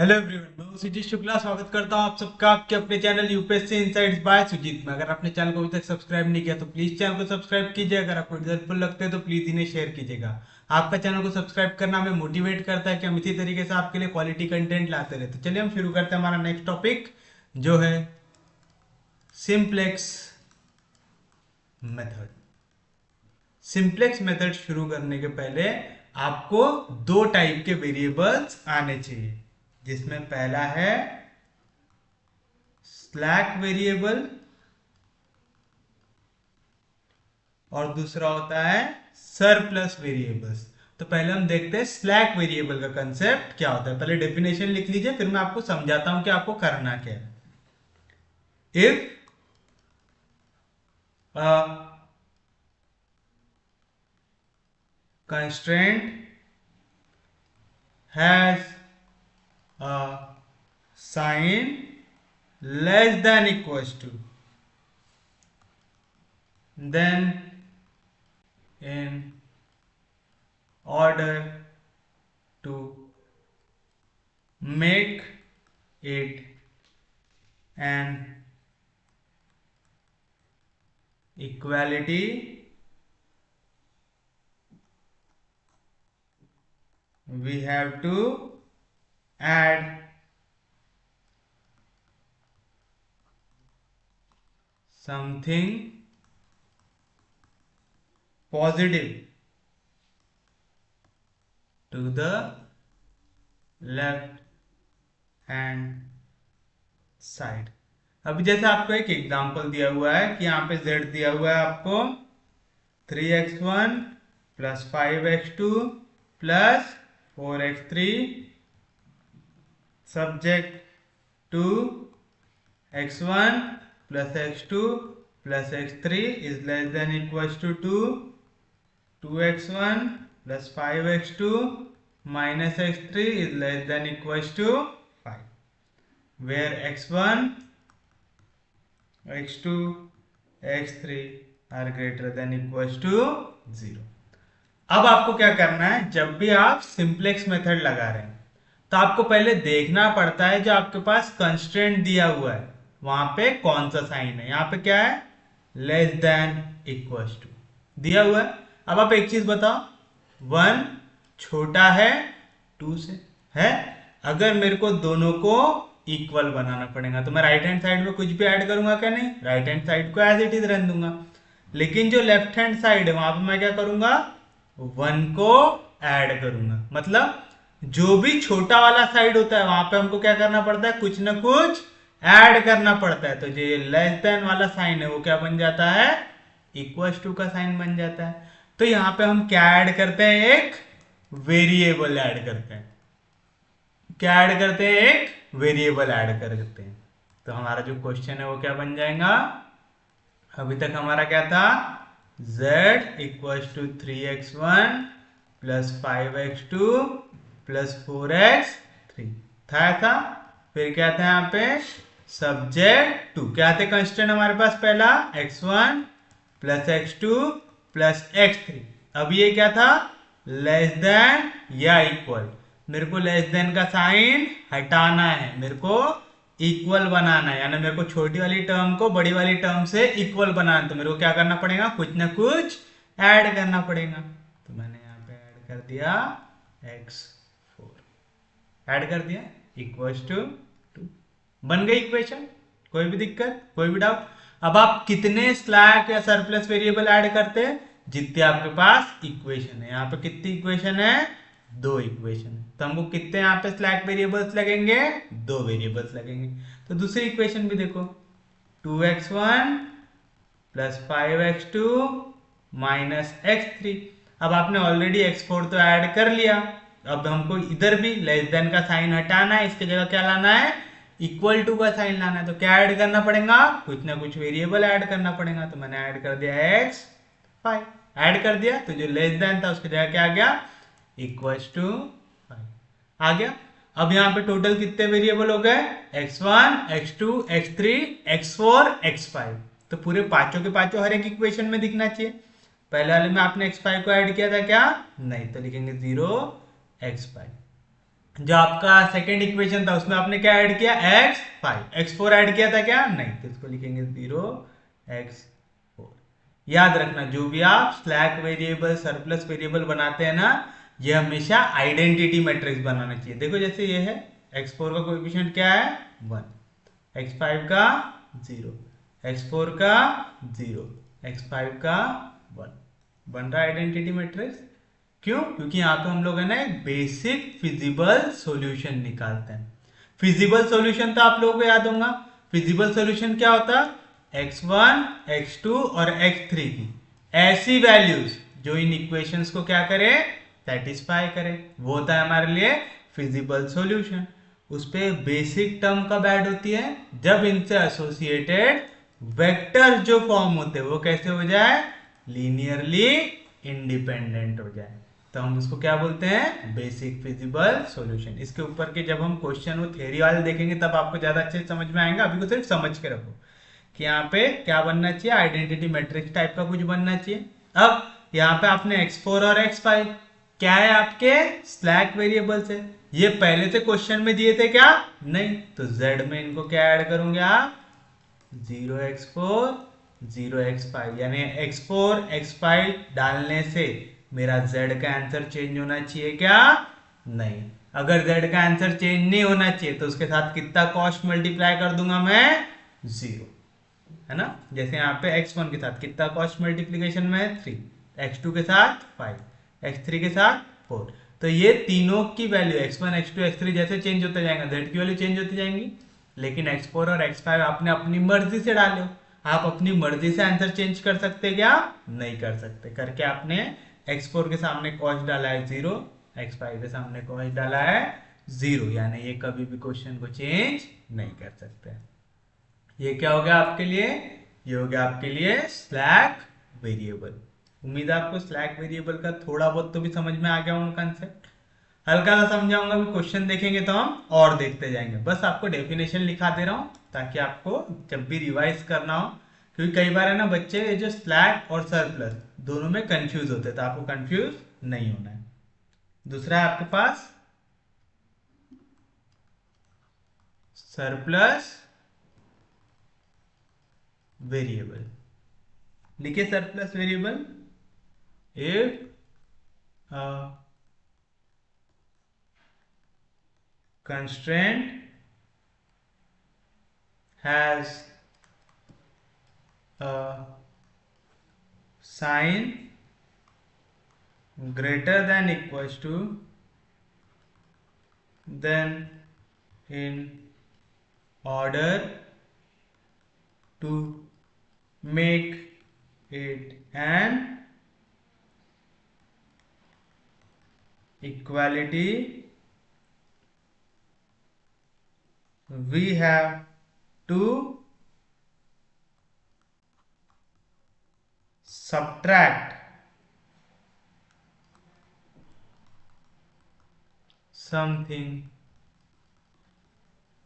Hello everyone, मैं हूं सुजीत शुक्ला। स्वागत करता हूं आप सबका आपके अपने channel UPSC insights by Sujeet में। अगर आपने चैनल को अभी तक सब्सक्राइब नहीं किया तो प्लीज चैनल को सब्सक्राइब कीजिए। अगर आपको हेल्पफुल लगते हैं तो प्लीज इन्हें शेयर कीजिएगा। आपका चैनल को सब्सक्राइब करना हमें मोटिवेट करता है कि हम इसी तरीके से आपके लिए क्वालिटी कंटेंट लाते रहे। तो चलिए हम शुरू करते हैं हमारा नेक्स्ट टॉपिक, जो है सिंप्लेक्स मेथड। सिंप्लेक्स मेथड शुरू करने के पहले आपको दो टाइप के वेरिएबल्स आने चाहिए, जिसमें पहला है स्लैक वेरिएबल और दूसरा होता है सरप्लस वेरिएबल्स। तो पहले हम देखते हैं स्लैक वेरिएबल का कंसेप्ट क्या होता है। पहले डेफिनेशन लिख लीजिए, फिर मैं आपको समझाता हूं कि आपको करना क्या है। If constraint has a sign less than equals to, then in order to make it an equality, we have to add something positive to the left hand side. अभी जैसे आपको एक एग्जांपल दिया हुआ है कि यहाँ पे z दिया हुआ है आपको 3x1 plus 5x2 plus 4x3 subject to x1 plus x2 plus x3 is less than equals to 2x1 plus 5x2 minus x3 is less than equals to 5, where x1, x2, x3 are greater than equals to 0। अब आपको क्या करना है, जब भी आप simplex method लगा रहे हैं तो आपको पहले देखना पड़ता है जो आपके पास कंस्ट्रेंट दिया हुआ है वहां पे कौन सा साइन है। यहां पे क्या है, लेस देन इक्वल्स टू दिया हुआ है। अब आप एक चीज बताओ, 1 छोटा है 2 से, है। अगर मेरे को दोनों को इक्वल बनाना पड़ेगा तो मैं राइट हैंड साइड में कुछ भी ऐड करूंगा क्या? नहीं, राइट हैंड साइड को एज इट इज रहने दूंगा। लेकिन जो लेफ्ट हैंड साइड है वहां पे मैं क्या करूंगा, 1 को ऐड करूंगा। मतलब जो भी छोटा वाला साइड होता है वहां पे हमको क्या करना पड़ता है, कुछ ना कुछ ऐड करना पड़ता है। तो जो ये लेस देन वाला साइन है वो क्या बन जाता है, इक्वल्स टू का साइन बन जाता है। तो यहां पे हम क्या ऐड करते हैं, एक वेरिएबल ऐड करते हैं। क्या ऐड करते हैं, एक वेरिएबल ऐड करते हैं। तो हमारा जो क्वेश्चन है वो क्या बन जाएगा, अभी तक हमारा क्या था, z equals to 3x1 plus 5x2 plus 4x3 था ऐसा। फिर क्या था यहाँ पे, सब्जेक्ट टू क्या थे कंस्टेंट हमारे पास, पहला x1 plus x2 plus x3। अब ये क्या था, लेस देन या इक्वल। मेरे को लेस देन का साइन हटाना है, मेरे को इक्वल बनाना है, यानी मेरे को छोटी वाली टर्म को बड़ी वाली टर्म से इक्वल बनाना है। तो मेरे को क्या करना पड़ेगा, कुछ ना कुछ ऐड करना पड़ेगा। तो मैंने यहाँ पे ऐड कर दिया x4, ऐड कर दिया इक्वल्स टू 2, बन गई इक्वेशन। कोई भी दिक्कत, कोई भी डाउट? अब आप कितने स्लैक या सरप्लस वेरिएबल ऐड करते हैं, जितने आपके पास इक्वेशन है। यहाँ पे कितनी इक्वेशन है, 2 इक्वेशन है। तो हमको कितने यहाँ पे स्लैक वेरिएबल्स लगेंगे, 2 वेरिएबल्स लगेंगे। तो दूसरी इक्वेशन भी देखो, 2x1 plus 5x2 minus x3। अब आपने ऑलरेडी x4 तो ऐड कर लिया, अब हमको इधर भी लेस देन का साइन हटाना है, इसकी जगह क्या लाना है, इक्वल टू का साइन लाना है। तो क्या ऐड करना पड़ेगा, कुछ ना कुछ वेरिएबल ऐड करना पड़ेगा। तो मैंने ऐड कर दिया x5, ऐड कर दिया। तो जो लेस देन था उसकी जगह क्या आ गया, इक्वल्स टू 5 आ गया। अब यहाँ पे टोटल कितने वेरिएबल हो गए, x1, x2, x3, x4, x5। तो पूरे पांचों के पांचों हर एक इक्वेशन में दिखना चाहिए। पहले वाले में आपने x5 को ऐड किया था क्या, नहीं, तो लिखेंगे 0 x5। जो आपका सेकेंड इक्वेशन था उसमें आपने क्या ऐड किया, x5, x4 ऐड किया था क्या, नहीं, तो इसको लिखेंगे 0 x4। याद रखना जो भी आप स्लैक वेरिएबल सरप्लस वेरिएबल बनाते हैं ना, ये हमेशा आइडेंटिटी मैट्रिक्स बनाना चाहिए। देखो जैसे ये है, x4 का कोएफिशिएंट क्या है 1, x5 का 0, x4 का 0, x5 का 1, बन रहा आइडेंटिटी मैट्रिक्स। क्यों? क्योंकि यहाँ पे हम लोग है ना एक बेसिक फिजिबल सॉल्यूशन निकालते हैं। फिजिबल सॉल्यूशन तो आप लोगों को याद होगा, फिजिबल सॉल्यूशन क्या होता है, x1 x2 और x3 की ऐसी वैल्यूज जो इन इक्वेशंस को क्या करे, सेटिस्फाई करे, वो होता है हमारे लिए फिजिबल सॉल्यूशन। उस पे बेसिक टर्म कब ऐड होती है, जब इनसे एसोसिएटेड वेक्टर जो फॉर्म होते हैं वो कैसे हो जाए, लीनियरली इंडिपेंडेंट हो जाए, तो हम उसको क्या बोलते हैं, बेसिक फिजिबल सॉल्यूशन। इसके ऊपर के जब हम क्वेश्चन वो थ्योरी वाले देखेंगे तब आपको ज्यादा अच्छे से समझ में आएगा। अभी को सिर्फ समझ के रखो कि यहाँ पे क्या बनना चाहिए, आइडेंटिटी मैट्रिक्स टाइप का कुछ बनना चाहिए। अब यहाँ पे आपने x4 और x5 क्या है, आपके स्लैक वेरिएबल्स है। ये पहले से क्वेश्चन में दिए थे क्या, नहीं, तो z में इनको क्या ऐड करोगे आप, 0 x4 0 x5, यानी x4 x5 डालने से मेरा z का आंसर चेंज होना चाहिए क्या, नहीं। अगर z का आंसर चेंज नहीं होना चाहिए तो उसके साथ कितना कॉस्ट मल्टीप्लाई कर दूंगा मैं, 0, है ना। जैसे यहाँ पे x1 के साथ कितना कॉस्ट मल्टीप्लीकेशन में 3, x2 के साथ 5, x3 के साथ 4, तो ये तीनों की वैल्यू x1 x2 x3 जैसे चेंज होते जाएगा z की वैल्यू चेंज होती जाएंगी। लेकिन x4 और x5 आपने अपनी मर्जी से डाले हो, आप अपनी मर्जी से आंसर चेंज कर सकते क्या, नहीं कर सकते। करके आपने x4 के सामने कॉस्ट डाला है 0, x5 के सामने कॉस्ट डाला है 0, यानी ये कभी भी क्वेश्चन को चेंज नहीं कर सकते। ये क्या हो गया आपके लिए, ये हो गया आपके लिए स्लैक वेरिएबल। उम्मीद है आपको स्लैक वेरिएबल का थोड़ा बहुत तो भी समझ में आ गया होगा कंसेप्ट। हल्का सा समझाऊंगा, भी क्वेश्चन देखेंगे तो हम और देखते जाएंगे। बस आपको डेफिनेशन लिखा दे रहा हूं ताकि आपको जब भी रिवाइज करना हो, क्योंकि कई बार है ना बच्चे ये जो स्लैक और सरप्लस दोनों में कंफ्यूज होते हैं, तो आपको कंफ्यूज नहीं होना है। दूसरा है आपके पास सरप्लस वेरिएबल। लिखिए surplus variable, if constraint has a sign greater than equals to, then in order to make it an equality, we have to subtract something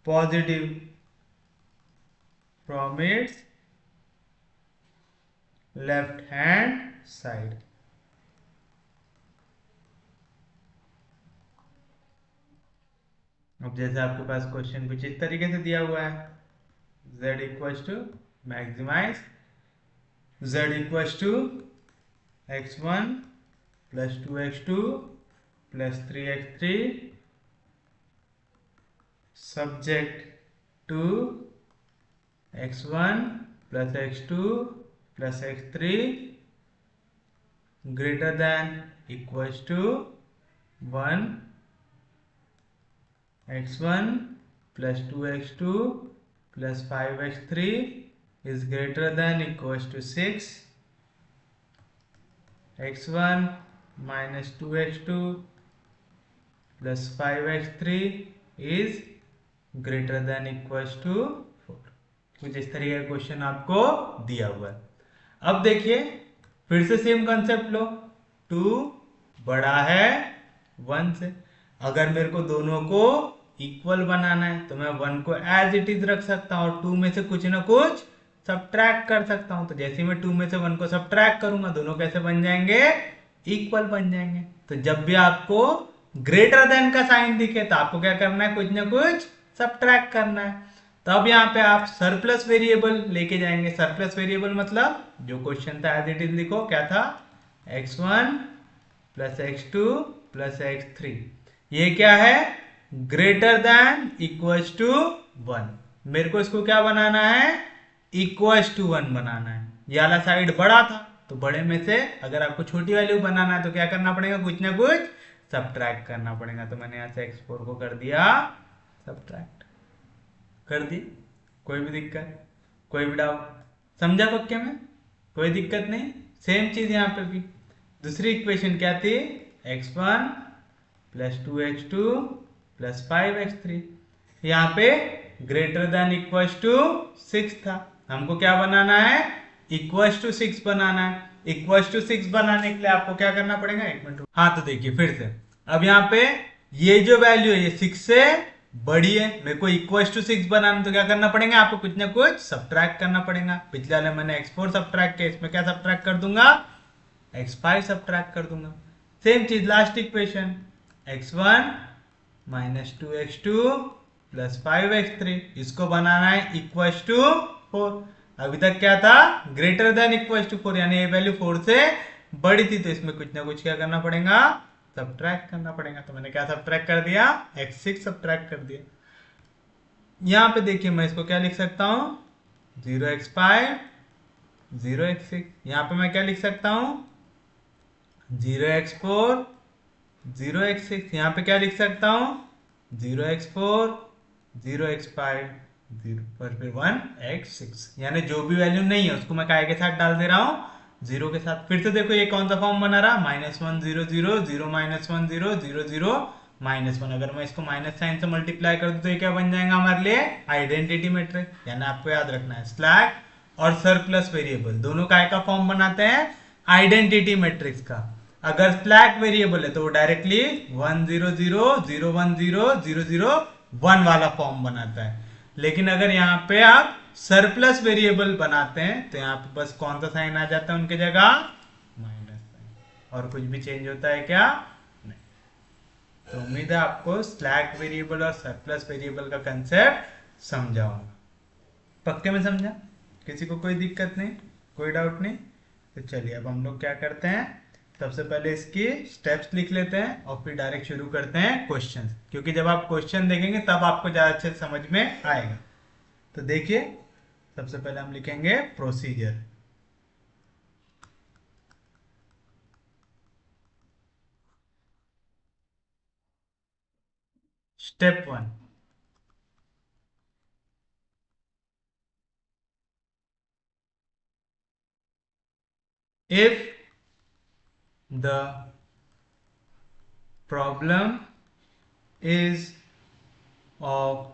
positive from its left hand side। अब जैसे आपके पास question कुछ इस तरीके से दिया हुआ है, z equals to maximize z equals to x1 plus 2x2 plus 3x3 subject to x1 plus x2 plus x3 greater than equals to 1, x1 plus 2x2 plus 5x3 is greater than equals to 6, x1 minus 2x2 plus 5x3 is greater than equals to 4। कुछ इस तरीके का question आपको दिया हुआ है। अब देखिए फिर से सेम कंसेप्ट लो, 2 बड़ा है 1 से। अगर मेरे को दोनों को इक्वल बनाना है तो मैं 1 को एज इट इज रख सकता हूँ और 2 में से कुछ ना कुछ सब्ट्रैक्ट कर सकता हूँ। तो जैसे मैं 2 में से 1 को सब्ट्रैक्ट करूंगा दोनों कैसे बन जाएंगे, इक्वल बन जाएंगे। तो जब भी आपको ग्रेटर देन का साइन दिखे तो आपको क्या करना है, कुछ ना कुछ सब्ट्रैक्ट करना है। तो अब यहाँ पे आप सरप्लस वेरिएबल लेके जाएंगे। सरप्लस वेरिएबल मतलब जो क्वेश्चन था एज इट इज लिखो, क्या था, x1 plus x2 plus x3। ये क्या है, ग्रेटर देन इक्वल्स टू 1। मेरे को इसको क्या बनाना है, इक्वल्स टू 1 बनाना है। ये वाला साइड बड़ा था तो बड़े में से अगर आपको छोटी वैल्यू बनाना है तो क्या करना पड़ेगा, कुछ ना कुछ सब्ट्रैक्ट करना पड़ेगा। तो मैंने यहाँ से x4 को कर दिया सब्ट्रैक्ट, कर दी। कोई भी दिक्कत, कोई भी डाउट, समझा पक्के में, कोई दिक्कत नहीं। सेम चीज यहाँ पे भी दूसरी इक्वेशन क्या थी, x1 plus 2x2 plus 5x3। यहाँ पे ग्रेटर देन इक्वल्स टू 6 था, हमको क्या बनाना है, इक्वल्स टू 6 बनाना है। इक्वल्स टू 6 बनाने के लिए आपको क्या करना पड़ेगा, एक मिनट। हाँ तो देखिए फिर से, अब यहाँ पे ये जो वैल्यू है ये 6 से बड़ी है, मेरे को इक्वल्स टू 6 बनाना तो क्या करना पड़ेगा, आपको कुछ ना कुछ सब्ट्रैक्ट करना पड़ेगा। पिछले वाले मैंने x4 सब्ट्रैक्ट किया, इसमें क्या सब्ट्रैक्ट कर दूंगा, x5 सब्ट्रैक्ट कर दूंगा। सेम चीज last equation, x1 minus 2x2 plus 5x3, इसको बनाना है इक्वल्स टू 4। अभी तक क्या था, ग्रेटर देन इक्वल्स टू 4, यानी ये वैल्यू 4 से बड़ी थी तो इसमें कुछ ना कुछ क्या करना पड़ेगा, सब्ट्रैक्ट करना पड़ेगा। तो मैंने क्या सब्ट्रैक्ट कर दिया, x6 सब्ट्रैक्ट कर दिया। यहां पे देखिए मैं इसको क्या लिख सकता हूं, 0x5 0x6। यहां पे मैं क्या लिख सकता हूं, 0x4 0x6। यहां पे क्या लिख सकता हूं, 0x4 0x5 0 पर फिर 1x6, यानी जो भी वैल्यू नहीं है उसको मैं काय के साथ डाल दे रहा हूं, 0 के साथ। फिर से देखो ये कौन सा फॉर्म बना रहा, -1 0 0 0 -1 0 0 0 -1। अगर मैं इसको माइनस साइन से मल्टीप्लाई कर दूं तो ये क्या बन जाएगा हमारे लिए, आइडेंटिटी मैट्रिक्स। यानी आपको याद रखना है स्लैक और सरप्लस वेरिएबल दोनों काय का फॉर्म बनाते हैं, आइडेंटिटी मैट्रिक्स का। अगर स्लैक वेरिएबल है तो वो डायरेक्टली 1 0 0 0 1 0 0 0 1 वाला फॉर्म बनाता है। लेकिन अगर यहाँ पे आप सरप्लस वेरिएबल बनाते हैं तो यहाँ पे बस कौन सा साइन आ जाता है उनके जगह, माइनस साइन, और कुछ भी चेंज होता है क्या, नहीं। तो उम्मीद है आपको स्लैक वेरिएबल और सरप्लस वेरिएबल का कंसेप्ट समझा होगा। पक्के में समझा, किसी को कोई दिक्कत नहीं, कोई डाउट नहीं। तो चलिए अब हम लोग क्या करते हैं, सबसे पहले इसकी स्टेप्स लिख लेते हैं और फिर डायरेक्ट शुरू करते हैं क्वेश्चंस, क्योंकि जब आप क्वेश्चन देखेंगे तब आपको ज्यादा अच्छे से समझ में आएगा। तो देखिए सबसे पहले हम लिखेंगे procedure. Step 1, if the problem is of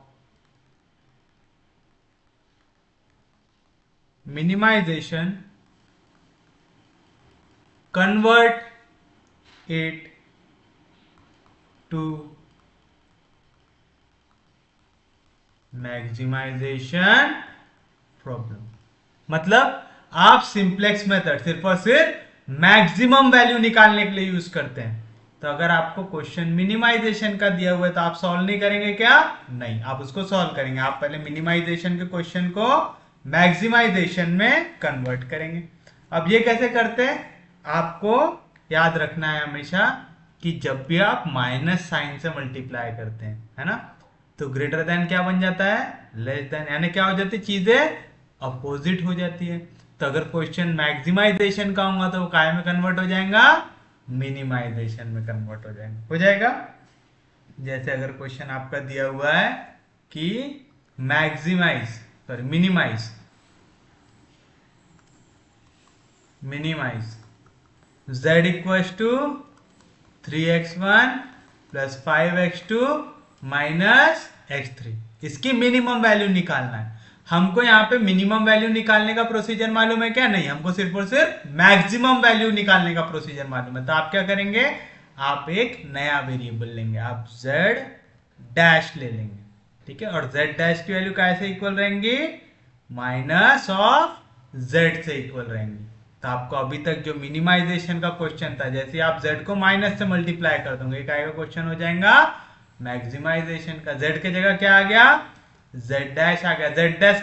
minimization, convert it to maximization problem. मतलब आप सिंप्लेक्स मेथड सिर्फ और सिर्फ मैक्सिमम वैल्यू निकालने के लिए यूज करते हैं। तो अगर आपको क्वेश्चन मिनिमाइजेशन का दिया हुआ है तो आप सॉल्व नहीं करेंगे क्या, नहीं, आप उसको सॉल्व करेंगे। आप पहले मिनिमाइजेशन के क्वेश्चन को मैक्सिमाइजेशन में कन्वर्ट करेंगे। अब ये कैसे करते हैं, आपको याद रखना है हमेशा कि जब भी आप माइनस साइन से मल्टीप्लाई करते हैं, है ना, तो ग्रेटर देन क्या बन जाता है, लेस देन, यानी क्या हो जाती है, चीजें अपोजिट हो जाती है। तो अगर क्वेश्चन मैक्सिमाइजेशन का होगा तो वो काय में कन्वर्ट हो जाएगा, मिनिमाइजेशन में कन्वर्ट हो जाएगा। जैसे अगर क्वेश्चन आपका दिया हुआ है कि minimize z equal to 3x1 plus 5x2 minus x3, इसकी मिनिमम वैल्यू निकालना है हमको। यहाँ पे मिनिमम वैल्यू निकालने का प्रोसीजर मालूम है क्या, नहीं, हमको सिर्फ और सिर्फ मैक्सिमम वैल्यू निकालने का प्रोसीजर मालूम है। तो आप क्या करेंगे, आप एक नया वेरिएबल लेंगे, आप z डैश ले लेंगे, ठीक है। और z डैश की वैल्यू कैसे इक्वल रहेंगी, माइनस ऑफ z से इक्वल रहेंगी। तो आपको अभी तक जो मिनिमाइजेशन का क्वेश्चन था, जैसे आप z को माइनस से मल्टीप्लाई कर दोगे, एक आएगा क्वेश्चन हो जाएगा मैक्सिमाइजेशन का। z के जगह क्या आ गया, z डैश आ गया। z डैश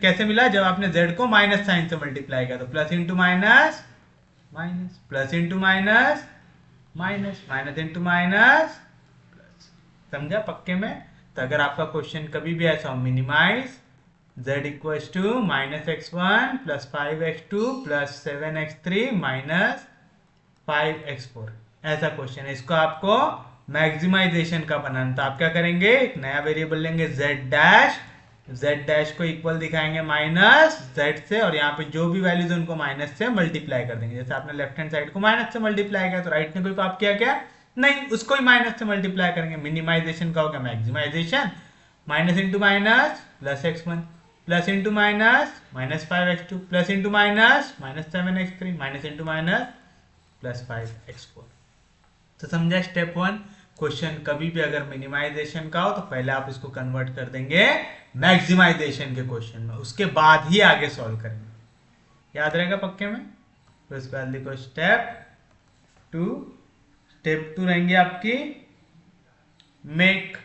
कैसे मिला, जब आपने z को माइनस साइन से मल्टीप्लाई किया, तो plus into minus minus, plus into minus minus, minus into minus plus. समझा पक्के में। तो अगर आपका क्वेश्चन कभी भी ऐसा हो, minimize z equal to minus x one plus 5x2 plus 7x3 minus 5x4, ऐसा क्वेश्चन है, इसको आपको मैक्सिमाइजेशन का बनाना। तो आप क्या करेंगे, एक नया वेरिएबल लेंगे z डैश को इक्वल दिखाएंगे माइनस z से, और यहाँ पे जो भी वैल्यूज उनको माइनस से मल्टीप्लाई कर देंगे। जैसे आपने लेफ्ट हैंड साइड को माइनस से मल्टीप्लाई किया, तो राइट ने कोई पाप किया क्या, नहीं, उसको ही माइनस से मल्टीप्लाई करेंगे। मिनिमाइजेशन का होगा maximization, minus into minus plus x1 plus into minus minus 5x2 plus into minus minus 7x3 minus into minus plus 5x4। तो समझा स्टेप वन। क्वेश्चन कभी भी अगर मिनिमाइजेशन का हो तो पहले आप इसको कन्वर्ट कर देंगे मैक्सिमाइजेशन के क्वेश्चन में, उसके बाद ही आगे सॉल्व करेंगे। याद रहेगा पक्के में। तो इसके बाद लिखो स्टेप टू। स्टेप टू रहेंगे आपकी make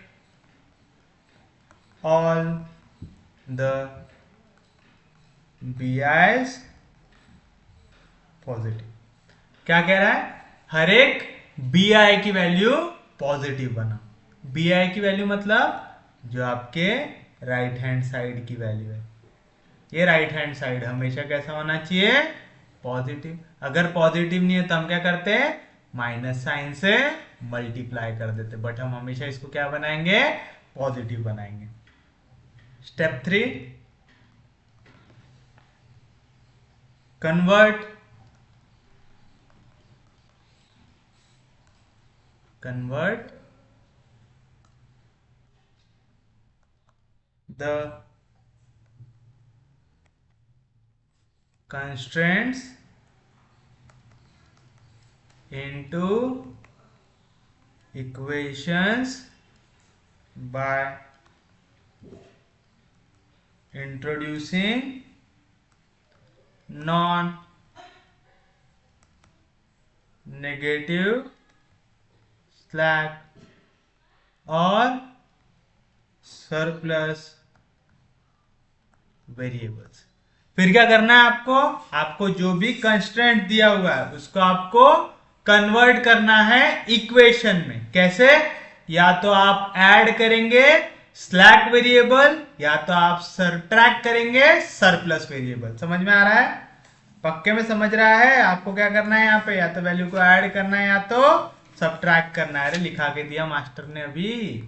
all the BIs positive. क्या कह रहा है, हर एक BI की वैल्यू पॉजिटिव बना। BI की वैल्यू मतलब जो आपके राइट हैंड साइड की वैल्यू है, ये राइट हैंड साइड हमेशा कैसा होना चाहिए, पॉजिटिव। अगर पॉजिटिव नहीं है तो हम क्या करते हैं, माइनस साइन से मल्टीप्लाई कर देते, बट हम हमेशा इसको क्या बनाएंगे, पॉजिटिव बनाएंगे। Step three, convert the constraints into equations by introducing non-negative slack और सरप्लस वेरिएबल्स। फिर क्या करना है आपको, आपको जो भी कंस्ट्रेंट दिया हुआ है उसको आपको कन्वर्ट करना है इक्वेशन में। कैसे, या तो आप ऐड करेंगे स्लैक वेरिएबल, या तो आप सबट्रैक्ट करेंगे सरप्लस वेरिएबल। समझ में आ रहा है, पक्के में समझ रहा है। आपको क्या करना है यहाँ पे, या तो वैल्यू को ऐड करना है या तो सबट्रैक्ट करना है। अरे लिखा के दिया मास्टर ने, अभी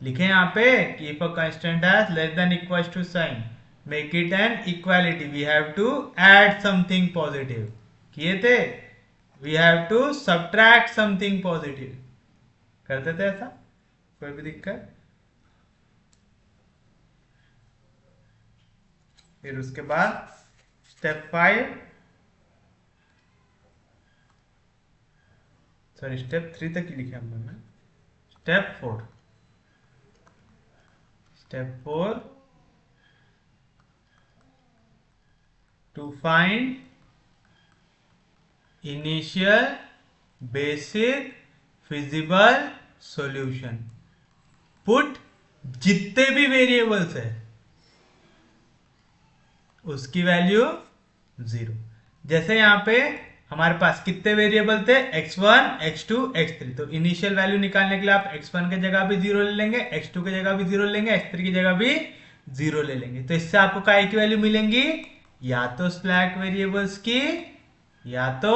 लिखे यहाँ पे कि if a constant has less than equal to sign make it an equality, we have to add something positive. किए थे, we have to subtract something positive, करते थे ऐसा, कोई भी दिक्कत। फिर उसके बाद स्टेप 5, सॉरी स्टेप 3 तक ही लिखे हमने। Step 4, to find initial basic feasible solution, put जितने भी वेरिएबल्स है उसकी वैल्यू 0। जैसे यहां पे हमारे पास कितने वेरिएबल थे, x1 x2 x3, तो इनिशियल वैल्यू निकालने के लिए आप x1 की जगह भी 0 ले लेंगे, x2 की जगह भी 0 लेंगे, x3 की जगह भी 0 ले लेंगे। तो इससे आपको काय की वैल्यू मिलेंगी, या तो स्लैक वेरिएबल्स की या तो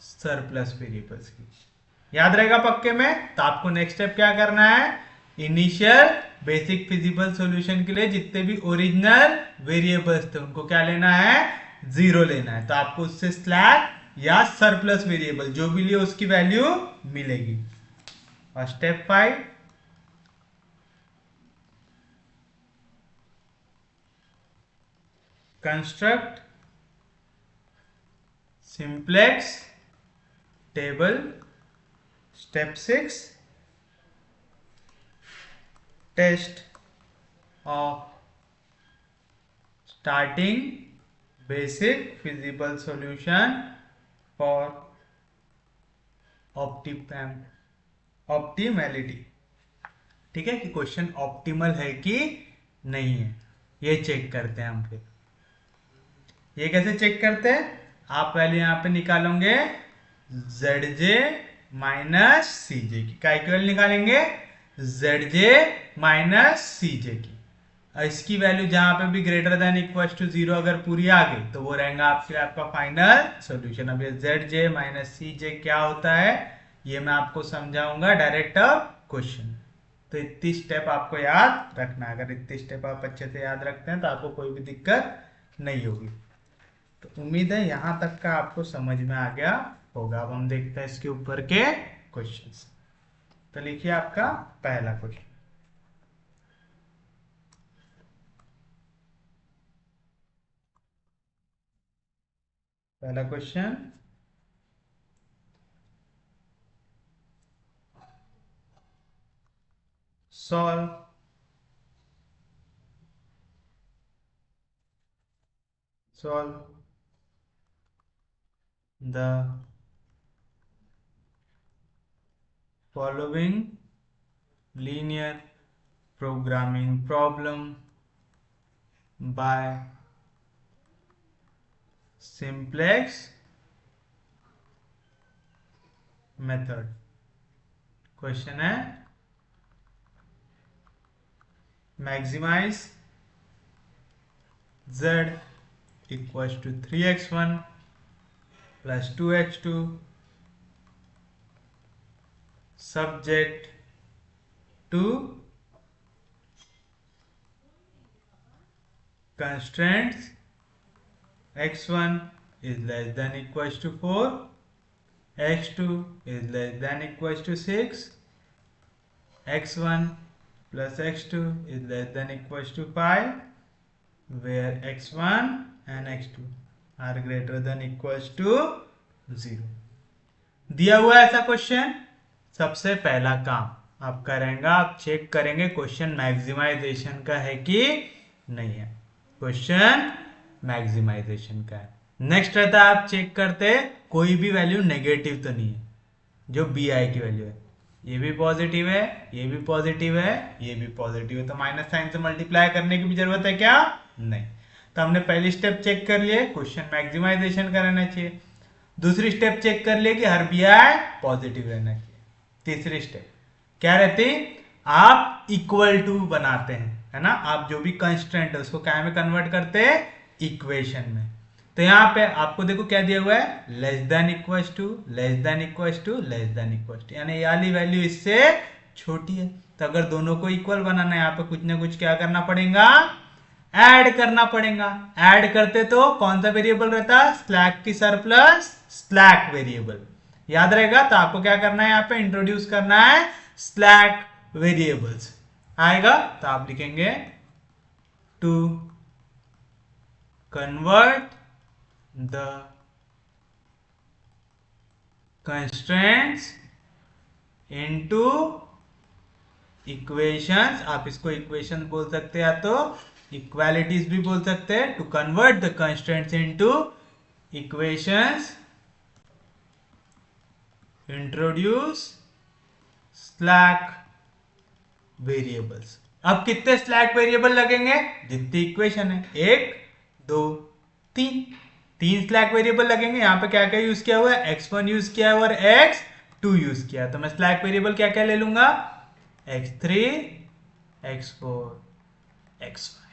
सरप्लस वेरिएबल्स की। याद रहेगा पक्के में। तो आपको नेक्स्ट स्टेप क्या करना है, इनिशियल बेसिक फिजिबल सॉल्यूशन के लिए जितने भी ओरिजिनल वेरिएबल्स थे उनको क्या लेना है, 0 लेना है। तो आपको उससे स्लैक या सरप्लस वेरिएबल जो भी लिए उसकी वैल्यू मिलेगी। और step 5, construct simplex table. Step 6, test of starting basic feasible solution for optimality. ठीक है कि क्वेश्चन ऑप्टिमल है कि नहीं है, ये चेक करते हैं हम। फिर ये कैसे चेक करते हैं, आप पहले यहां पे निकालोगे ZJ माइनस CJ की, क्या इक्वल निकालेंगे ZJ माइनस CJ की। और इसकी वैल्यू जहां पे भी ग्रेटर देन इक्वल टू 0 अगर पूरी आ गई तो वो रहेगा आपका फाइनल सॉल्यूशन। अब ये ZJ माइनस CJ क्या होता है ये मैं आपको समझाऊंगा डायरेक्ट अब क्वेश्चन। तो इतनी स्टेप आपको याद रखना है। अगर इतनी स्टेप आप अच्छे से याद रखते हैं तो आपको कोई भी दिक्कत नहीं होगी। तो उम्मीद है यहां तक का आपको समझ में आ गया होगा। अब हम देखते हैं इसके ऊपर के क्वेश्चंस। तो लिखिए आपका पहला क्वेश्चन। पहला question, solve the following linear programming problem by simplex method। Question है maximize z equal to 3x1 plus 2x2 subject to constraints x1 is less than equals to 4, x2 is less than equals to 6, x1 plus x2 is less than equals to 5, where x1 and x2 are greater than equals to 0। दिया हुआ ऐसा question, सबसे पहला काम आप करेंगे, आप check करेंगे क्वेश्चन मैक्सिमाइजेशन का है कि नहीं है। क्वेश्चन मैक्सिमाइजेशन का है। नेक्स्ट रहता है आप चेक करते कोई भी वैल्यू नेगेटिव तो नहीं है। जो बी आई की वैल्यू है ये भी पॉजिटिव है, ये भी पॉजिटिव है, ये भी पॉजिटिव है, तो माइनस साइन से मल्टीप्लाई करने की भी जरूरत है क्या, नहीं। तो हमने पहली स्टेप चेक कर लिए, क्वेश्चन मैक्सिमाइजेशन का रहना चाहिए। दूसरी स्टेप चेक कर लिए कि हर बी आई पॉजिटिव रहना चाहिए। तीसरी स्टेप क्या रहती, आप इक्वल टू बनाते हैं, है ना। आप जो भी कंस्ट्रेंट है उसको क्या में कन्वर्ट करते हैं, इक्वेशन में। तो यहां पे आपको देखो क्या दिया हुआ है, less than equals to, less than equals to, less than equals to, यानी ये वाली वैल्यू इससे छोटी है। तो अगर दोनों को इक्वल बनाना है यहाँ पे कुछ ना कुछ क्या करना पड़ेगा, ऐड करना पड़ेगा। ऐड करते तो कौन सा वेरिएबल रहता, स्लैक की सरप्लस स्लैक वेरिएबल, याद रहेगा। तो आपको क्या करना है, यहाँ पे इंट्रोड्यूस करना है स्लैक वेरिएबल्स आएगा। तो आप लिखेंगे to convert the constraints into equations. आप इसको इक्वेशन बोल सकते हैं या तो इक्वालिटीज भी बोल सकते हैं। To convert the constraints into equations introduce slack variables. अब कितने स्लैक वेरिएबल लगेंगे, जितनी इक्वेशन है, 1 2 3, 3 स्लैक वेरिएबल लगेंगे। यहां पे क्या क्या यूज किया हुआ है, x1 यूज किया है और x2 यूज किया है। तो मैं स्लैक वेरिएबल क्या क्या ले लूंगा, x3 x4 x5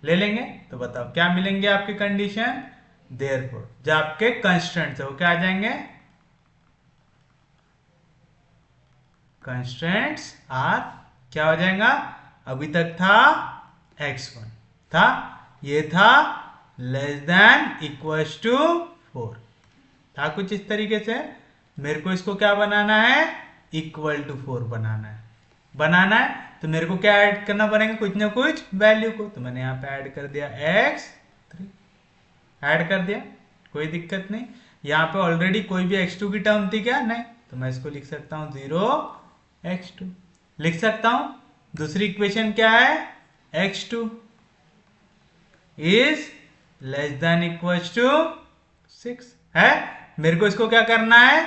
ले लेंगे। तो बताओ क्या मिलेंगे आपकी कंडीशन, देयरफॉर जो आपके कंस्ट्रेंट्स है वो क्या आ जाएंगे, कंस्ट्रेंट्स आर क्या हो जाएगा, अभी तक था x1 था, ये था लेस देन इक्वल्स टू 4 था, कुछ इस तरीके से। मेरे को इसको क्या बनाना है, इक्वल टू 4 बनाना है। तो मेरे को क्या ऐड करना पड़ेगा, कुछ ना कुछ वैल्यू को। तो मैंने यहां पे ऐड कर दिया x3, ऐड कर दिया, कोई दिक्कत नहीं। यहां पे ऑलरेडी कोई भी x2 की टर्म थी क्या, नहीं। तो मैं इसको लिख सकता हूं 0x2 लिख सकता हूं। दूसरी इक्वेशन क्या है, x2 is less than equal to 6 है। मेरे को इसको क्या करना है,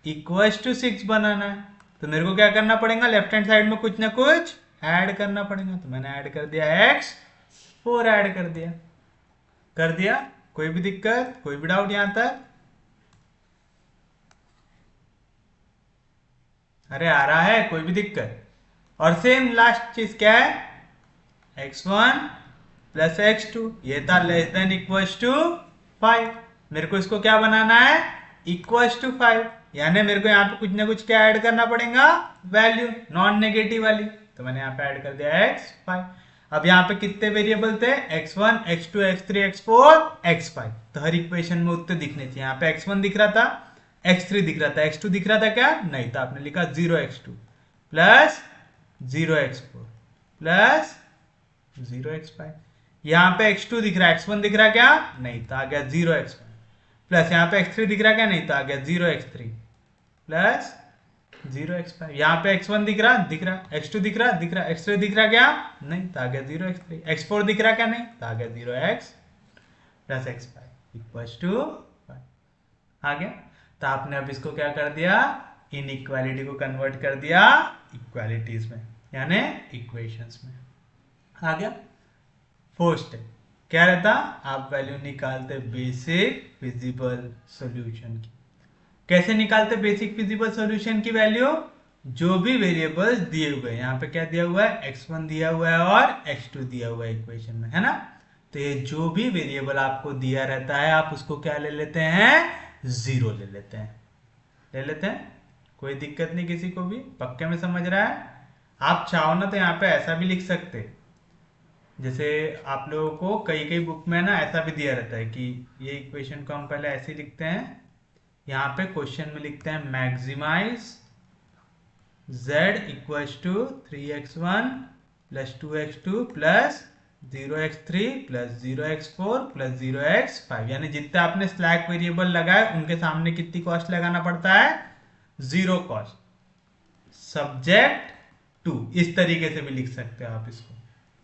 इक्वल टू 6 बनाना है। तो मेरे को क्या करना पड़ेगा, लेफ्ट हैंड साइड में कुछ ना कुछ ऐड करना पड़ेगा। तो मैंने ऐड कर दिया x, 4 ऐड कर दिया। कोई भी दिक्कत, कोई भी डाउट यहां तक? अरे आ रहा है, कोई भी दिक्कत? और सेम लास्ट चीज क्या है, x1 प्लस x2, ये था लेस देन इक्वल टू 5। मेरे को इसको क्या बनाना है, इक्वल टू 5, यानी मेरे को यहाँ पे कुछ ना कुछ क्या ऐड करना पड़ेगा, वैल्यू नॉन नेगेटिव वाली। तो मैंने यहाँ पे ऐड कर दिया x5। अब यहाँ पे कितने वेरिएबल थे, x1 x2 x3 x4 x5। तो हर इक्वेशन में उत्तर दिखने चाहिए। यहाँ पे x1 दिख रहा था, x3 दिख रहा था, x2 दिख रहा था क्या, नहीं था। आपने लिखा 0x2 plus 0x4 plus 0x5। यहाँ पे x2 दिख रहा है, x1 दिख रहा है क्या, नहीं था, आ गया 0x1 प्लस यहाँ पे x3 दिख रहा है क्या, नहीं था, आ गया 0x3 प्लस 0x5। यहाँ पे x1 दिख रहा, x2 दिख रहा, x3 दिख रहा क्या, नहीं, तो आ गया 0x3। x4 दिख रहा क्या, नहीं, तो आ गया 0x plus x5 equal to 5। आ गया। तो आपने अब इसको क्या कर दिया, इनइक्वालिटी को कन्वर्ट कर दिया इक्वालिटीज में, यानी इक्वेशंस में। आ गया। फोर्थ स्टेप क्या रहता, आप वैल्यू निकालते बेसिक फिजिबल सॉल्यूशन की। कैसे निकालते बेसिक फिजिबल सॉल्यूशन की वैल्यू, जो भी वेरिएबल्स दिए हुए हैं, यहाँ पे क्या दिया हुआ है, x1 दिया हुआ है और x2 दिया हुआ है इक्वेशन में, है ना। तो ये जो भी वेरिएबल आपको दिया रहता है, आप उसको क्या ले लेते हैं, 0 ले लेते हैं। कोई दिक्कत नहीं किसी को भी, पक्के में समझ रहा है। आप चाहो ना तो यहाँ पे ऐसा भी लिख सकते, जैसे आप लोगों को कई कई बुक में ना ऐसा भी दिया रहता है कि ये इक्वेशन को हम पहले ऐसे लिखते हैं, यहाँ पे क्वेश्चन में लिखते हैं maximize z equals to 3x1 plus 2x2 plus 0x3 plus 0x4 plus 0x5, यानी जितने आपने स्लैक वेरिएबल लगाए उनके सामने कितनी कॉस्ट लगाना पड़ता है, 0 कॉस्ट सब्जेक्ट टू। इस तरीके से भी लिख सकते हो आप इसको,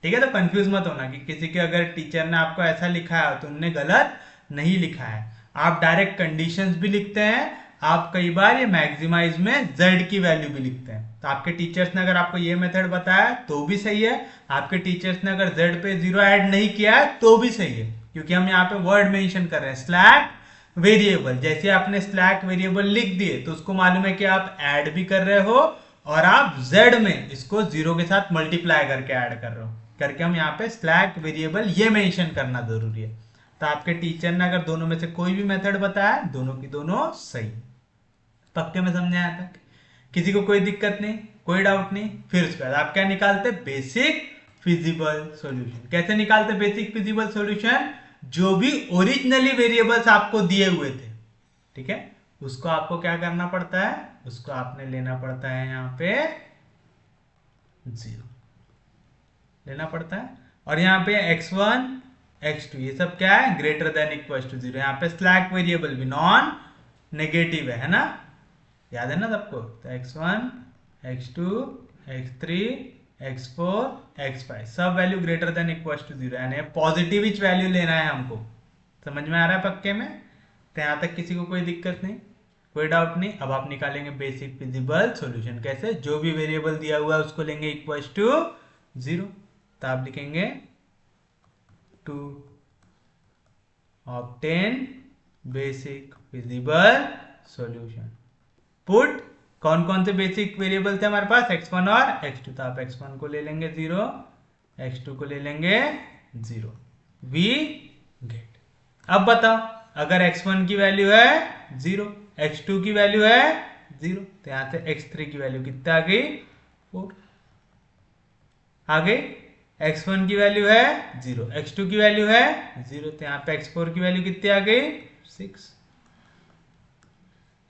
ठीक है। तो कंफ्यूज मत होना कि किसी के अगर टीचर ने आपको ऐसा लिखा है तो उनने गलत नहीं लिखा है। आप डायरेक्ट कंडीशंस भी लिखते हैं, आप कई बार ये मैक्सिमाइज में z की वैल्यू भी लिखते हैं। तो आपके टीचर्स ने अगर आपको ये मेथड बताया तो भी सही है, आपके टीचर्स ने अगर z पे 0 ऐड नहीं किया है तो भी सही है, क्योंकि हम यहाँ पे वर्ड मेंशन कर रहे हैं स्लैक वेरिएबल। जैसे आपने स्लैक वेरिएबल लिख दिए तो उसको मालूम है कि आप ऐड भी कर रहे हो और आप z में इसको 0 के साथ मल्टीप्लाई करके ऐड कर रहे हो, करके हम यहाँ पे स्लैक वेरिएबल ये मेंशन करना जरूरी है। तो आपके टीचर ने अगर दोनों में से कोई भी मेथड बताया, दोनों की दोनों सही। पक्के में समझे यहाँ तक, किसी को कोई दिक्कत नहीं, कोई डाउट नहीं। फिर उसके बाद आप क्या निकालते, बेसिक फिजिबल सॉल्यूशन। कैसे निकालते बेसिक फिजिबल सॉल्यूशन, जो भी ओरिजिनली वेरिएबल्स आपको दिए हुए थे, ठीक है, उसको आपको क्या करना पड़ता है, उसको आपने लेना पड़ता है यहाँ पे 0 लेना पड़ता है। और यहाँ पे x1 x2 ये सब क्या है, ग्रेटर देन इक्वल टू 0। यहाँ पे स्लैक वेरिएबल भी नॉन नेगेटिव है ना, याद है ना सबको। तो x1 x2 x3 x4 x5 सब value greater than equal to 0, यानी पॉजिटिव वैल्यू लेना है हमको। समझ में आ रहा है पक्के में। तो यहाँ तक किसी को कोई दिक्कत नहीं, कोई डाउट नहीं। अब आप निकालेंगे बेसिक फिजिबल सॉल्यूशन। कैसे, जो भी वेरिएबल दिया हुआ है उसको लेंगे इक्वल टू 0। तो आप लिखेंगे to obtain basic feasible solution. Put कौन कौन से बेसिक वेरिएबल थे हमारे पास, x1 और x2। तो आप x1 को ले लेंगे 0, x2 को ले लेंगे 0, वी गेट। अब बताओ, अगर x1 की वैल्यू है 0, x2 की वैल्यू है 0, तो यहां से x3 की वैल्यू कितनी आ गई, 4 आ गई। x1 की वैल्यू है 0, x2 की वैल्यू है 0, तो यहाँ पे x4 की वैल्यू कितनी आ गई, 6।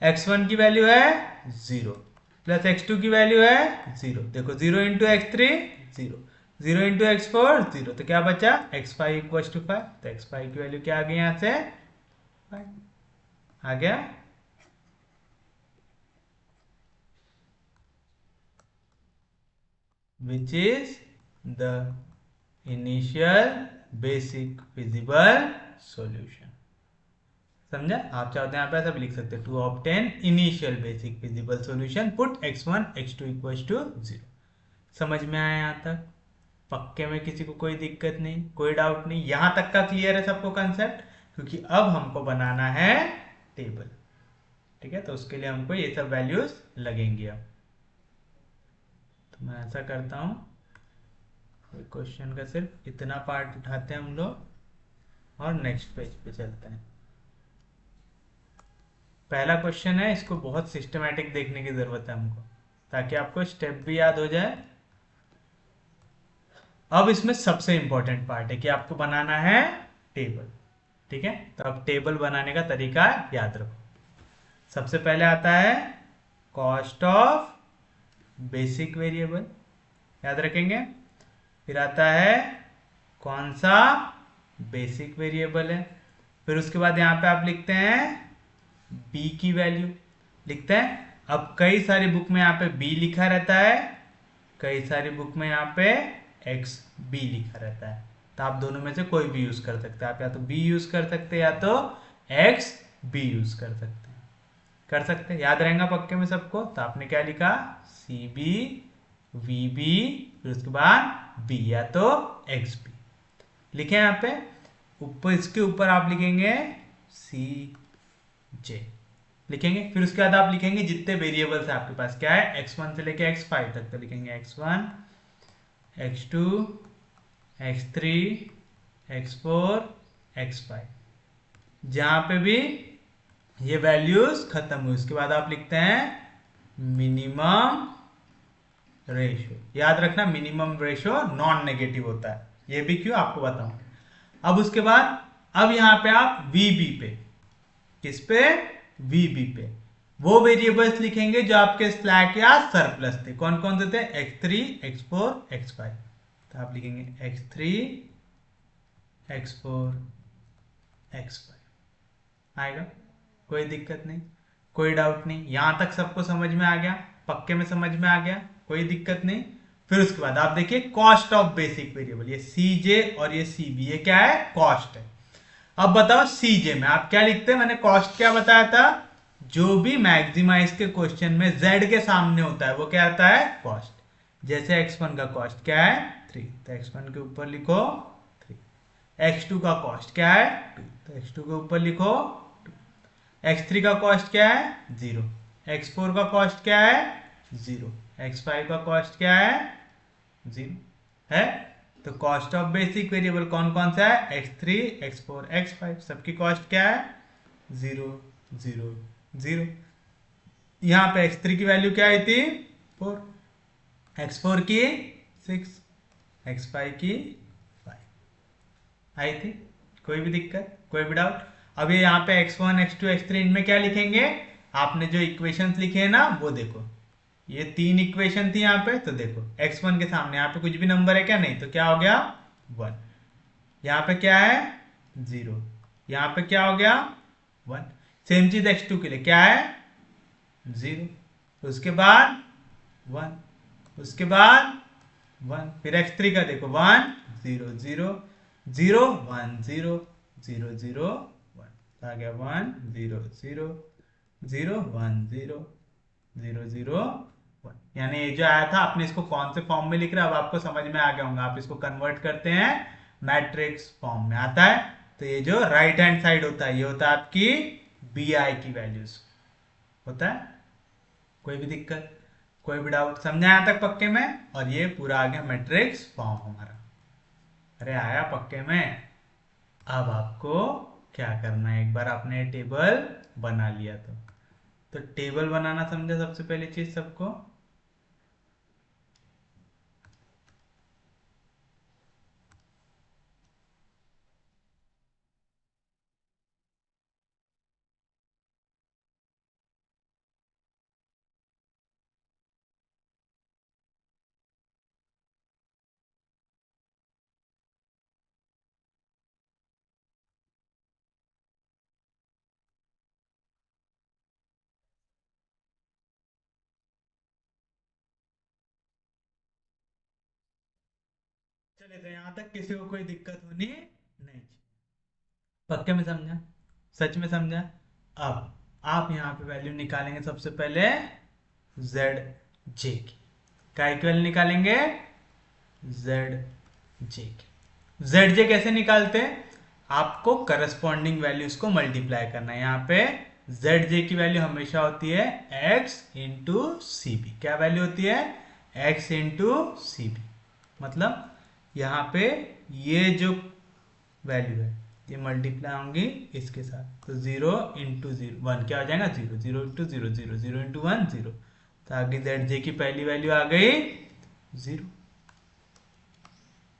x1 की वैल्यू है 0 प्लस x2 की वैल्यू है 0। देखो 0 इंटू x3 0, 0 इंटू x4 0, तो क्या बचा x5 इक्वल टू 5। तो x5 की वैल्यू क्या आ गई यहां से 5 आ गया। Which is the initial basic feasible solution. समझा? आप चाहते हैं यहाँ पे ऐसा भी लिख सकते हैं, to obtain initial basic feasible solution put x1 x2 equals to 0। समझ में आया यहाँ तक? पक्के में किसी को कोई दिक्कत नहीं, कोई डाउट नहीं, यहां तक का क्लियर है सबको कंसेप्ट? क्योंकि अब हमको बनाना है टेबल। ठीक है, तो उसके लिए हमको ये सब वैल्यूज लगेंगी। अब तो मैं ऐसा करता हूं, क्वेश्चन का सिर्फ इतना पार्ट उठाते हैं हम लोग और नेक्स्ट पेज पे चलते हैं। पहला क्वेश्चन है, इसको बहुत सिस्टमैटिक देखने की जरूरत है हमको, ताकि आपको स्टेप भी याद हो जाए। अब इसमें सबसे इंपॉर्टेंट पार्ट है कि आपको बनाना है टेबल। ठीक है, तो अब टेबल बनाने का तरीका याद रखो। सबसे पहले आता है कॉस्ट ऑफ बेसिक वेरिएबल, याद रखेंगे। फिर आता है कौन सा बेसिक वेरिएबल है। फिर उसके बाद यहां पे आप लिखते हैं बी की वैल्यू लिखते हैं। अब कई सारी बुक में यहाँ पे बी लिखा रहता है, कई सारी बुक में यहाँ पे एक्स बी लिखा रहता है, तो आप दोनों में से कोई भी यूज कर सकते हैं। आप या तो बी यूज कर सकते हैं या तो एक्स बी यूज कर सकते हैं, याद रहेगा पक्के में सबको। तो आपने क्या लिखा, सी बी वी बी, फिर उसके बाद बी या तो एक्स बी लिखे यहाँ पे। ऊपर इसके ऊपर आप लिखेंगे सी जे लिखेंगे। फिर उसके बाद आप लिखेंगे जितने वेरिएबल्स है आपके पास, क्या है, x1 से लेके x5 तक, तो लिखेंगे x1 x2 x3 x4 x5। जहां पे भी ये वैल्यूज खत्म हुई उसके बाद आप लिखते हैं मिनिमम रेशियो। याद रखना मिनिमम रेशियो नॉन नेगेटिव होता है, ये भी क्यों आपको बताऊं। अब उसके बाद अब यहां पे आप वीबी पे, किस पे, वीबी पे वो वेरिएबल्स लिखेंगे जो आपके स्लैक या सरप्लस थे। कौन कौन से थे, x3 x4 x5। तो आप लिखेंगे x3 x4 x5 आएगा, कोई दिक्कत नहीं, कोई डाउट नहीं, यहां तक सबको समझ में आ गया, पक्के में समझ में आ गया, कोई दिक्कत नहीं। फिर उसके बाद आप देखिए कॉस्ट ऑफ बेसिक वेरिएबल, ये सी जे और ये सी बी, ये क्या है, कॉस्ट है। अब बताओ सीजे में आप क्या लिखते हैं, मैंने कॉस्ट क्या बताया था, जो भी मैक्सिमाइज के क्वेश्चन में z के सामने होता है वो क्या आता है, कॉस्ट। जैसे x1 का कॉस्ट क्या है 3, तो x1 के ऊपर लिखो 3। x2 का कॉस्ट क्या है 2, तो x2 के ऊपर लिखो 2। x3 का कॉस्ट क्या है 0, x4 का कॉस्ट क्या है 0, x5 का कॉस्ट क्या है 0 है। तो कॉस्ट ऑफ बेसिक वेरिएबल कौन कौन सा है, x3 x4 x5, सबकी कॉस्ट क्या है 0 0 0। यहां पे x3 की वैल्यू क्या आई थी 4, x4 की 6, x5 की 5 आई थी। कोई भी दिक्कत, कोई भी डाउट। अब ये यहाँ पे x1 x2 x3 इनमें क्या लिखेंगे, आपने जो इक्वेशंस लिखे हैं ना वो देखो, ये 3 इक्वेशन थी यहाँ पे, तो देखो x1 के सामने यहाँ पे कुछ भी नंबर है क्या, नहीं, तो क्या हो गया 1। यहाँ पे क्या है 0, यहाँ पे क्या हो गया 1। सेम चीज x2 के लिए क्या है 0, उसके बाद 1, उसके बाद 1, फिर x3 का देखो 1 0 0 0 1 0 0 0 1, आ गया 1 0 0 0 1 0 0 0 1। यानी ये जो आया था आपने इसको कौन से फॉर्म में लिख रहा है, अब आपको समझ में आ गया होगा। आप इसको कन्वर्ट करते हैं मैट्रिक्स फॉर्म में आता है, तो ये जो राइट हैंड साइड होता है ये होता है आपकी बी आई की वैल्यूज होता है। कोई भी दिक्कत, कोई भी डाउट, समझा यहाँ तक पक्के में। और ये पूरा आ गया मैट्रिक्स फॉर्म हमारा। अरे आया पक्के में। अब आपको क्या करना है, एक बार आपने टेबल बना लिया तो टेबल बनाना समझा सबसे पहली चीज सबको। चलिए तो यहाँ तक किसी को कोई दिक्कत होनी नहीं। पक्के में समझा? सच में समझा? अब आप यहाँ पे वैल्यू निकालेंगे सबसे पहले जेड जे की। काय की वैल्यू निकालेंगे? जेड जे की। जेड जे कैसे निकालते हैं? आपको करस्पॉन्डिंग वैल्यूज को मल्टीप्लाई करना है। यहाँ पे जेड जे की वैल्यू हमेशा होती है एक्स इंटू सी बी। क्या वैल्यू होती है? X into c b. मतलब यहाँ पे ये जो वैल्यू है ये मल्टीप्लाई होंगी इसके साथ, तो 0 इंटू 0 1 क्या हो जाएगा? 0 0 इंटू 0 0 0 इंटू 1 0। तो आगे जेड जे की पहली वैल्यू आ गई 0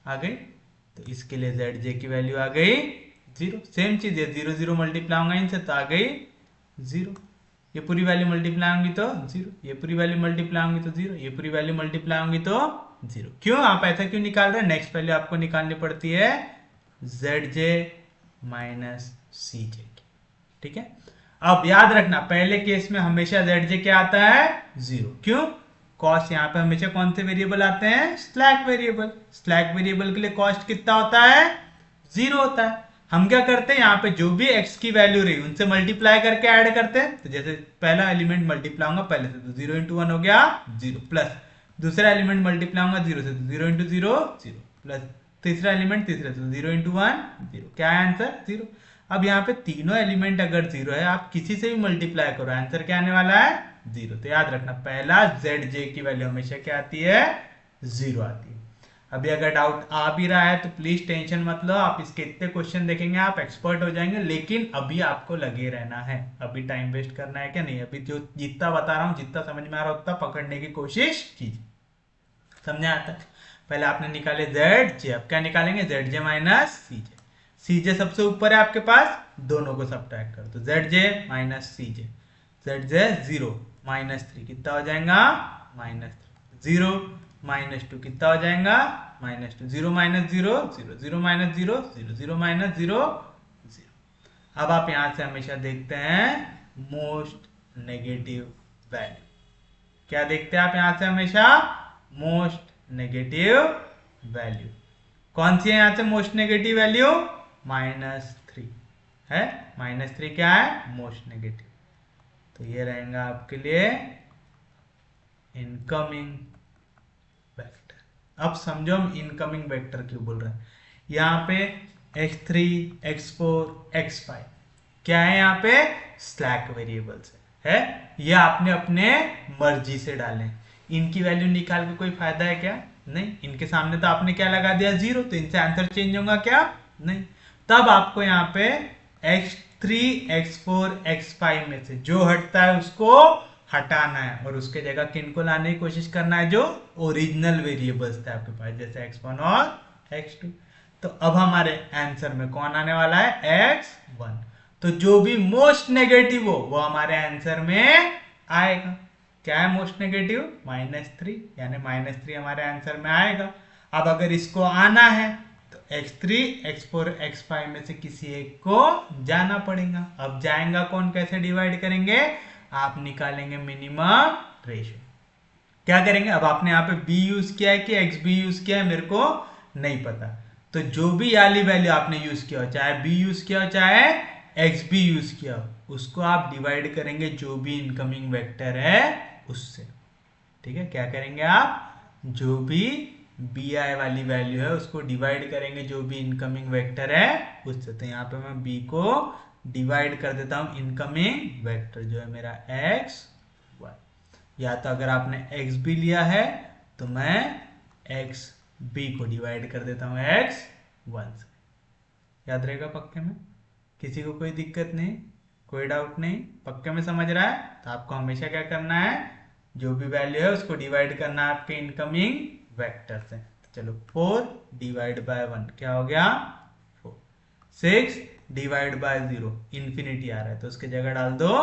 आ गई। तो इसके लिए जेड जे की वैल्यू आ गई 0। सेम चीज है, 0 0 मल्टीप्लाई होंगे इनसे तो आ गई 0। ये पूरी वैल्यू मल्टीप्लाई होंगी तो 0, ये पूरी वैल्यू मल्टीप्लाई होंगी तो 0, ये पूरी वैल्यू मल्टीप्लाई होंगी तो 0। क्यों आप ऐसा क्यों निकाल रहे हैं? नेक्स्ट वैल्यू आपको निकालनी पड़ती है जेड जे माइनस सी जे की। ठीक है, अब याद रखना पहले केस में हमेशा जेड जे क्या आता है? 0। क्यों? कॉस्ट यहाँ पे हमेशा कौन से वेरिएबल आते हैं? Slack variable. स्लैक वेरिएबल के लिए कॉस्ट कितना होता है? 0 होता है। हम क्या करते हैं, यहाँ पे जो भी x की वैल्यू रही उनसे मल्टीप्लाई करके ऐड करते हैं। तो जैसे पहला एलिमेंट मल्टीप्लाई होगा पहले से, तो 0 इंटू 1 हो गया 0, प्लस दूसरा एलिमेंट मल्टीप्लाई होगा 0 से, तो 0 इंटू 0 0, प्लस तीसरा एलिमेंट तीसरे से, 0 इंटू 1 0। क्या है आंसर? 0। अब यहाँ पे तीनों एलिमेंट अगर 0 है, आप किसी से भी मल्टीप्लाई करो, आंसर क्या आने वाला है? 0। तो याद रखना पहला जेड जे की वैल्यू हमेशा क्या आती है? 0 आती है। अभी अगर डाउट आ भी रहा है तो प्लीज टेंशन मत लो, आप इसके इतने क्वेश्चन देखेंगे आप एक्सपर्ट हो जाएंगे। लेकिन अभी आपको लगे रहना है, अभी टाइम वेस्ट करना है क्या नहीं। अभी जो जितना बता रहा हूँ, जितना समझ में आ रहा है उतना पकड़ने की कोशिश कीजिए। समझ आता है? पहले आपने निकाले जेड जे, अब क्या निकालेंगे? जेड जे माइनस सी जे। सी जे सबसे ऊपर है आपके पास, दोनों को सब्ट्रैक्ट कर दो। जेड जे माइनस सी जे, जेड जे 0 माइनस 3 कितना हो जाएगा? -3। 0 -2 कितना हो जाएगा? -2। 0 माइनस 0 0, 0 माइनस 0 0, 0 माइनस 0 0। अब आप यहां से हमेशा देखते हैं मोस्ट नेगेटिव वैल्यू। क्या देखते हैं आप यहां से हमेशा? Most negative value. कौन सी है यहां से मोस्ट नेगेटिव वैल्यू? -3 है। -3 क्या है? Most negative. तो ये रहेगा आपके लिए इनकमिंग वेक्टर। अब समझो हम इनकमिंग वेक्टर क्यों बोल रहे हैं। यहाँ पे x3, x4, x5 क्या है? यहाँ पे स्लैक वेरिएबल्स है। ये आपने अपने मर्जी से डाले, इनकी वैल्यू निकाल के कोई फायदा है क्या? नहीं। इनके सामने तो आपने क्या लगा दिया? 0, तो इनसे आंसर चेंज होगा क्या? नहीं। तब आपको यहाँ पे x3, x4, x5 में से जो हटता है उसको हटाना है और उसके जगह किन को लाने की कोशिश करना है? जो ओरिजिनल वेरिएबल्स थे आपके पास, जैसे x1 और x2। तो अब हमारे आंसर में कौन आने वाला है? x1। तो जो भी मोस्ट नेगेटिव हो वो हमारे आंसर में आएगा। क्या है मोस्ट नेगेटिव? -3, यानी -3 हमारे आंसर में आएगा। अब अगर इसको आना है तो x3, x4, x5 में से किसी एक को जाना पड़ेगा। अब जाएगा कौन? कैसे डिवाइड करेंगे? आप निकालेंगे मिनिमम रेशियो। क्या करेंगे? अब आपने यहाँ पे b यूज किया है कि xb यूज किया है मेरे को नहीं पता, तो जो भी वाली वैल्यू आपने यूज किया हो, चाहे b यूज किया हो चाहे xb यूज किया हो, उसको आप डिवाइड करेंगे जो भी इनकमिंग वेक्टर है उससे। ठीक है, क्या करेंगे आप? जो भी bi वाली वैल्यू है उसको डिवाइड करेंगे जो भी इनकमिंग वेक्टर है उससे। तो यहाँ पे मैं b को डिवाइड कर देता हूं इनकमिंग वेक्टर जो है मेरा x y। या तो अगर आपने x भी लिया है तो मैं x b को डिवाइड कर देता हूं x 1 से। याद रहेगा पक्के में? किसी को कोई दिक्कत नहीं, कोई डाउट नहीं? पक्के में समझ रहा है? तो आपको हमेशा क्या करना है? जो भी वैल्यू है उसको डिवाइड करना है आपके इनकमिंग वेक्टर से। तो चलो 4 डिवाइड बाय 1 क्या हो गया? 4। 6 डिवाइड बाय 0 इंफिनिटी आ रहा है तो उसके जगह डाल दो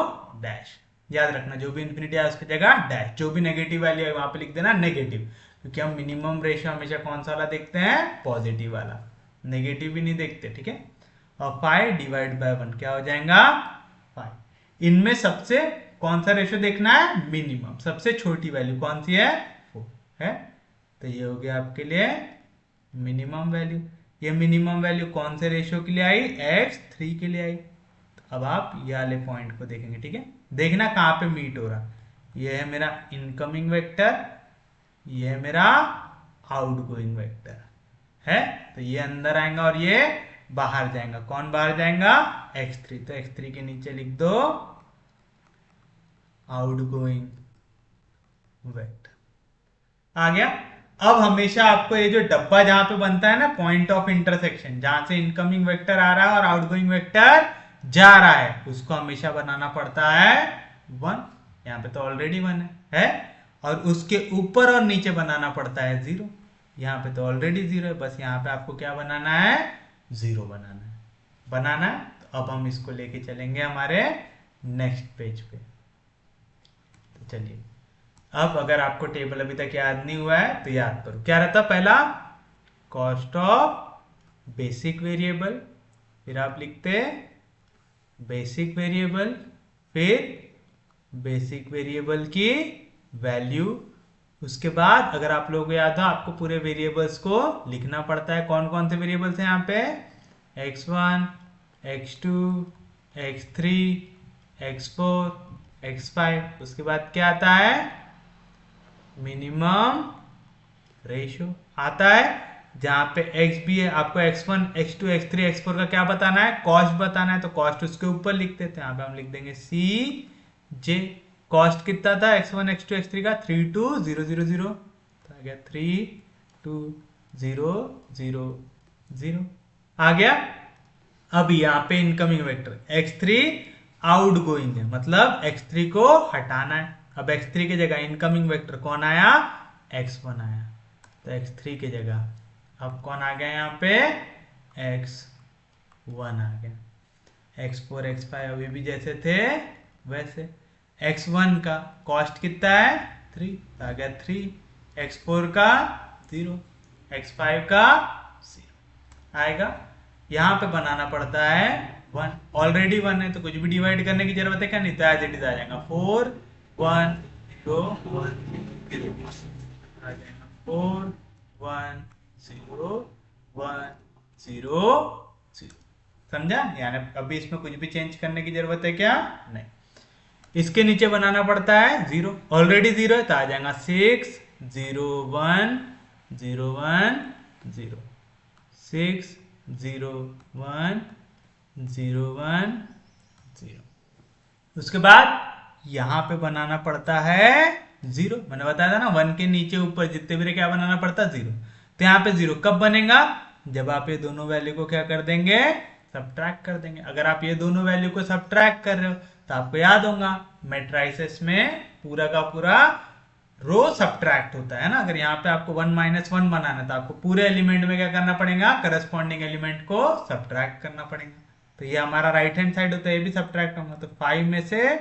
डैश। याद रखना जो भी इंफिनिटी आया उसकी जगह डैश। जो भी नेगेटिव वैल्यू है वहां पे लिख देना नेगेटिव, क्योंकि हम मिनिमम रेशियो हमेशा कौन सा वाला देखते हैं? पॉजिटिव वाला, नेगेटिव भी नहीं देखते। ठीक है, और 5 डिवाइड बाय 1 क्या हो जाएगा? 5। इनमें सबसे कौन सा रेशियो देखना है? मिनिमम। सबसे छोटी वैल्यू कौन सी है? 4 है। तो ये हो गया आपके लिए मिनिमम वैल्यू। ये मिनिमम वैल्यू कौन से रेशियो के लिए आई? x3 के लिए आई। अब आप ये वाले पॉइंट को देखेंगे, ठीक है, देखना कहाँ पे मीट हो रहा। ये है मेरा इनकमिंग वेक्टर, ये है मेरा आउटगोइंग वेक्टर है। तो ये अंदर आएगा और ये बाहर जाएगा। कौन बाहर जाएगा? x3। तो x3 के नीचे लिख दो आउटगोइंग वेक्टर। आ गया। अब हमेशा आपको ये जो डब्बा जहां पे बनता है ना, पॉइंट ऑफ इंटरसेक्शन, जहां से इनकमिंग वेक्टर आ रहा है और आउटगोइंग वेक्टर जा रहा है, उसको हमेशा बनाना पड़ता है 1। यहाँ पे तो ऑलरेडी 1 है। और उसके ऊपर और नीचे बनाना पड़ता है 0। यहाँ पे तो ऑलरेडी 0 है, बस यहाँ पे आपको क्या बनाना है? 0 बनाना है। बनाना है। तो अब हम इसको लेके चलेंगे हमारे नेक्स्ट पेज पे। तो चलिए, अब अगर आपको टेबल अभी तक याद नहीं हुआ है तो याद करो। क्या रहता? पहला कॉस्ट ऑफ बेसिक वेरिएबल, फिर आप लिखते बेसिक वेरिएबल, फिर बेसिक वेरिएबल की वैल्यू। उसके बाद अगर आप लोगों को याद हो, आपको पूरे वेरिएबल्स को लिखना पड़ता है। कौन कौन से वेरिएबल्स हैं यहाँ पे? x1, x2, x3, x4, x5। उसके बाद क्या आता है? मिनिमम रेशियो आता है, जहां पे x भी है। आपको x1, x2, x3, x4 का क्या बताना है? कॉस्ट बताना है। तो कॉस्ट उसके ऊपर लिख देते हैं। यहाँ पे हम लिख देंगे सी जे। कॉस्ट कितना था x1, x2, x3 का? 32000। तो आ गया 32000 आ गया। अब यहाँ पे इनकमिंग वेक्टर x3 आउटगोइंग है, मतलब x3 को हटाना है। अब x3 की जगह इनकमिंग वेक्टर कौन आया? x1 आया। तो x3 की जगह अब कौन आ गया? यहाँ पे x1 आ गया। x4, x5 अभी भी जैसे थे वैसे। x1 का कॉस्ट कितना है? 3, तो आ गया 3। x4 का 0, x5 का 0 आएगा। यहां पे बनाना पड़ता है 1। ऑलरेडी 1 है तो कुछ भी डिवाइड करने की जरूरत है क्या? नहीं, तो एज इट इज आ जाएगा 4 1 0 1 0 आ जाएगा 4 1 0 1 0 0। समझा? यानी अभी इसमें कुछ भी चेंज करने की जरूरत है क्या? नहीं। इसके नीचे बनाना पड़ता है 0। ऑलरेडी 0 है तो आ जाएगा 6 0 1 0 1 0 6 0 1 0 1 0। उसके बाद यहां पे बनाना पड़ता है 0। मैंने बताया था ना, 1 के नीचे ऊपर जितने भी क्या बनाना पड़ता है? 0। तो यहाँ पे 0 कब बनेगा? जब आप ये दोनों वैल्यू को क्या कर देंगे? सब्ट्रैक्ट कर देंगे। अगर आप ये दोनों वैल्यू को सब्ट्रैक्ट कर रहे हो तो आपको याद होगा मैट्रिसेस में पूरा का पूरा रो सब्ट्रैक्ट होता है ना। अगर यहाँ पे आपको 1 - 1 बनाना है तो आपको पूरे एलिमेंट में क्या करना पड़ेगा? करस्पॉन्डिंग एलिमेंट को सब्ट्रैक्ट करना पड़ेगा। तो ये हमारा राइट हैंड साइड होता है, ये भी सब्ट्रैक्ट होगा। तो 5 में से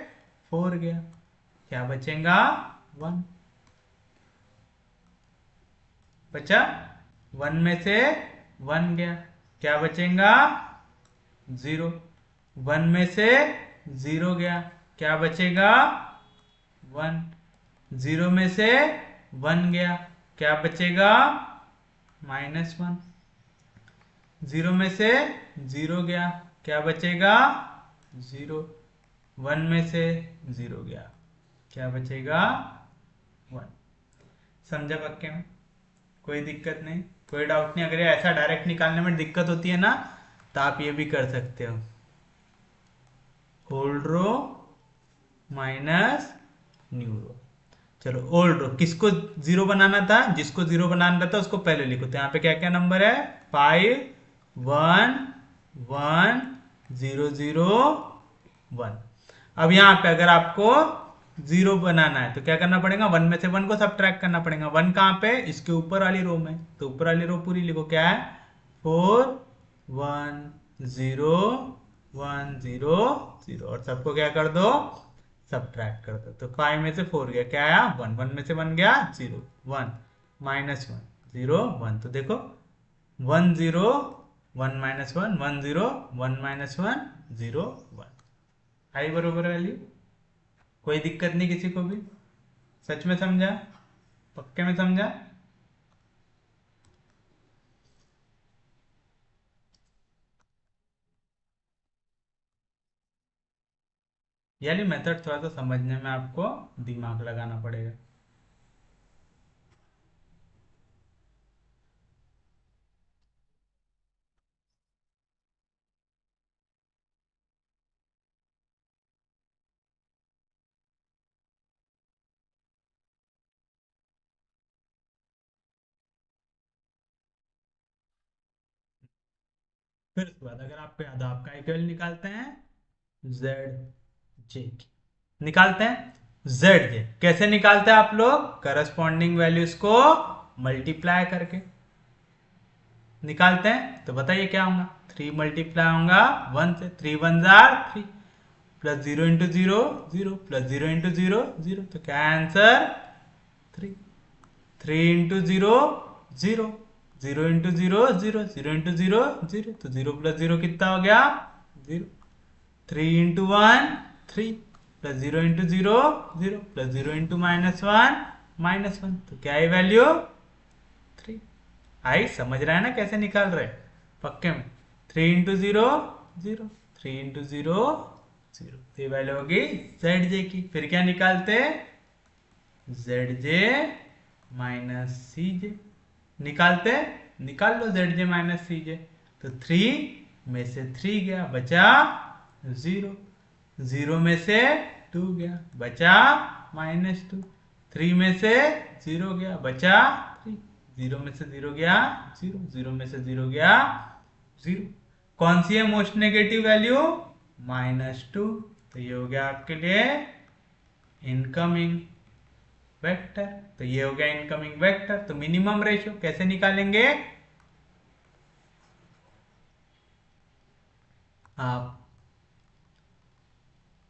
4 गया, क्या बचेगा? 1 बचा। 1 में से 1 गया, क्या बचेगा? 0। 1 में से 0 गया, क्या बचेगा? 1। 0 में से 1 गया, क्या बचेगा? -1। 0 में से 0 गया, क्या बचेगा? 0। 1 में से 0 गया, क्या बचेगा? 1। समझा पक्के में? कोई दिक्कत नहीं, कोई डाउट नहीं। अगर ये ऐसा डायरेक्ट निकालने में दिक्कत होती है ना, तो आप ये भी कर सकते हो, ओल्ड रो माइनस न्यू रो। चलो, ओल्ड रो किसको 0 बनाना था? जिसको 0 बनाना था उसको पहले लिखो। तो यहाँ पे क्या क्या नंबर है? 5 1 1 0 0 1। अब यहाँ पे अगर आपको 0 बनाना है तो क्या करना पड़ेगा? 1 में से 1 को सब्ट्रैक्ट करना पड़ेगा। 1 कहाँ पे? इसके ऊपर वाली रो में। तो ऊपर वाली रो पूरी लिखो। क्या है? 4 1 0 1 0 0 और सबको क्या कर दो? सब्ट्रैक्ट कर दो। तो 5 में से 4 गया, क्या आया? 1। 1 में से 1 गया 0 1 -1 0 1। तो देखो 1 0 1 -1 1 0 1 -1 0 1 आई बरोबर वैल्यू। कोई दिक्कत नहीं किसी को भी? सच में समझा? पक्के में समझा? यानी मेथड थोड़ा सा समझने में आपको दिमाग लगाना पड़ेगा। फिर उसके बाद अगर आपको याद हो, आपका इक्वल निकालते हैं जेड जे निकालते हैं जेड जे। कैसे निकालते हैं आप लोग? करस्पॉन्डिंग वैल्यूज को मल्टीप्लाई करके निकालते हैं। तो बताइए क्या होगा? 3 मल्टीप्लाई होगा 1 से, 3 one jar 3, plus 0 into 0 0, plus 0 into 0 0, तो क्या आंसर? 3। 3 इंटू 0 0, 0 इंटू 0 0, 0 इंटू 0 0, तो 0 प्लस 0 कितना हो गया? 0। 3 into 1 3, plus 0 into 0 0, plus 0 into -1 तो क्या है वैल्यू? 3। आई समझ रहा है ना कैसे निकाल रहे? पक्के में। 3 इंटू 0 0, 3 इंटू 0 0, तो ये वैल्यू होगी जेड जे की। फिर क्या निकालते? जेड जे माइनस सी जे निकालते। निकाल लो जेड जे माइनस सी जे। तो 3 में से 3 गया, बचा 0, 0 में से 2 गया, बचा -2, 3 में से 0 गया, बचा 3, 0 में से 0 गया 0, 0 में से 0 गया 0। कौन सी है मोस्ट नेगेटिव वैल्यू? -2। तो ये हो गया आपके लिए इनकमिंग वेक्टर। तो ये हो गया इनकमिंग वेक्टर। तो मिनिमम रेशियो कैसे निकालेंगे आप?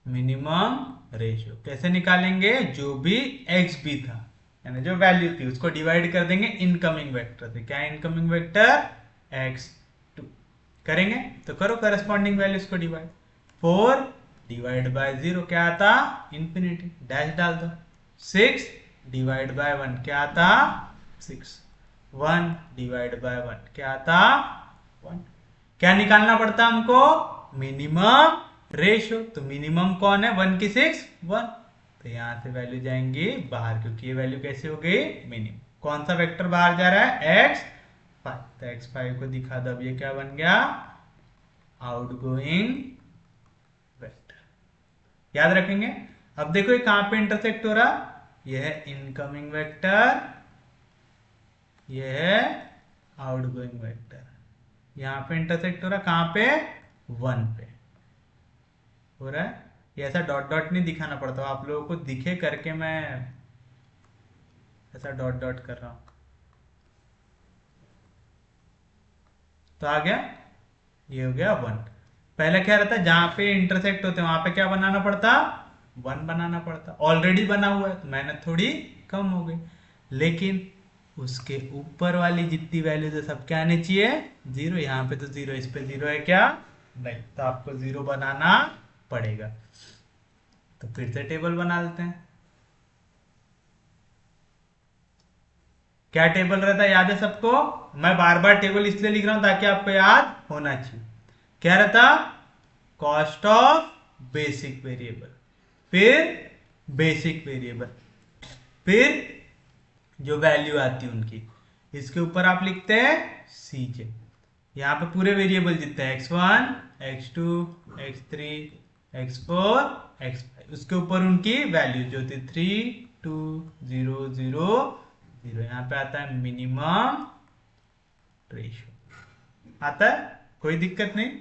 मिनिमम रेशियो कैसे निकालेंगे? जो भी एक्स भी था, यानी जो वैल्यू थी, उसको डिवाइड कर देंगे इनकमिंग वेक्टर से। क्या है इनकमिंग वेक्टर? x2। करेंगे तो करो करस्पॉन्डिंग वैल्यूज को डिवाइड। 4 डिवाइड बाय 0 क्या आता? इंफिनिटी, डैश डाल दो। 6 डिवाइड बाय 1 क्या आता? 6। 1 डिवाइड बाय 1 क्या आता? 1। क्या निकालना पड़ता हमको? Minimum ratio. तो मिनिमम कौन है? 1 की 6 1, तो यहां से वैल्यू जाएंगी बाहर, क्योंकि ये वैल्यू कैसे हो गई? मिनिमम। कौन सा वेक्टर बाहर जा रहा है? x5। तो x5 को दिखा दो। अब ये क्या बन गया? Outgoing vector. याद रखेंगे। अब देखो ये कहां पे इंटरसेक्ट हो रहा? यह है इनकमिंग वेक्टर, यह है आउटगोइंग वेक्टर। यहां पे इंटरसेक्ट हो रहा कहां पे? 1 पे हो रहा है। ये ऐसा डॉट डॉट नहीं दिखाना पड़ता, आप लोगों को दिखे करके मैं ऐसा डॉट डॉट कर रहा हूं। तो आ गया, ये हो गया 1। पहले क्या रहता? जहां पे इंटरसेक्ट होते हैं वहां पे क्या बनाना पड़ता? 1 बनाना पड़ता। ऑलरेडी बना हुआ है तो मेहनत थोड़ी कम हो गई। लेकिन उसके ऊपर वाली जितनी वैल्यूज है सब क्या आने चाहिए? 0। यहाँ पे तो 0, इस पे 0 है क्या? नहीं, तो आपको 0 बनाना पड़ेगा। तो फिर से टेबल बना लेते हैं। क्या टेबल रहता है याद है सबको? मैं बार बार टेबल इसलिए लिख रहा हूं ताकि आपको याद होना चाहिए। क्या रहता? कॉस्ट ऑफ बेसिक वेरिएबल, फिर बेसिक वेरिएबल, फिर जो वैल्यू आती है उनकी, इसके ऊपर आप लिखते हैं सीजे। यहाँ पे पूरे वेरिएबल जितने हैं x1 x2 x3 x4 x5, उसके ऊपर उनकी वैल्यू जो थी 3 2 0 0 0। यहाँ पे आता है मिनिमम रेशियो। आता है, कोई दिक्कत नहीं।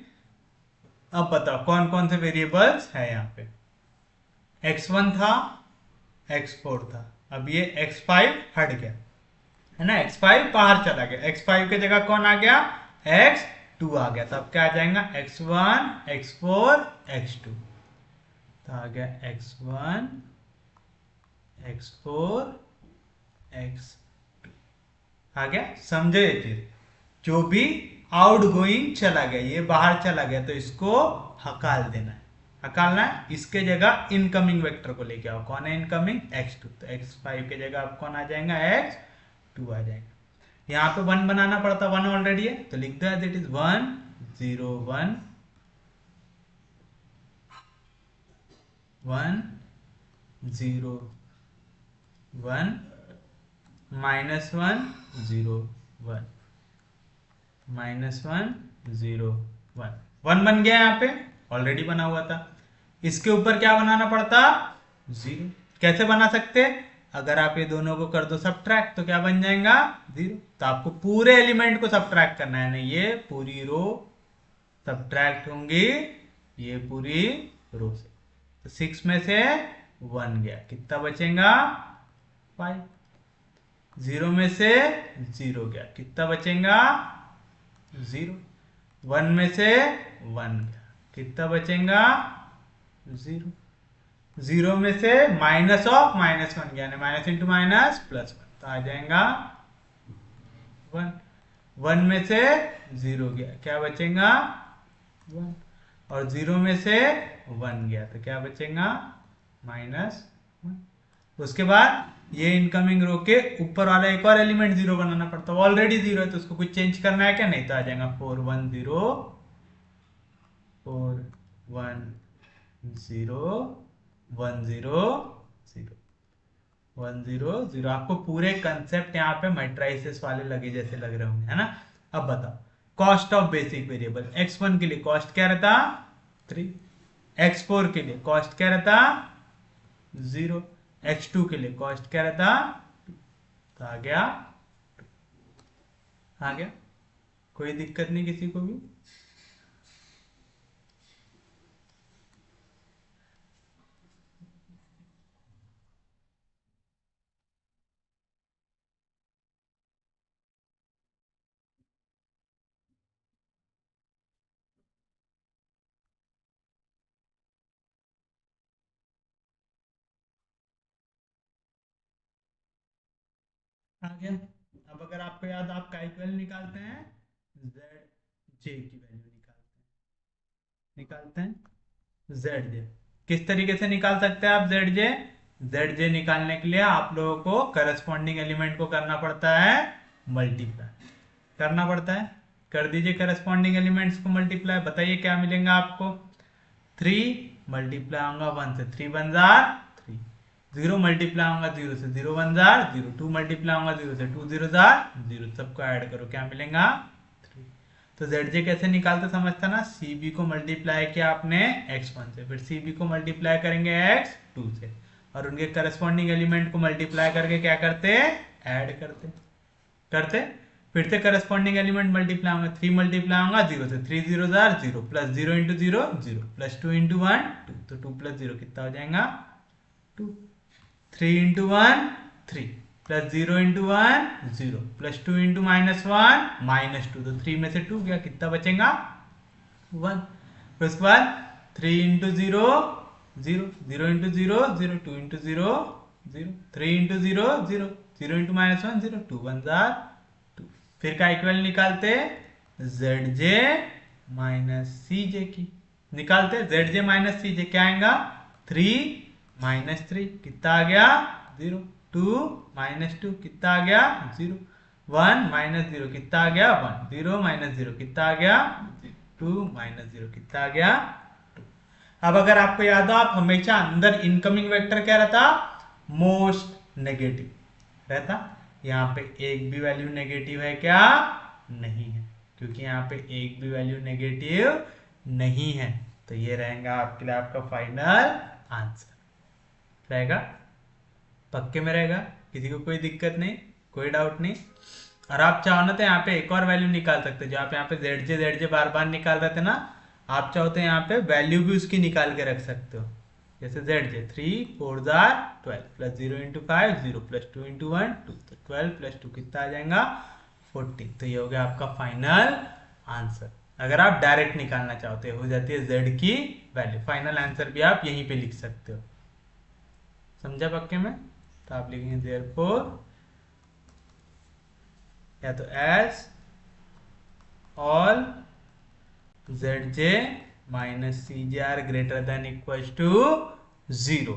अब बताओ कौन कौन से वेरिएबल्स है यहाँ पे? x1 था, x4 था, अब ये x5 हट गया है ना, x5 बाहर चला गया। x5 की जगह कौन आ गया? x2 आ गया। तब क्या आ जाएगा? x1 x4 x2। तो आ गया x1 x4 x2 आ गया। समझे ये चीज? जो भी आउट गोइंग चला गया, ये बाहर चला गया, तो इसको हकाल देना है। हकालना है, इसके जगह इनकमिंग वेक्टर को लेके आओ। कौन है इनकमिंग? x2। तो x5 की जगह अब कौन आ जाएगा? x2 आ जाएगा। यहाँ पे 1 बनाना पड़ता, 1 ऑलरेडी है तो लिख दो एज इट इज 1 0 1 1 0 1 -1 0 1 -1 0 1 1 बन गया यहाँ पे, ऑलरेडी बना हुआ था। इसके ऊपर क्या बनाना पड़ता, 0। कैसे बना सकते, अगर आप ये दोनों को कर दो सब्ट्रैक्ट तो क्या बन जाएगा, 0। तो आपको पूरे एलिमेंट को सब्ट्रैक्ट करना है ना, ये पूरी रो सब्ट्रैक्ट होंगी ये पूरी रो से। तो 6 में से 1 गया, कितना बचेगा, 5। 0 में से 0 गया, कितना बचेगा, 0। 1 में से 1 गया, कितना बचेगा, 0। 0 में से माइनस ऑफ -1 गया, माइनस इंटू माइनस +1, तो आ जाएगा 1। 1 में से 0 गया, क्या बचेगा, 1। और 0 में से 1 गया तो क्या बचेगा, -1। उसके बाद ये इनकमिंग रो के ऊपर वाला एक और एलिमेंट 0 बनाना पड़ता है, ऑलरेडी 0 है तो उसको कुछ चेंज करना है क्या, नहीं, तो आ जाएगा 4 1 0 4 1 0 1 0 0 1 0 0। आपको पूरे कंसेप्ट यहाँ पे मैट्राइसेस वाले लगे जैसे लग रहे होंगे, है ना। अब बताओ, cost of basic variable, x1 के लिए कॉस्ट क्या रहता, 3। x4 के लिए कॉस्ट क्या रहता, 0। x2 के लिए कॉस्ट क्या रहता, 2। तो आ गया, आ गया, कोई दिक्कत नहीं किसी को भी। आ गया। अब अगर आपको याद, आप का इक्वल निकालते हैं, जेड जे की वैल्यू निकालते हैं जेड जे। किस तरीके से निकाल सकते हैं आप जेड जे, जेड जे निकालने के लिए आप लोगों को करस्पॉन्डिंग एलिमेंट को करना पड़ता है मल्टीप्लाई, करना पड़ता है। कर दीजिए करस्पॉन्डिंग एलिमेंट्स को मल्टीप्लाई, बताइए क्या मिलेगा आपको, 3 मल्टीप्लाई होगा 1 से 3 बन जार 3, 0 मल्टीप्लाई होगा 0 से 0 बन जार 0, 2 मल्टीप्लाई होगा 0 से 2 0 जार 0, सबको ऐड करो क्या मिलेगा, 3। तो जेड कैसे निकालते समझता ना, CB को मल्टीप्लाई किया आपने x1 से, फिर CB को मल्टीप्लाई करेंगे x2 से, और उनके करस्पॉन्डिंग एलिमेंट को मल्टीप्लाई करके क्या करते, ऐड करते करते फिर से करस्पॉन्डिंग एलिमेंट मल्टीप्लाई होगा, 3 मल्टीप्लाई होगा 0 से 3 0 jar 0, plus 0 into 0 0, plus 2 into 1 2, तो 2 प्लस 0 कितना हो जाएगा, 2। 3 into 1 3, plus 0 into 1 0, plus 2 into -1 -2, तो 3 में से 2 गया, कितना बचेगा, 1। फिर उसके बाद 3 into 0 0, 0 into 0 0, 2 into 0 0, 3 into 0 0, 0 into -1 0, 2 1 jar 2। फिर का इक्वल निकालते, जेड जे माइनस सी जे की निकालते, जेड जे माइनस सी जे क्या आएगा, 3 -3 कितना आ गया, 0, 2 -2 कितना आ गया, 0, 1 -0 कितना आ गया, 1, 0 -0 कितना आ गया, 2 -0 कितना आ गया, 2। अब अगर आपको याद हो, आप हमेशा अंदर इनकमिंग वेक्टर क्या रहता, मोस्ट नेगेटिव रहता। यहाँ पे एक भी वैल्यू नेगेटिव है क्या, नहीं है, क्योंकि यहाँ पे एक भी वैल्यू नेगेटिव नहीं है, तो ये रहेगा आपके लिए आपका फाइनल आंसर रहेगा, पक्के में रहेगा, किसी को कोई दिक्कत नहीं, कोई डाउट नहीं। और आप चाहो ना तो यहाँ पे एक और वैल्यू निकाल सकते हो, जो आप यहाँ पे जेड जे बार बार निकाल रहे थे ना, आप चाहो तो यहाँ पे वैल्यू भी उसकी निकाल के रख सकते हो, जैसे Z J 3 4 jar 12, plus 0 into 5 0, plus 2 into 1 2, तो 12 प्लस 2 कितना आ जाएगा, 14। तो ये हो गया आपका फाइनल आंसर। अगर आप डायरेक्ट निकालना चाहते हो जाती है जेड की वैल्यू, फाइनल आंसर भी आप यहीं पे लिख सकते हो, समझा पक्के में। तो आप लिखेंगे देयरफॉर, या तो as all z j minus c j are greater than equal to 0,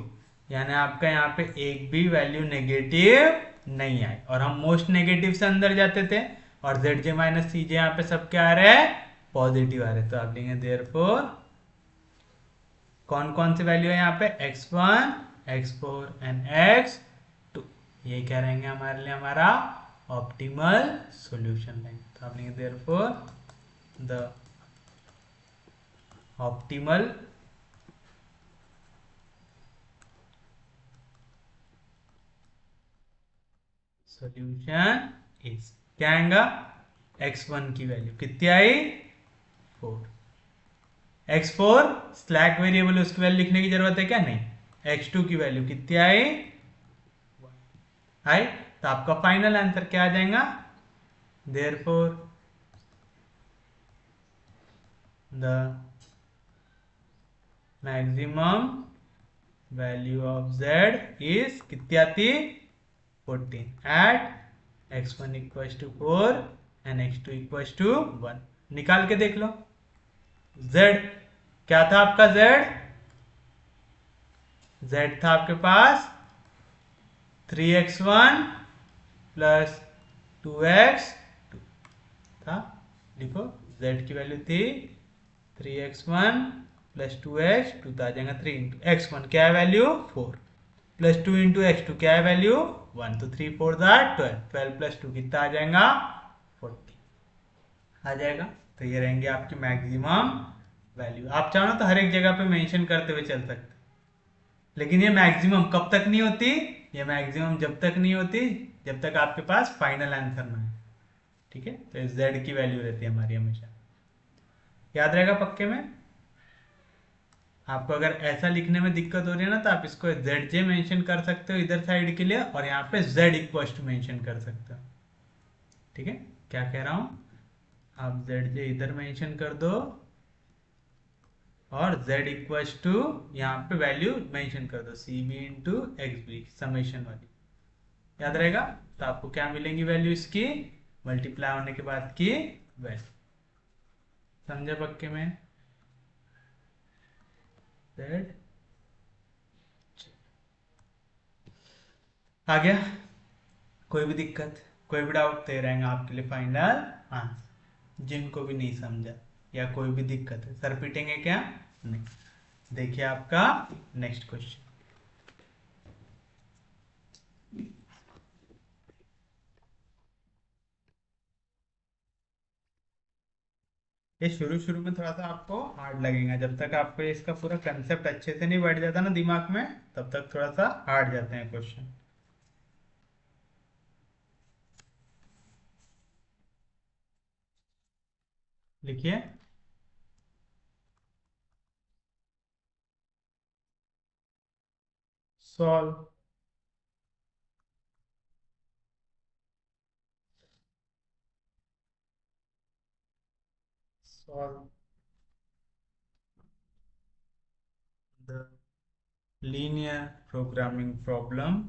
यानी आपका यहाँ पे एक भी वैल्यू नेगेटिव नहीं आए, और हम मोस्ट नेगेटिव से अंदर जाते थे, और जेड जे माइनस सी जे यहाँ पे सब क्या आ रहे हैं, पॉजिटिव आ रहे हैं। तो आप लिखेंगे देयरफॉर कौन कौन सी वैल्यू है यहाँ पे, x1, x4 एंड x2। ये क्या रहेंगे हमारे लिए, हमारा ऑप्टिमल सॉल्यूशन लाइन। तो आप लिखेंगे therefore the optimal solution is, क्या आएगा, x1 की वैल्यू कितनी आई, 4। x4 स्लैक वेरिएबल, उसकी वैल्यू लिखने की जरूरत है क्या, नहीं। x2 की वैल्यू कितनी आई, आई। तो आपका फाइनल आंसर क्या आ जाएगा, therefore the maximum value of z is कितनी आती, 14 at x1 equals to 4 and x2 equals to 1। निकाल के देख लो, z क्या था आपका, z था आपके पास 3x1 प्लस 2x2 था। देखो z की वैल्यू थी 3x1 प्लस 2x2, तो आ जाएगा 3 इंटू x1 क्या है वैल्यू 4 प्लस 2 इंटू x2 क्या है वैल्यू 1, तो 3 4 12, 12 प्लस 2 कितना आ जाएगा 40 आ जाएगा। तो ये रहेंगे आपकी मैक्सिमम वैल्यू। आप चाहो तो हर एक जगह पे मेंशन करते हुए चल सकते, लेकिन ये मैक्सिमम कब तक नहीं होती, ये मैक्सिमम जब तक नहीं होती जब तक आपके पास फाइनल आंसर ना है। ठीक है, तो z की वैल्यू रहती है हमारी हमेशा, याद रहेगा पक्के में। आपको अगर ऐसा लिखने में दिक्कत हो रही है ना, तो आप इसको zj मेंशन कर सकते हो इधर साइड के लिए, और यहाँ पे z इक्वल टू मेंशन कर सकते हो। ठीक है, क्या कह रहा हूं, आप zj इधर मेंशन कर दो और z इक्वल टू यहाँ पे वैल्यू मेंशन कर दो, cb इंटू एक्स समेशन वाली, याद रहेगा। तो आपको क्या मिलेंगी वैल्यू इसकी, मल्टीप्लाई होने के बाद की वैल्यू, समझे पक्के में। z आ गया, कोई भी दिक्कत, कोई भी डाउट दे रहेंगे आपके लिए फाइनल आंसर, जिनको भी नहीं समझा या कोई भी दिक्कत है सर पीटेंगे क्या, नहीं। देखिए आपका नेक्स्ट क्वेश्चन, ये शुरू शुरू में थोड़ा सा आपको हार्ड लगेगा, जब तक आपको इसका पूरा कंसेप्ट अच्छे से नहीं बैठ जाता ना दिमाग में, तब तक थोड़ा सा हार्ड जाते हैं क्वेश्चन। लिखिए, solve solve the linear programming problem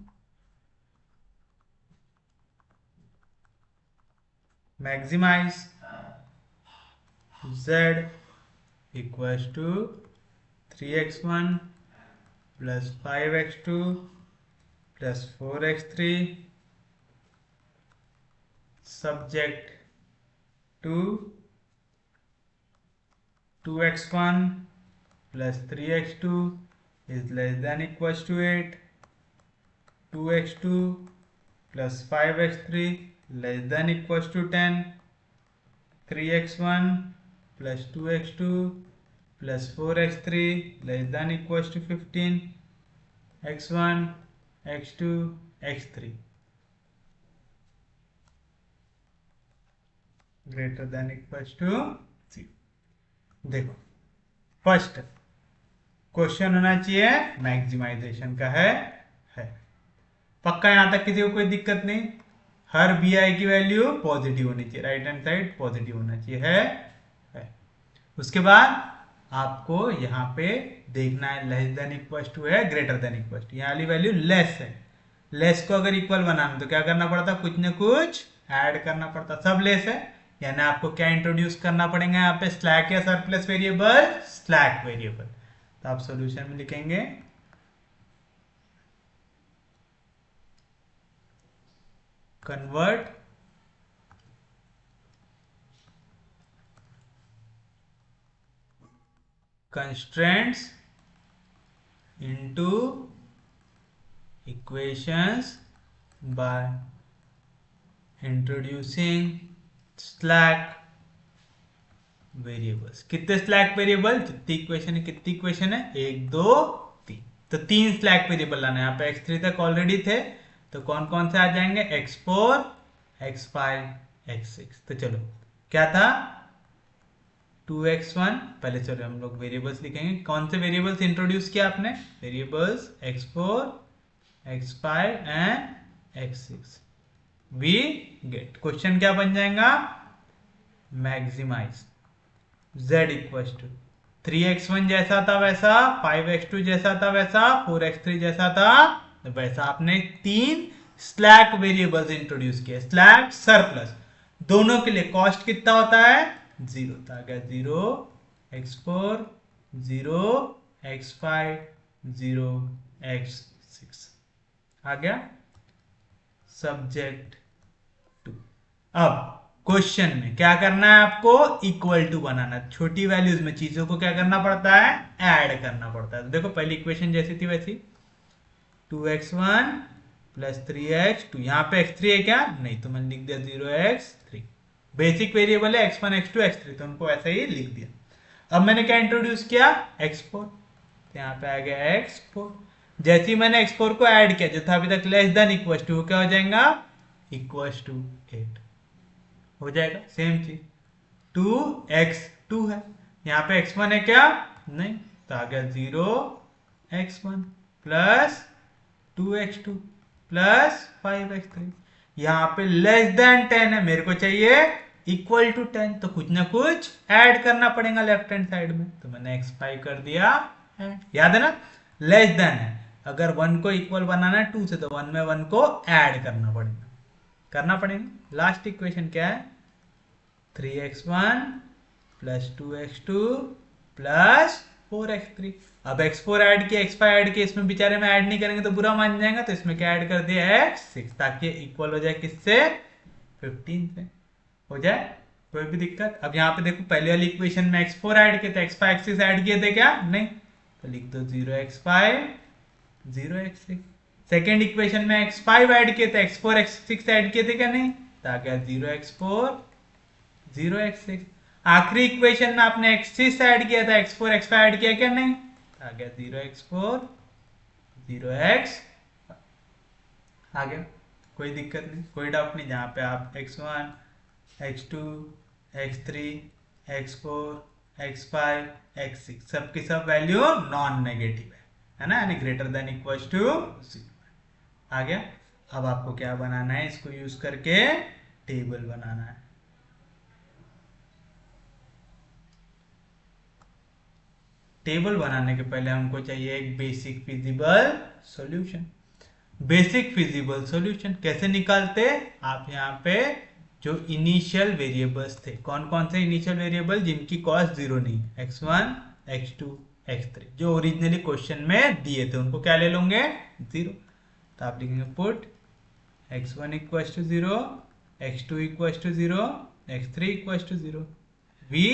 maximize z equals to 3x1 plus 5x2 plus 4x3 subject to 2x1 plus 3x2 is less than equals to 8, 2x2 plus 5x3 less than equals to 10, 3x1 plus 2x2 plus 4x3 less than equals to 15, x1 x2 x3 greater than equals to 0। देखो first question होना चाहिए maximisation का है। पक्का यहां तक किसी को कोई दिक्कत नहीं, हर बी आई की वैल्यू पॉजिटिव होनी चाहिए, राइट हैंड साइड पॉजिटिव होना चाहिए, है। उसके बाद आपको यहाँ पे देखना है लेस देन इक्वल टू है ग्रेटर देन इक्वल टू, यहाँ वाली वैल्यू लेस है, लेस को अगर इक्वल बनाना तो क्या करना पड़ता, कुछ न कुछ ऐड करना पड़ता, सब लेस है, यानी आपको क्या इंट्रोड्यूस करना पड़ेगा यहाँ पे, स्लैक या सरप्लस वेरिएबल, स्लैक वेरिएबल। तो आप सॉल्यूशन में लिखेंगे convert constraints into equations by introducing slack variables. कितने स्लैक वेरिएबल? जितनी इक्वेशन है, कितनी इक्वेशन है? 1 2 3। तो 3 स्लैक वेरिएबल लाना है। यहाँ पे x3 तक ऑलरेडी थे, तो कौन कौन से आ जाएंगे? x4 x5 x6। तो चलो क्या था? 2x1। पहले चलो हम लोग वेरिएबल्स लिखेंगे। कौन से वेरिएबल्स इंट्रोड्यूस किया आपने? Variables x4 x5 and x6। We get, question क्या बन जाएगा? Maximise z equal to 3x1 जैसा था वैसा, 5x2 जैसा था वैसा, 4x3 जैसा था वैसा। आपने 3 स्लैक वेरिएबल्स इंट्रोड्यूस किए। स्लैक सरप्लस दोनों के लिए कॉस्ट कितना होता है? 0 था। क्या? 0 x4 0 x5 0 x6 आ गया सब्जेक्ट टू। अब क्वेश्चन में क्या करना है आपको? इक्वल टू बनाना। छोटी वैल्यूज में चीजों को क्या करना पड़ता है? ऐड करना पड़ता है। तो देखो पहली इक्वेशन जैसी थी वैसी, 2x1 प्लस 3x2। यहाँ पे x3 है क्या? नहीं, तो मैंने लिख दिया 0x3। बेसिक वेरिएबल है x1 x2 x3, तो उनको ऐसे ही लिख दिया। अब मैंने क्या इंट्रोड्यूस किया? x4। तो यहाँ पे आ गया x4। जैसे ही मैंने x4 को ऐड किया, जो था अभी तक लेस देन इक्वल टू, क्या हो जाएगा? इक्वल टू 8 हो जाएगा। सेम चीज 2x2 है, यहाँ पे x1 है क्या? नहीं, तो आ गया 0x1 plus 2x2 plus 5x3। यहाँ पे लेस देन 10 है, मेरे को चाहिए इक्वल टू 10, तो कुछ ना कुछ ऐड करना पड़ेगा लेफ्ट हैंड साइड में। तो मैंने x5 कर दिया ऐड। याद है ना? लेस देन है, अगर 1 को इक्वल बनाना है 2 से, तो 1 में 1 को ऐड करना पड़ेगा। लास्ट इक्वेशन क्या है? 3x1 plus 2x2 plus 4x3। अब x4 ऐड किया, x5 ऐड किया, इसमें बेचारे में ऐड नहीं करेंगे तो बुरा मान जाएगा, तो इसमें क्या ऐड कर दिया? x6, ताकि इक्वल हो जाए किससे? 15 से हो जाए, कोई भी दिक्कत? अब यहाँ पे देखो पहले वाली इक्वेशन में x4 ऐड किए थे, x5 x6 ऐड किए थे क्या? नहीं, तो लिख दो 0x5 0x6। सेकेंड इक्वेशन में x5 ऐड किए थे, x4 x6 ऐड किए थे क्या? नहीं, तो आ गया 0x4 0x6। आखिरी इक्वेशन में आपने x6 ऐड किया था, x4 x5 ऐड किया क्या? नहीं, आ गया 0x4 0x आ गया। कोई दिक्कत नहीं, कोई डाउट नहीं। जहां पे आप x1 x2 x3 x4 x5 x6 सबकी सब वैल्यू नॉन नेगेटिव है ना, यानी ग्रेटर देन इक्वल टू 0 आ गया। अब आपको क्या बनाना है? इसको यूज करके टेबल बनाना है। टेबल बनाने के पहले हमको चाहिए एक basic feasible solution. Basic feasible solution कैसे निकालते? आप यहाँ पे जो इनिशियल वेरिएबल्स थे, कौन कौन से इनिशियल वेरिएबल जिनकी कॉस्ट 0 नहीं, x1 x2 x3, जो ओरिजिनली क्वेश्चन में दिए थे, उनको क्या ले लोगे? 0। तो आप लिखेंगे put x1 equal to 0 x2 equal to 0 x3 equal to 0। We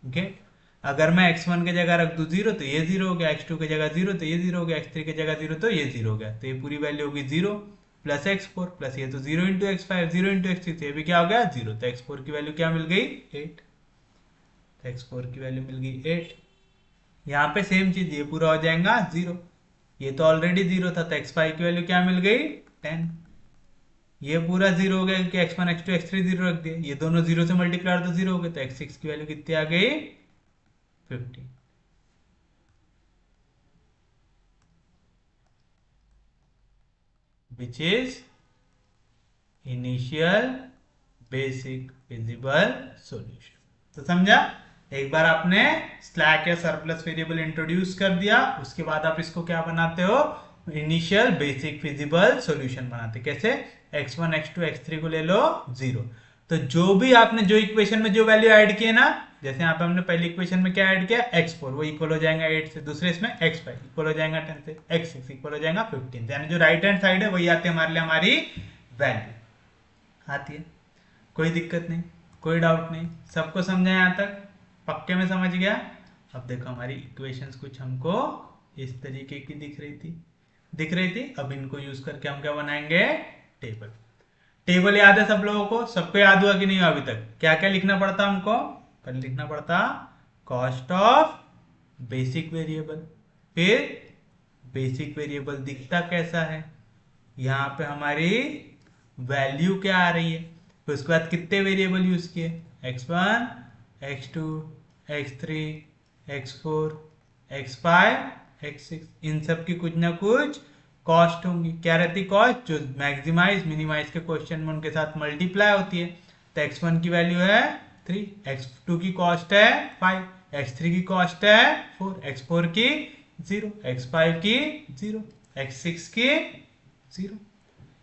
get, अगर मैं x1 की जगह रख दूं 0 तो ये 0 हो गया, x2 की जगह 0 तो ये 0 हो गया, x3 की जगह 0 तो ये 0 हो गया, तो ये पूरी वैल्यू होगी 0 प्लस x4 प्लस ये तो 0 इंटू x5 0 इंटू x6, तो ये भी क्या हो गया? 0। तो x4 की वैल्यू क्या मिल गई? 8। तो x4 की वैल्यू मिल गई 8। यहाँ पे सेम चीज, ये पूरा हो जाएगा 0, ये तो ऑलरेडी 0 था, तो x5 की वैल्यू क्या मिल गई? 10। ये पूरा 0 हो गया क्योंकि x1 x2 x3 0 रख दिए, ये दोनों 0 से मल्टीप्लाई तो 0 हो गए, तो x6 की वैल्यू कितनी आ गई? 50। which is initial basic feasible solution। तो समझा? एक बार आपने स्लैक या सरप्लस वेरिएबल इंट्रोड्यूस कर दिया, उसके बाद आप इसको क्या बनाते हो? इनिशियल बेसिक फिजिबल सॉल्यूशन बनाते। कैसे? x1 x2 x3 को ले लो 0, तो जो भी आपने जो इक्वेशन में जो वैल्यू ऐड किए ना, जैसे यहाँ पे हमने पहली इक्वेशन में क्या ऐड किया? x4, वो इक्वल हो जाएगा 8 से, दूसरे इसमें x5 इक्वल हो जाएगा 10 से, x6 इक्वल हो जाएगा 15 से, यानी जो राइट हैंड साइड है वही आती है हमारे लिए, हमारी वैल्यू आती है। कोई दिक्कत नहीं, कोई डाउट नहीं, सबको समझा यहाँ तक? पक्के में समझ गया? अब देखो हमारी इक्वेशंस कुछ हमको इस तरीके की दिख रही थी। अब इनको यूज करके हम क्या बनाएंगे, टेबल। टेबल याद है सब लोगों को, सबको याद हुआ कि नहीं हुआ अभी तक? क्या क्या लिखना पड़ता हमको? पहले लिखना पड़ता कॉस्ट ऑफ बेसिक वेरिएबल। फिर बेसिक वेरिएबल दिखता कैसा है, यहाँ पे हमारी वैल्यू क्या आ रही है। फिर उसके बाद कितने वेरिएबल यूज किए, x1 x2 x3 x4 x5 x6, इन सब की कुछ ना कुछ कॉस्ट होंगी। क्या रहती कॉस्ट, जो मैक्सिमाइज मिनिमाइज के क्वेश्चन में उनके साथ मल्टीप्लाई होती है। तो x1 की वैल्यू है 3, x2 की कॉस्ट है 5, x3 की कॉस्ट है 4, x4 की 0, x5 की 0, x6 की 0।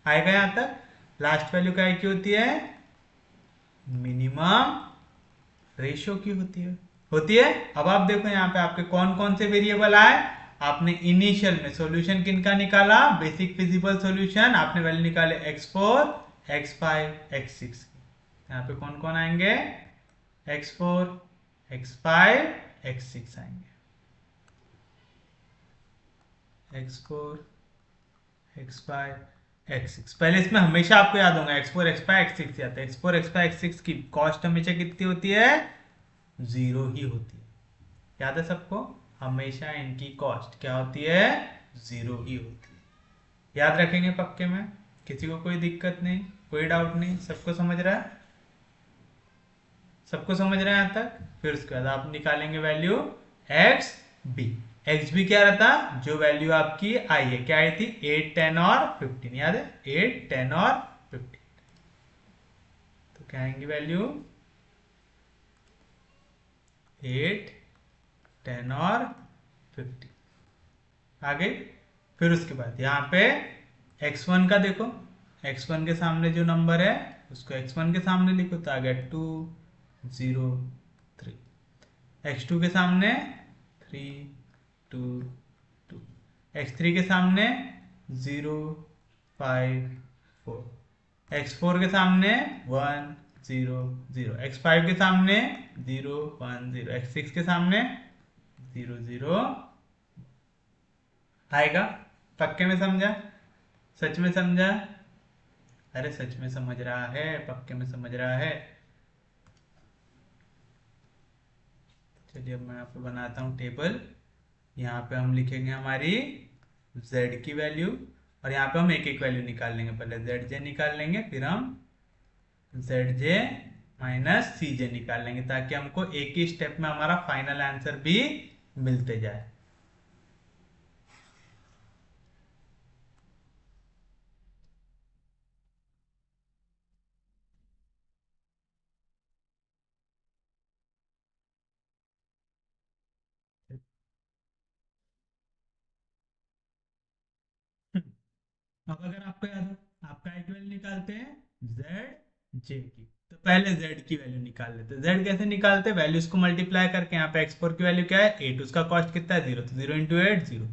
आएगा यहां तक। लास्ट वैल्यू क्या की होती है, मिनिमम रेशियो की होती है। अब आप देखो यहाँ पे आपके कौन कौन से वेरिएबल आए। आपने इनिशियल में सॉल्यूशन किनका निकाला, बेसिक फिजिबल सॉल्यूशन, आपने वैल्यू निकाले x4 x5 x6। यहाँ पे कौन कौन आएंगे, x4 x5 x6 आएंगे, x4 x5 x6। पहले इसमें हमेशा आपको याद होगा x4 x5 x6 आता है। x4 x5 x6 की कॉस्ट हमेशा कितनी होती है, 0 ही होती है। याद है सबको, हमेशा इनकी कॉस्ट क्या होती है, 0 ही होती है। याद रखेंगे पक्के में, किसी को कोई दिक्कत नहीं, कोई डाउट नहीं, सबको समझ रहा है, सबको समझ रहे हैं यहां तक। फिर उसके बाद आप निकालेंगे value x b. X b क्या रहता, जो वैल्यू आपकी आई है, क्या आई थी, 8 10 और 15। याद है 8 10 और 15। तो क्या आएंगी वैल्यू 8 10 और 15 आ गई। फिर उसके बाद यहाँ पे x1 का देखो, x1 के सामने जो नंबर है उसको x1 के सामने लिखो, तो आ गया 2 0 3। x2 के सामने 3 2 2। x3 के सामने 0 5 4। x4 के सामने 1 0 0। x5 के सामने 0 1 0। x6 के सामने 0 0 आएगा। पक्के में समझा, सच में समझा, अरे सच में समझ रहा है, पक्के में समझ रहा है। चलिए अब मैं यहाँ पे बनाता हूँ टेबल। यहाँ पे हम लिखेंगे हमारी z की वैल्यू, और यहाँ पे हम एक एक वैल्यू निकाल लेंगे। पहले zj निकाल लेंगे, फिर हम zj माइनस cj निकाल लेंगे, ताकि हमको एक ही स्टेप में हमारा फाइनल आंसर भी मिलते जाए। अब अगर आपको याद हो, आपका एक वैल्यू निकालते हैं जेड जे की, तो पहले जेड की वैल्यू निकाल लेते हैं। जेड कैसे निकालते हैं, वैल्यूज को मल्टीप्लाई करके। यहाँ पे x4 की वैल्यू क्या है 8, उसका कॉस्ट कितना है 0, तो 0 इंटू 8 0,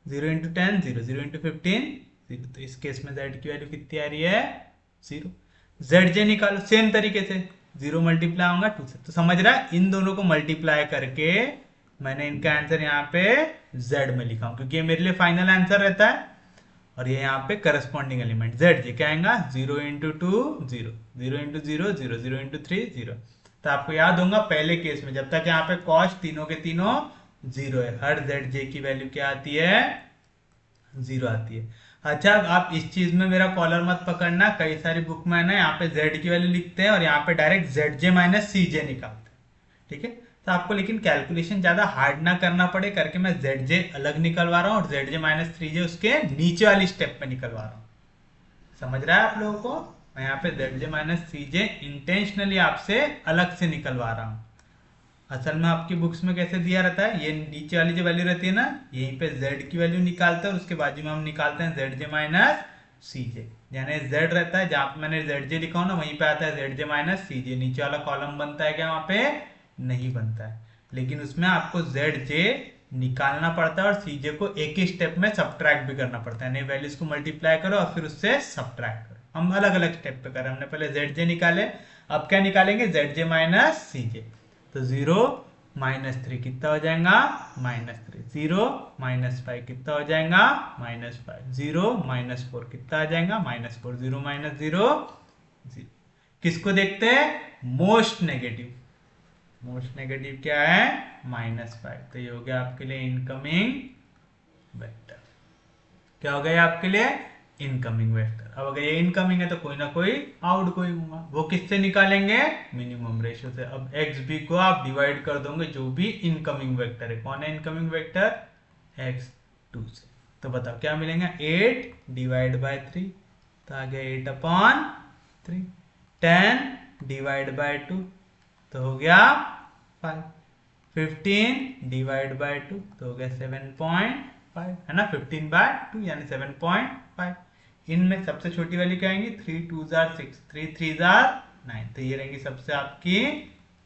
0 इंटू 10 0, 0 इंटू 15 0। तो इस केस में जेड की वैल्यू कितनी आ रही है 0। जेड जे निकालो सेम तरीके से, 0 मल्टीप्लाई होगा 2 से, तो समझ रहा है इन दोनों को मल्टीप्लाई करके मैंने इनका आंसर यहाँ पे जेड में लिखा हूं, क्योंकि ये मेरे लिए फाइनल आंसर रहता है। और ये यहाँ पे करस्पॉन्डिंग एलिमेंट जेड जे क्या आएगा 0 इंटू 2 0, 0 इंटू 0 0, 0 इंटू 3 0। तो आपको याद होगा पहले केस में जब तक यहाँ पे कॉस्ट तीनों के तीनों 0 है, हर जेड जे की वैल्यू क्या आती है 0 आती है। अच्छा, अब आप इस चीज में मेरा कॉलर मत पकड़ना, कई सारी बुक में ना यहाँ पे जेड की वैल्यू लिखते हैं और यहाँ पे direct Z j minus c जे निकालते हैं, ठीक है। तो आपको लेकिन कैलकुलेशन ज्यादा हार्ड ना करना पड़े करके मैं जेड जे अलग निकलवा रहा हूँ और जेड जे माइनस 3j उसके नीचे वाली स्टेप में निकलवा रहा हूँ। समझ रहा है आप लोगों को, मैं यहाँ पे Z j minus 3j intentionally आपसे अलग से निकलवा रहा हूँ। असल में आपकी बुक्स में कैसे दिया रहता है, ये नीचे वाली जो वैल्यू रहती है ना, यहीं पे z की वैल्यू निकालते हैं और उसके बाजू में हम निकालते हैं जेड जे माइनस सी जे। यानी z रहता है जहां पे मैंने जेड जे लिखा हूं ना, वहीं पे आता है जेड जे माइनस सी जे। नीचे वाला कॉलम बनता है क्या, वहां पे नहीं बनता है, लेकिन उसमें आपको जेड जे निकालना पड़ता है और सी जे को एक ही स्टेप में सब्ट्रैक्ट भी करना पड़ता है। नई वैल्यूज को मल्टीप्लाई करो और फिर उससे सब्ट्रैक्ट करो। हम अलग अलग स्टेप पे करें, हमने पहले जेड जे निकाले, अब क्या निकालेंगे जेड जे माइनस सी जे। तो 0 -3 कितना हो जाएगा, -3, 0 -5 कितना हो जाएगा, -5, 0 -4 कितना आ जाएगा, -4, 0 -0 0। किसको देखते हैं, मोस्ट नेगेटिव। मोस्ट नेगेटिव क्या है, -5। तो ये हो गया आपके लिए इनकमिंग वेक्टर। क्या हो गया आपके लिए, इनकमिंग वेक्टर। अब अगर ये इनकमिंग है तो कोई ना कोई आउटगोइंग होगा, वो किससे निकालेंगे, मिनिमम रेशियो से। अब एक्स बी को आप डिवाइड कर दोगे जो भी इनकमिंग वेक्टर है। कौन है इनकमिंग वेक्टर, x2 से। तो बताओ क्या मिलेगा, 8 डिवाइड बाय 3, तो आ गया 8/3। 10 डिवाइड बाय 2 तो हो गया 5। 15 डिवाइड बाय 2 तो हो गया 7.5, है ना, 15/2 यानी 7.5। इनमें सबसे छोटी वाली क्या आएंगी, 3 2 6, 3 3 9। तो ये रहेंगी सबसे आपकी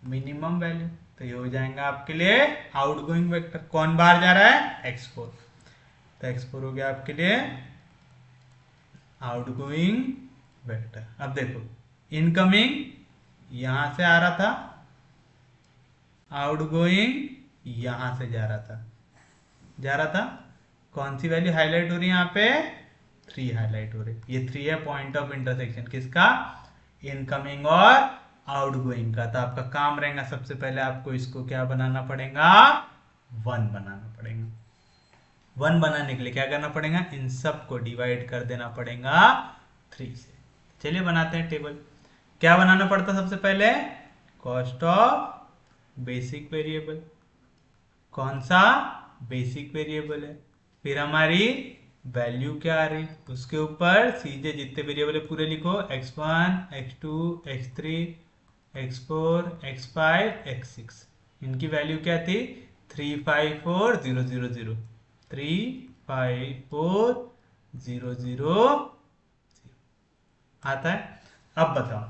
मिनिमम वैल्यू। तो ये हो जाएगा आपके लिए आउटगोइंग वेक्टर। कौन बाहर जा रहा है, x4। तो x4 हो गया आपके लिए आउटगोइंग वेक्टर। अब देखो इनकमिंग यहां से आ रहा था, आउटगोइंग यहां से जा रहा था। कौन सी वैल्यू हाईलाइट हो रही है यहाँ पे, 3 हाईलाइट हो रही है। ये 3 है पॉइंट ऑफ इंटरसेक्शन किसका, इनकमिंग और आउटगोइंग का। तो आपका काम रहेगा सबसे पहले आपको इसको क्या बनाना पड़ेगा, 1 बनाना पड़ेगा। 1 बनाने के लिए क्या करना पड़ेगा, इन सब को डिवाइड कर देना पड़ेगा 3 से। चलिए बनाते हैं टेबल। क्या बनाना पड़ता सबसे पहले, कॉस्ट ऑफ बेसिक वेरिएबल। कौन सा, बेसिक वेरिएबल है। फिर हमारी वैल्यू क्या आ रही, उसके ऊपर सीधे जितने वेरिएबल है पूरे लिखो, x1 x2 x3 x4 x5 x6। इनकी वैल्यू क्या थी, 3 5 4 0 0 0, 3 5 4 0 0 आता है। अब बताओ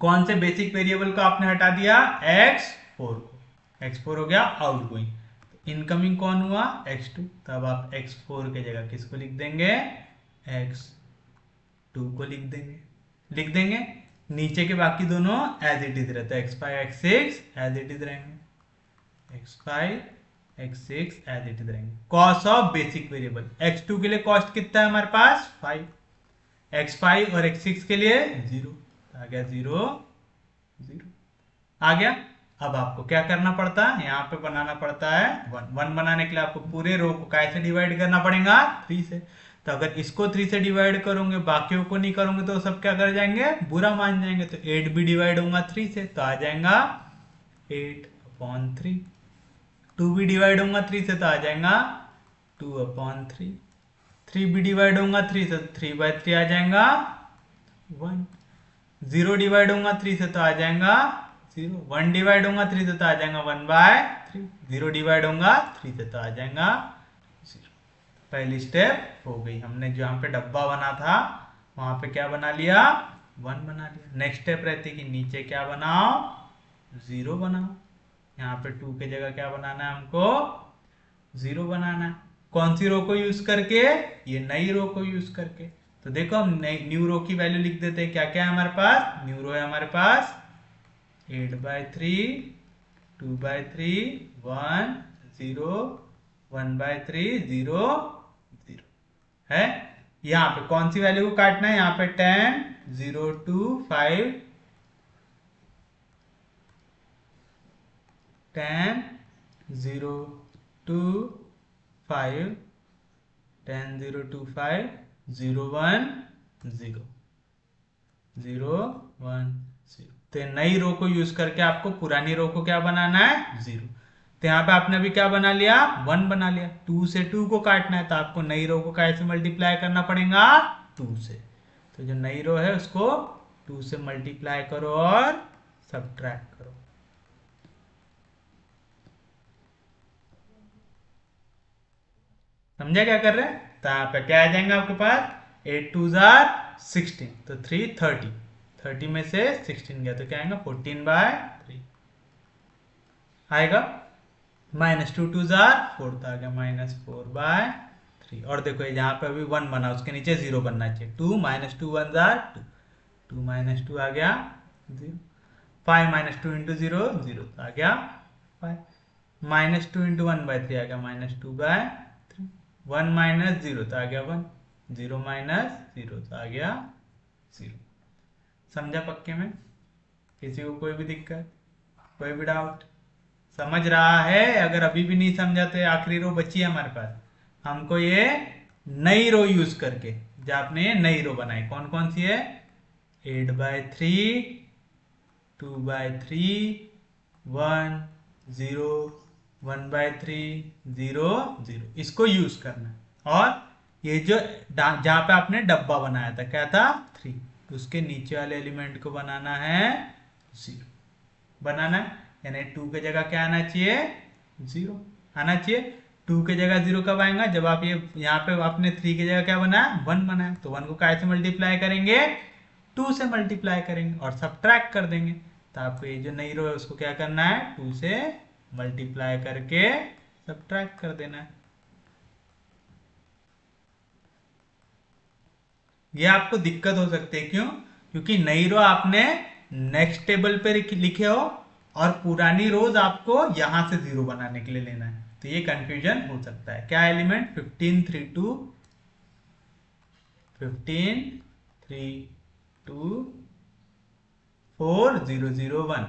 कौन से बेसिक वेरिएबल को आपने हटा दिया, x4 को। x4 हो गया आउटगोइंग। इनकमिंग कौन हुआ, x2। तो अब आप x4 की जगह किसको लिख देंगे, x2 को लिख देंगे। नीचे के बाकी दोनों एज इट इज रहता है, x5 x6 as it is रहेंगे, x5 x6 as it is रहेंगे। Cost of basic variable, x2 के लिए कॉस्ट कितना है हमारे पास 5, x5 और x6 के लिए 0। आ गया 0 0 आ गया। अब आपको क्या करना पड़ता है, यहाँ पे बनाना पड़ता है 1 बनाने के लिए आपको पूरे रो को कैसे डिवाइड करना पड़ेगा, 3 से। तो अगर इसको 3 से डिवाइड करोगे बाकियों को नहीं करोगे तो सब क्या कर जाएंगे, बुरा मान जाएंगे। तो 8 भी डिवाइड होगा 3 से तो आ जाएगा 8/3। 2 भी डिवाइड होगा 3 से तो आ जाएगा 2/3। 3 भी डिवाइड होगा 3 से तो 3/3 आ जाएगा 1। 0 डिवाइड होगा 3 से तो आ जाएगा 0। 1 डिवाइड होगा 3 से तो आ जाएगा 1/3। 0 डिवाइड होगा 3 से तो आ जाएगा 0। पहली स्टेप हो गई, हमने जहाँ पे डब्बा बना था वहां पे क्या बना लिया, 1 बना लिया। नेक्स्ट स्टेप रहती है कि नीचे क्या बनाओ, 0 बनाओ। यहाँ पे 2 की जगह क्या बनाना है हमको, 0 बनाना है। कौन सी रो को यूज करके, ये नई रो को यूज करके। तो देखो हम न्यू रो की वैल्यू लिख देते हैं। क्या क्या है हमारे पास, न्यू रो है हमारे पास 8/3 2/3 1 0 1/3 0 0 है। यहाँ पे कौन सी वैल्यू को काटना है, यहाँ पे 10 0 2 5 10 0 2 5 10 0 2 5 0 1 0 0 1 0। तो नई रो को यूज करके आपको पुरानी रो को क्या बनाना है, 0। तो यहाँ पे आपने अभी क्या बना लिया, 1 बना लिया। 2 से 2 को काटना है तो आपको नई रो को कैसे मल्टीप्लाई करना पड़ेगा, 2 से। तो जो नई रो है उसको 2 से मल्टीप्लाई करो और सब्ट्रैक्ट करो। समझा क्या कर रहे हैं। तो यहाँ पे क्या आ जाएंगे आपके पास, 8 2 16 तो 3 30, 30 में से 16 गया तो क्या आएगा 14/3 आएगा। -2 2 4 तो आ गया -4/3। और देखो ये जहाँ पे अभी 1 बना उसके नीचे 0 बनना चाहिए। 2 -2 1 2 2 -2 आ गया 0। 5 -2 × 0 0 तो आ गया 5 माइनस 2 इंटू 1/3 आ गया -2/3 1 माइनस 0 तो आ गया 1 0 माइनस 0 तो आ गया 0। समझा पक्के में? किसी को कोई भी दिक्कत, कोई भी डाउट? समझ रहा है? अगर अभी भी नहीं समझा तो आखिरी रो बची है हमारे पास, हमको ये नई रो यूज करके, जो आपने ये नई रो बनाई कौन कौन सी है, 8/3 2/3 1 0 1/3 0 0 इसको यूज करना है। और ये जो जहां पे आपने डब्बा बनाया था क्या था 3, उसके नीचे वाले एलिमेंट को बनाना है 0 बनाना है, यानी 2 की जगह क्या आना चाहिए 0 आना चाहिए। 2 की जगह 0 कब आएगा, जब आप ये यहाँ पे आपने 3 की जगह क्या बनाया 1 बनाया, तो 1 को कैसे मल्टीप्लाई करेंगे 2 से मल्टीप्लाई करेंगे और सब्ट्रैक्ट कर देंगे। तो आपको ये जो नई रो है उसको क्या करना है 2 से मल्टीप्लाई करके सब्ट्रैक्ट कर देना है। ये आपको दिक्कत हो सकती है, क्यों? क्योंकि नई रो आपने नेक्स्ट टेबल पे लिखे हो और पुरानी रोज आपको यहां से 0 बनाने के लिए लेना है, तो ये कंफ्यूजन हो सकता है। क्या एलिमेंट 15 3 2 15 3 2 4 0 0 1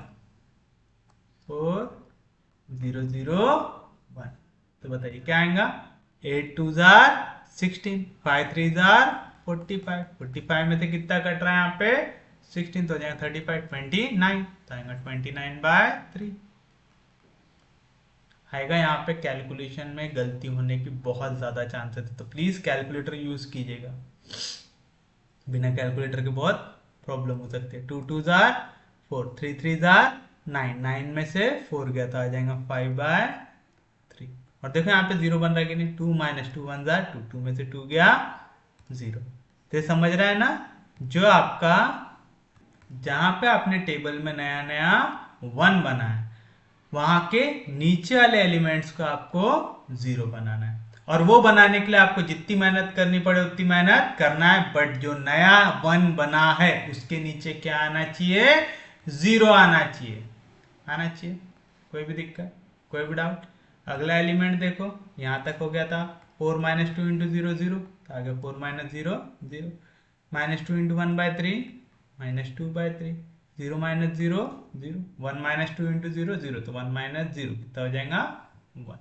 4 0 0 1, तो बताइए क्या आएगा 8 2 जार 16 5 3 जार 45 45 में से कितना कट रहा है यहाँ पे 16, तो हो जाएगा 35 29 तो आएगा 29/3 आएगा। यहाँ पे कैलकुलेशन में गलती होने की बहुत ज्यादा चांसेस है, तो प्लीज कैलकुलेटर यूज कीजिएगा, बिना कैलकुलेटर के बहुत प्रॉब्लम हो सकती है। 2 2 जार 4 3 3 जार 9 9 में से 4 गया तो आ जाएगा 5/3 और देखो यहाँ पे 0 बन रहा है कि नहीं, 2 माइनस 2 1 जार 2 2 में से 2 गया 0। तो समझ रहा है ना, जो आपका जहां पे आपने टेबल में नया नया 1 बना है वहां के नीचे वाले एलिमेंट्स को आपको 0 बनाना है, और वो बनाने के लिए आपको जितनी मेहनत करनी पड़े उतनी मेहनत करना है, बट जो नया 1 बना है उसके नीचे क्या आना चाहिए 0 आना चाहिए, आना चाहिए। कोई भी दिक्कत, कोई भी डाउट? अगला एलिमेंट देखो, यहां तक हो गया था 4 माइनस 2 इंटू 0 0, तो आगे 4 minus 0 0 minus 2 into 1/3 -2/3 0 minus 0 0 1 minus 2 into 0 0, तो 1 माइनस 0 कितना हो जाएगा 1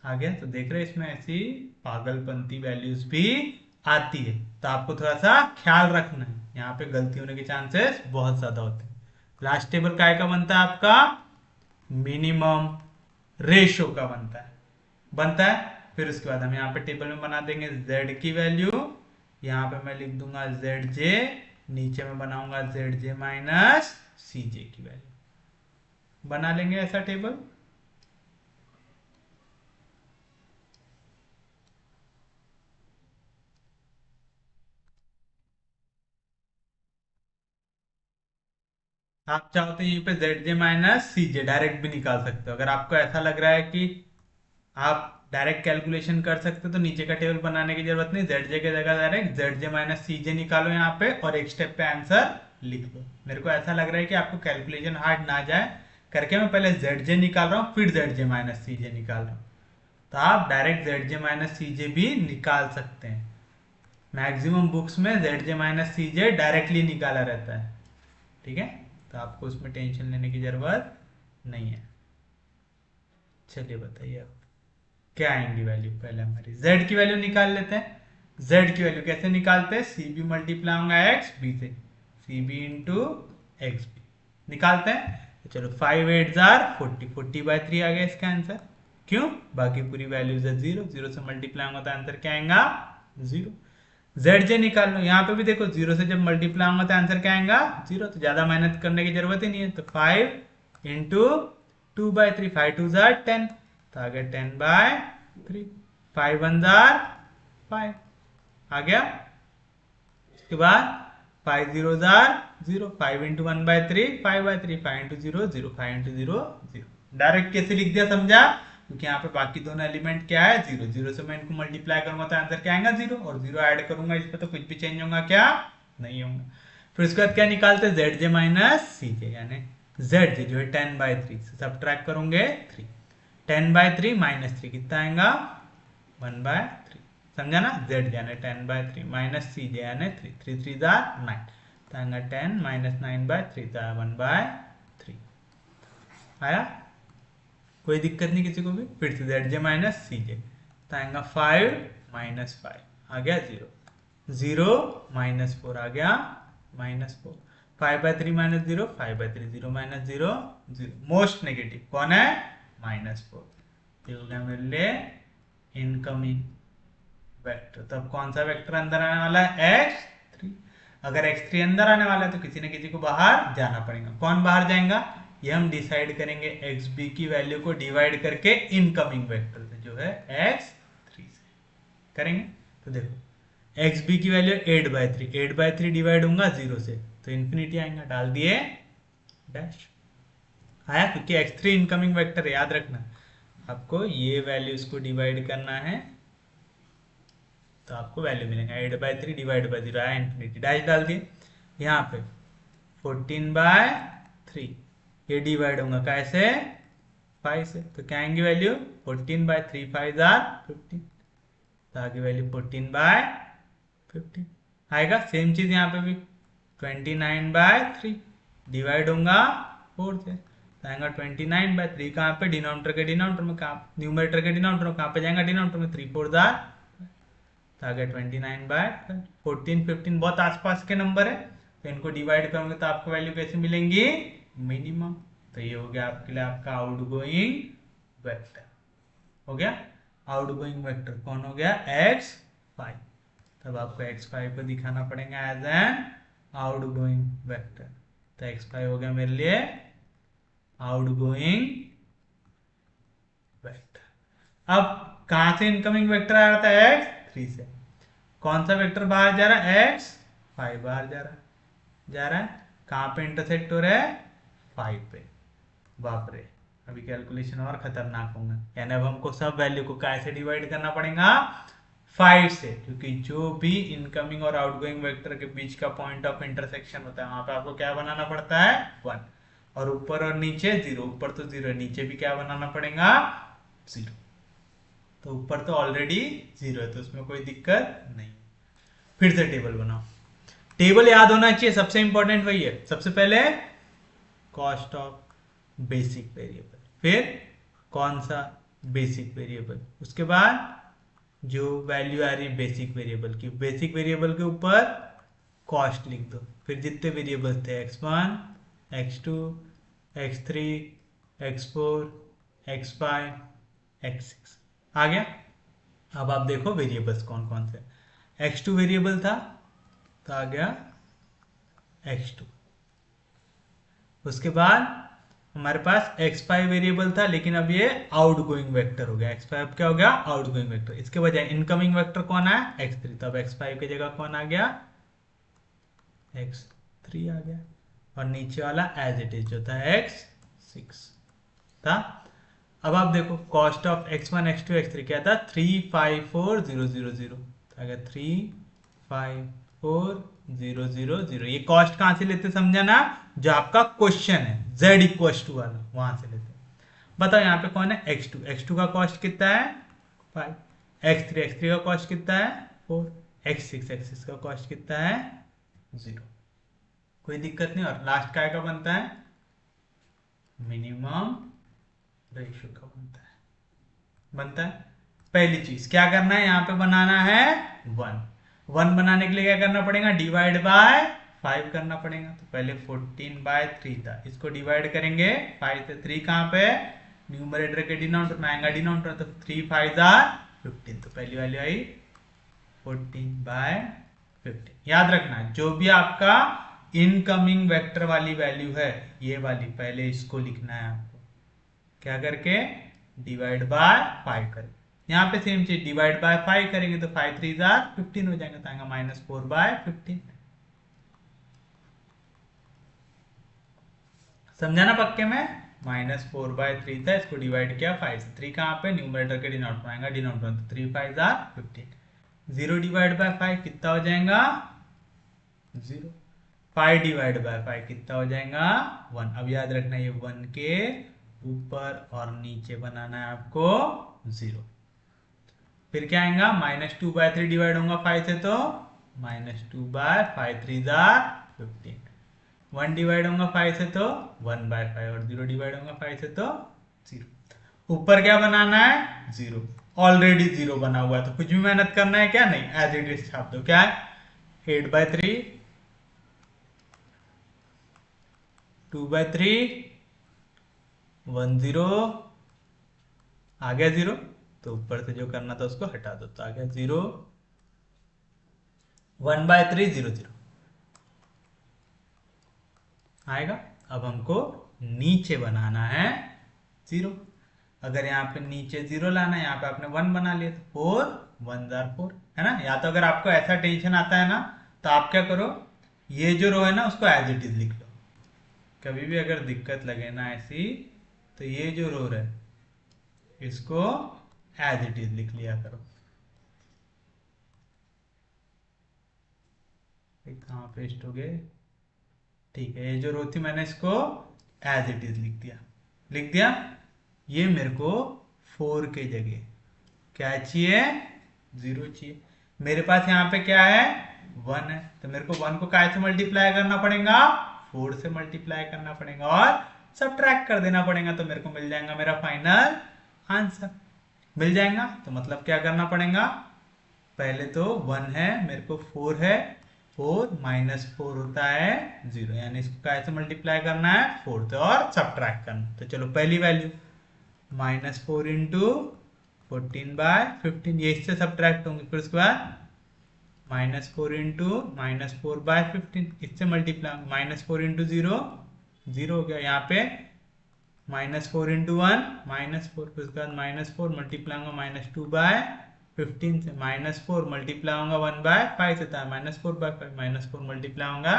आ गया। तो देख रहे हैं इसमें ऐसी पागलपंती वैल्यूज भी आती है, तो आपको थोड़ा सा ख्याल रखना है, यहाँ पे गलती होने के चांसेस बहुत ज्यादा होते हैं। लास्ट टेबल काय का बनता है आपका मिनिमम रेशो का बनता है। फिर उसके बाद हम यहाँ पे टेबल में बना देंगे z की वैल्यू, यहाँ पे मैं लिख दूंगा zj, नीचे में बनाऊंगा zj माइनस cj की वैल्यू, बना लेंगे ऐसा टेबल। आप चाहो तो यहीं पे zj माइनस cj डायरेक्ट भी निकाल सकते हो, अगर आपको ऐसा लग रहा है कि आप डायरेक्ट कैलकुलेशन कर सकते हो तो नीचे का टेबल बनाने की जरूरत नहीं, zj की जगह डायरेक्ट zj माइनस cj निकालो यहाँ पे और एक स्टेप पे आंसर लिख दो। मेरे को ऐसा लग रहा है कि आपको कैलकुलेशन हार्ड ना जाए करके मैं पहले zj निकाल रहा हूँ फिर zj माइनस cj निकाल रहा हूँ, तो आप डायरेक्ट zj माइनस cj भी निकाल सकते हैं। मैक्सिमम बुक्स में zj माइनस cj डायरेक्टली निकाला रहता है, ठीक है, तो आपको उसमें टेंशन लेने की जरूरत नहीं है। चलिए बताइए आप क्या आएंगी वैल्यू, पहले हमारी z की वैल्यू निकाल लेते हैं। z की वैल्यू कैसे निकालते हैं, सी बी मल्टीप्लाई होगा एक्स बी से, c b into x b निकालते हैं। तो चलो 5 8 जार 40 40/3 आ गया इसका आंसर, क्यों बाकी पूरी वैल्यूज है 0 0 से मल्टीप्लाई होगा तो आंसर क्या आएगा 0। zj निकाल लो, यहाँ पे भी देखो 0 से जब मल्टीप्लाई होगा तो आंसर क्या आएगा 0, तो ज्यादा मेहनत करने की जरूरत ही नहीं है। तो 5 इंटू 2/3 5 2 जार 10, तो आ गया 10/3 5 1 जार 5 आ गया। इसके बाद 5 0 jar 0 5 into 1/3 5/3 5 into 0 0 5 into 0 0। Direct कैसे लिख दिया समझा, क्योंकि यहाँ पे बाकी दोनों एलिमेंट क्या है 0 0 से मैं इनको मल्टीप्लाई करूंगा तो आंसर क्या आएगा 0, और 0 ऐड करूंगा इस पे तो कुछ भी चेंज होगा क्या नहीं होगा। फिर उसके बाद क्या निकालते हैं zj माइनस cj, यानी जेड जो है 10/3 से सब्ट्रैक्ट करोगे 3, 10/3 -3 कितना आएगा 1/3, समझा ना। जेड जाने 10/3 माइनस सी जाने 3, 3 3 जार 9 तो आएगा 10 - 9/3 तो आया 1/3 आया। कोई दिक्कत नहीं किसी को भी। फिर से जेड जे माइनस सी जे तो आएगा 5 - 5 आ गया 0, 0 - 4 आ गया -4, 5/3 - 0 5/3 0 - 0 0, मोस्ट नेगेटिव कौन है -4। ये हो गया मेरे लिए इनकमिंग वेक्टर। तो अब कौन सा वेक्टर अंदर आने वाला है x3। अगर x3 अंदर आने वाला है तो किसी न किसी को बाहर जाना पड़ेगा। कौन बाहर जाएगा ये हम डिसाइड करेंगे xb की वैल्यू को डिवाइड करके इनकमिंग वेक्टर से जो है x3 से करेंगे। तो देखो xb की वैल्यू 8/3, 8/3 डिवाइड होगा 0 से तो इन्फिनिटी आएगा, डाल दिए डैश आया, क्योंकि x3 इनकमिंग वेक्टर है। याद रखना आपको ये वैल्यूज को डिवाइड करना है तो आपको वैल्यू मिलेगा 8/3 डिवाइड बाई 0 आया इन्फिनिटी, डैश डाल दिए। यहाँ पे 14/3 ये डिवाइड होगा कैसे 5 से तो क्या आएंगे वैल्यू 14/3 5 जार 15 तो आगे वैल्यू 14/15 आएगा। सेम चीज यहाँ पे भी 29/3 डिवाइड होगा 4 से तो आएगा 29/3 कहाँ पे डिनोमिनेटर के डिनोमिनेटर में, कहाँ न्यूमरेटर के डिनोमिनेटर में, कहाँ पे जाएगा डिनोमिनेटर में 3 4 जार तो आ गया 29/5। 14 15 बहुत आसपास के नंबर है तो इनको डिवाइड करोगे तो आपको वैल्यू कैसे मिलेंगी मिनिमम। तो ये हो गया आपके लिए आपका आउटगोइंग वेक्टर हो गया। आउटगोइंग वेक्टर कौन हो गया x5। तब आपको x5 को दिखाना पड़ेगा एज एन आउटगोइंग वेक्टर। तो x5 हो गया मेरे लिए आउटगोइंग वेक्टर। अब कहां से इनकमिंग वेक्टर आ रहा था x3 से, कौन सा वेक्टर बाहर जा रहा है x5 बाहर जा रहा है कहां पे इंटरसेक्ट हो रहा है 5 पे। बाप रे अभी कैलकुलेशन और खतरनाक होगा, यानी अब हमको सब वैल्यू को कैसे डिवाइड करना पड़ेगा 5 से, क्योंकि जो भी इनकमिंग और आउटगोइंग वेक्टर के बीच का पॉइंट ऑफ इंटरसेक्शन होता है वहां पे आपको क्या बनाना पड़ता है 1, और ऊपर और नीचे 0, ऊपर तो 0 नीचे भी क्या बनाना पड़ेगा 0। तो ऊपर तो ऑलरेडी 0 है तो उसमें कोई दिक्कत नहीं। फिर से टेबल बनाओ, टेबल याद होना चाहिए, सबसे इंपॉर्टेंट वही है। सबसे पहले कॉस्ट ऑफ बेसिक वेरिएबल, फिर कौन सा बेसिक वेरिएबल, उसके बाद जो वैल्यू आ रही है बेसिक वेरिएबल की, बेसिक वेरिएबल के ऊपर कॉस्ट लिख दो, फिर जितने वेरिएबल्स थे x1 x2 x3 x4 x5 x6 आ गया। अब आप देखो वेरिएबल्स कौन कौन से, x2 वेरिएबल था तो आ गया x2, उसके बाद हमारे पास x5 वेरिएबल था लेकिन अब ये आउटगोइंग वेक्टर हो गया, x5 क्या हो गया आउटगोइंग वेक्टर। इसके बजाय इनकमिंग वेक्टर कौन है x3, तब x5 की जगह कौन आ गया x3 आ गया, और नीचे वाला एज इट इज जो था x6 था। अब आप देखो cost of x1 x2 x3 क्या था 3 5 4 0 0 0 तो आ गया 3 5 4 0 0 0। ये कॉस्ट कहां से लेते समझा ना, जो आपका क्वेश्चन है z इक्वल टू वाला वहां से लेते। बताओ यहाँ पे कौन है x2, x2 का कॉस्ट कितना है 5, x3 का कॉस्ट कितना है 4, x6 का कॉस्ट कितना है 0, कोई दिक्कत नहीं। और लास्ट काय का बनता है मिनिमम रेशियो का बनता है। पहली चीज क्या करना है यहाँ पे बनाना है 1 बनाने के लिए क्या करना पड़ेगा डिवाइड बाय 5 करना पड़ेगा। तो पहले 14/3 था, इसको डिवाइड करेंगे 5 से, 3 कहां पे न्यूमरेटर के डिनोमिनेटर में आएगा डिनोमिनेटर, तो 3 5 15 तो पहली वैल्यू आई 14/15। याद रखना जो भी आपका इनकमिंग वेक्टर वाली वैल्यू है ये वाली, पहले इसको लिखना है आपको क्या करके डिवाइड बाय 5 करके। यहाँ पे सेम चीज डिवाइड बाय 5 करेंगे तो 5 3 15 हो जाएगा, तो आएगा -4/15। समझा ना पक्के में, -4/3 था, इसको डिवाइड किया 5 से, 3 कहां पे न्यूमरेटर के डिनोमिनेटर में आएगा डिनोमिनेटर, तो 3 5 15, 0 डिवाइड बाय 5 कितना हो जाएगा 0, 5 डिवाइड बाय 5 कितना हो जाएगा 1। अब याद रखना ये 1 के ऊपर और नीचे बनाना है आपको 0। फिर क्या आएगा -2/3 डिवाइड होगा 5 से तो -2/5 3 जार 15। 1 डिवाइड होगा 5 से तो 1/5 और 0 डिवाइड होगा 5 से तो 0। ऊपर क्या बनाना है 0। ऑलरेडी 0 बना हुआ है तो कुछ भी मेहनत करना है क्या नहीं, एज इट इज छाप दो। क्या है 8/3 2/3 1 0 आ गया 0 तो ऊपर से जो करना था उसको हटा दो तो आ गया 0 1/3 0 0 आएगा। अब हमको नीचे बनाना है 0। अगर यहाँ पे नीचे 0 लाना है, यहाँ पे आपने 1 बना लिया तो 4 1 जार 4 है ना। या तो अगर आपको ऐसा टेंशन आता है ना तो आप क्या करो, ये जो रो है ना उसको एज इट इज लिख लो। कभी भी अगर दिक्कत लगे ना ऐसी तो ये जो रो है इसको एज इट इज लिख लिया करो। कहाँ पेस्ट हो गए, ठीक है। ये जो रो थी मैंने इसको एज इट इज लिख दिया। ये मेरे को 4 के जगह क्या चाहिए 0 चाहिए। मेरे पास यहाँ पे क्या है 1 है तो मेरे को 1 को काय से मल्टीप्लाई करना पड़ेगा 4 से मल्टीप्लाई करना पड़ेगा और सब्ट्रैक्ट कर देना पड़ेगा तो मेरे को मिल जाएगा मेरा फाइनल आंसर मिल जाएगा। तो मतलब क्या करना पड़ेगा, पहले तो 1 है मेरे को 4 है 4 -4 होता है 0 यानी इसको कैसे मल्टीप्लाई करना है 4 से और सब्ट्रैक्ट करना। तो चलो पहली वैल्यू -4 इंटू 14/15 ये इससे सब्ट्रैक्ट होंगे। फिर उसके बाद -4 इंटू -4/15 इससे मल्टीप्लाई -4 इंटू 0 0 हो गया। यहाँ पे -4 इंटू 1 -4 फिर उसके बाद -4 मल्टीप्लाई होगा -2/15 से -4 मल्टीप्लाई होगा 1/5 से था -4/5 -4 मल्टीप्लाई होगा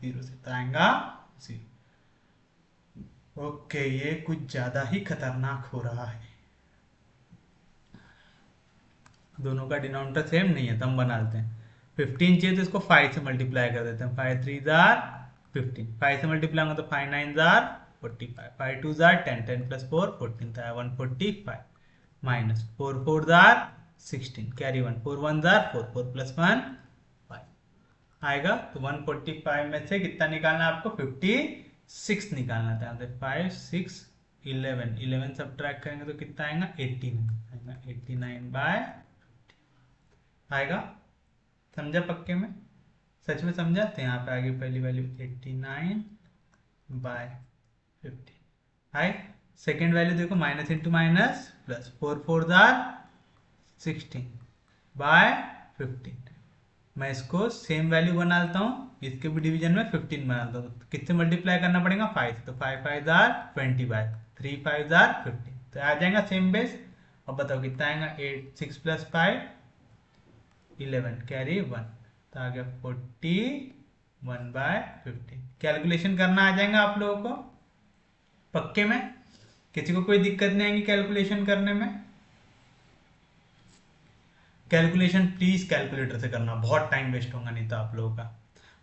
0 से आएगा 0। ओके ये कुछ ज्यादा ही खतरनाक हो रहा है। दोनों का डिनोमिनेटर सेम नहीं है तो हम बना लेते हैं 15 चाहिए तो इसको 5 से मल्टीप्लाई कर देते हैं 5 3 जार 15 5 से मल्टीप्लाई होगा तो 5 9 जार 45 5 2 जार 10 10 प्लस 4 14 था 145 minus 4 4 jar 16 carry 1 4 1 jar 4 4 plus 1 5 आएगा। तो 145 में से कितना निकालना है आपको 56 निकालना था। 5 6 11 11 सब्ट्रैक्ट करेंगे तो कितना आएगा 89 89 आएगा। समझा पक्के में, सच में समझा। तो यहाँ पे आगे पहली वैल्यू 89/15 आए। सेकेंड वैल्यू देखो minus into minus plus 4 4 jar 16/15। मैं इसको सेम वैल्यू बना लेता हूँ, इसके भी डिवीजन में 15 बनाता हूँ। तो किससे मल्टीप्लाई करना पड़ेगा 5 तो 5 5 जार 20/3 5 जार 15 तो आ जाएगा सेम बेस। अब बताओ कितना आएगा 8 6 प्लस 5 11 कैरी 1 तो आ गया 41/15। कैलकुलेशन करना आ जाएगा आप लोगों को पक्के में, किसी को कोई दिक्कत नहीं आएगी कैलकुलेशन करने में। कैलकुलेशन प्लीज कैलकुलेटर से करना, बहुत टाइम वेस्ट होगा नहीं तो आप लोगों का।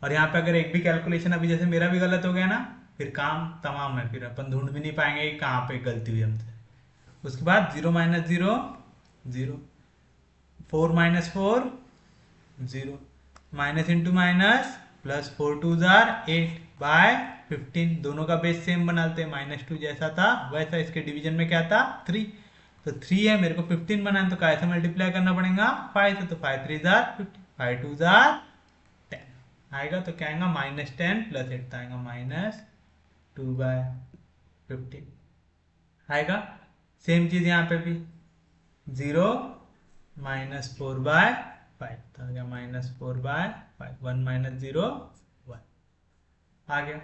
और यहाँ पे अगर एक भी कैलकुलेशन अभी जैसे मेरा भी गलत हो गया ना फिर काम तमाम है, फिर अपन ढूंढ भी नहीं पाएंगे कि कहाँ पे गलती हुई हमसे। उसके बाद 0 - 0 0 4 - 4 0 minus into minus plus 4 2 jar 8/15 दोनों का बेस सेम बनाते हैं। -2 जैसा था वैसा इसके डिवीजन में क्या था 3 तो 3 है मेरे को 15 बनाना तो कैसे मल्टीप्लाई करना पड़ेगा 5 से तो 5 3 जार 15 5 2 जार 10 आएगा। तो क्या आएगा -10 प्लस 8 आएगा -2/15 आएगा। सेम चीज यहाँ पे भी 0 -4/5 तो आ गया -4/5 1 - 0 1 आ गया।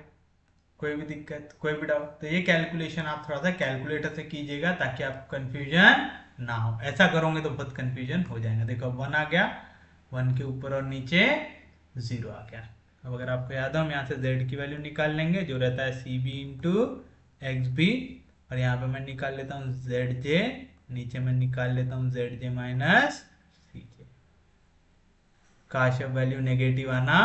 कोई भी दिक्कत कोई भी डाउट तो ये कैलकुलेशन आप थोड़ा सा कैलकुलेटर से कीजिएगा ताकि आपको कंफ्यूजन ना हो। ऐसा करोगे तो बहुत कंफ्यूजन हो जाएगा। देखो 1 आ गया 1 के ऊपर और नीचे 0 आ गया। अब अगर आपको याद हो हम यहाँ से z की वैल्यू निकाल लेंगे जो रहता है CB इंटू XB और यहाँ पे मैं निकाल लेता हूँ ZJ नीचे मैं निकाल लेता हूँ ZJ माइनस CJ। काश अब वैल्यू नेगेटिव आना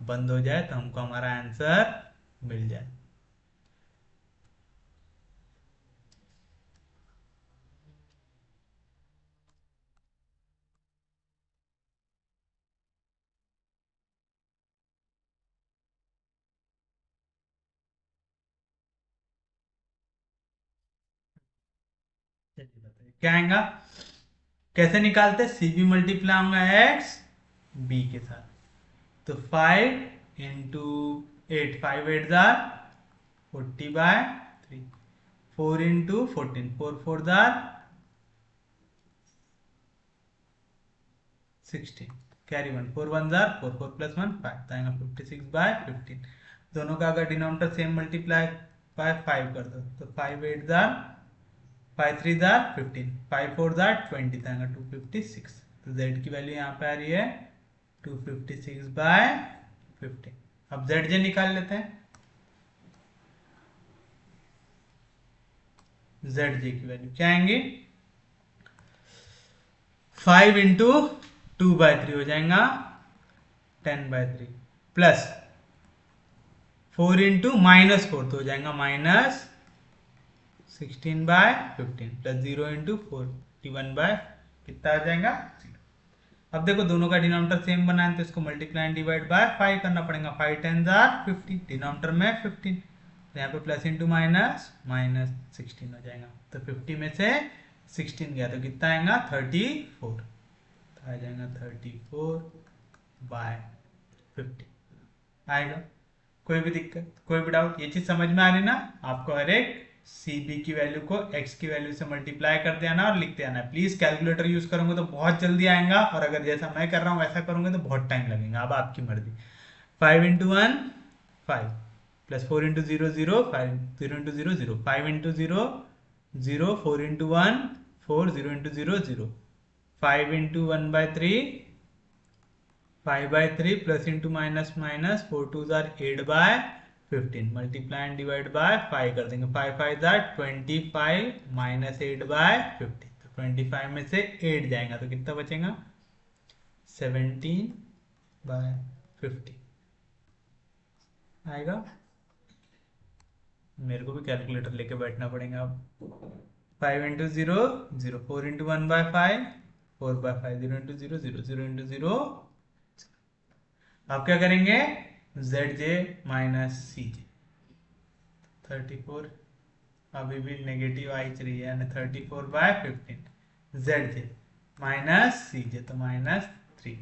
बंद हो जाए तो हमको हमारा आंसर मिल जाए। चलिए बताइए क्या आएगा। कैसे निकालते, सी बी मल्टीप्लाई होगा एक्स बी के साथ। तो 5 × 8, 5 8 जार 40/3, 4 × 14, 4 4 जार 16, कैरी 1, 4 1 जार 4, 4 + 1 5, तो आएगा 56/15। दोनों का अगर डिनोमिनेटर सेम मल्टीप्लाई बाय 5 कर दो तो 5 8 जार 5 3 जार 15, 5 4 जार 20, तो आएगा 256। तो z की वैल्यू यहाँ पे आ रही है 256/15। अब zj निकाल लेते हैं। zj की वैल्यू क्या आएंगी, 5 × 2/3 हो जाएगा 10/3, प्लस 4 × -4 तो हो जाएगा -16/15, प्लस 0 × 41 कितना आ जाएगा 0। अब देखो दोनों का डिनोमिनेटर सेम बनाए तो इसको मल्टीप्लाई एंड डिवाइड बाय 5 करना पड़ेगा। 5 10 जार 50, डिनोमिनेटर में 15, तो यहाँ पे प्लस इंटू माइनस -16 हो जाएगा। तो 50 में से 16 गया तो कितना आएगा 34, तो आ जाएगा 34/50 आएगा। कोई भी दिक्कत, कोई भी डाउट, ये चीज समझ में आ रही ना आपको। हर एक सी बी की वैल्यू को एक्स की वैल्यू से मल्टीप्लाई करते आना और लिखते आना। प्लीज कैलकुलेटर यूज करोगे तो बहुत जल्दी आएगा, और अगर जैसा मैं कर रहा हूँ वैसा करोगे तो बहुत टाइम लगेगा। अब आपकी मर्जी। 5 × 1 5, plus 4 × 0 0, 5 0 × 0 0, 5 × 0 0, 4 × 1 4, 0 × 0 0, 5 × 1/3 5/3, plus into minus minus 4 2 jar 8/15, multiply and divide by 5 कर देंगे। 5 5 जार 25 -8/50, तो 25 में से 8 जाएगा तो कितना बचेगा 17/50 आएगा। मेरे को भी कैलकुलेटर लेके बैठना पड़ेगा अब। 5 × 0 0, 4 × 1/5 4/5, 0 × 0 0, 0 × 0। अब क्या करेंगे, zj माइनस सी जे, 34 अभी भी नेगेटिव आई रही है, यानी 34/15, zj माइनस सी जे तो -3,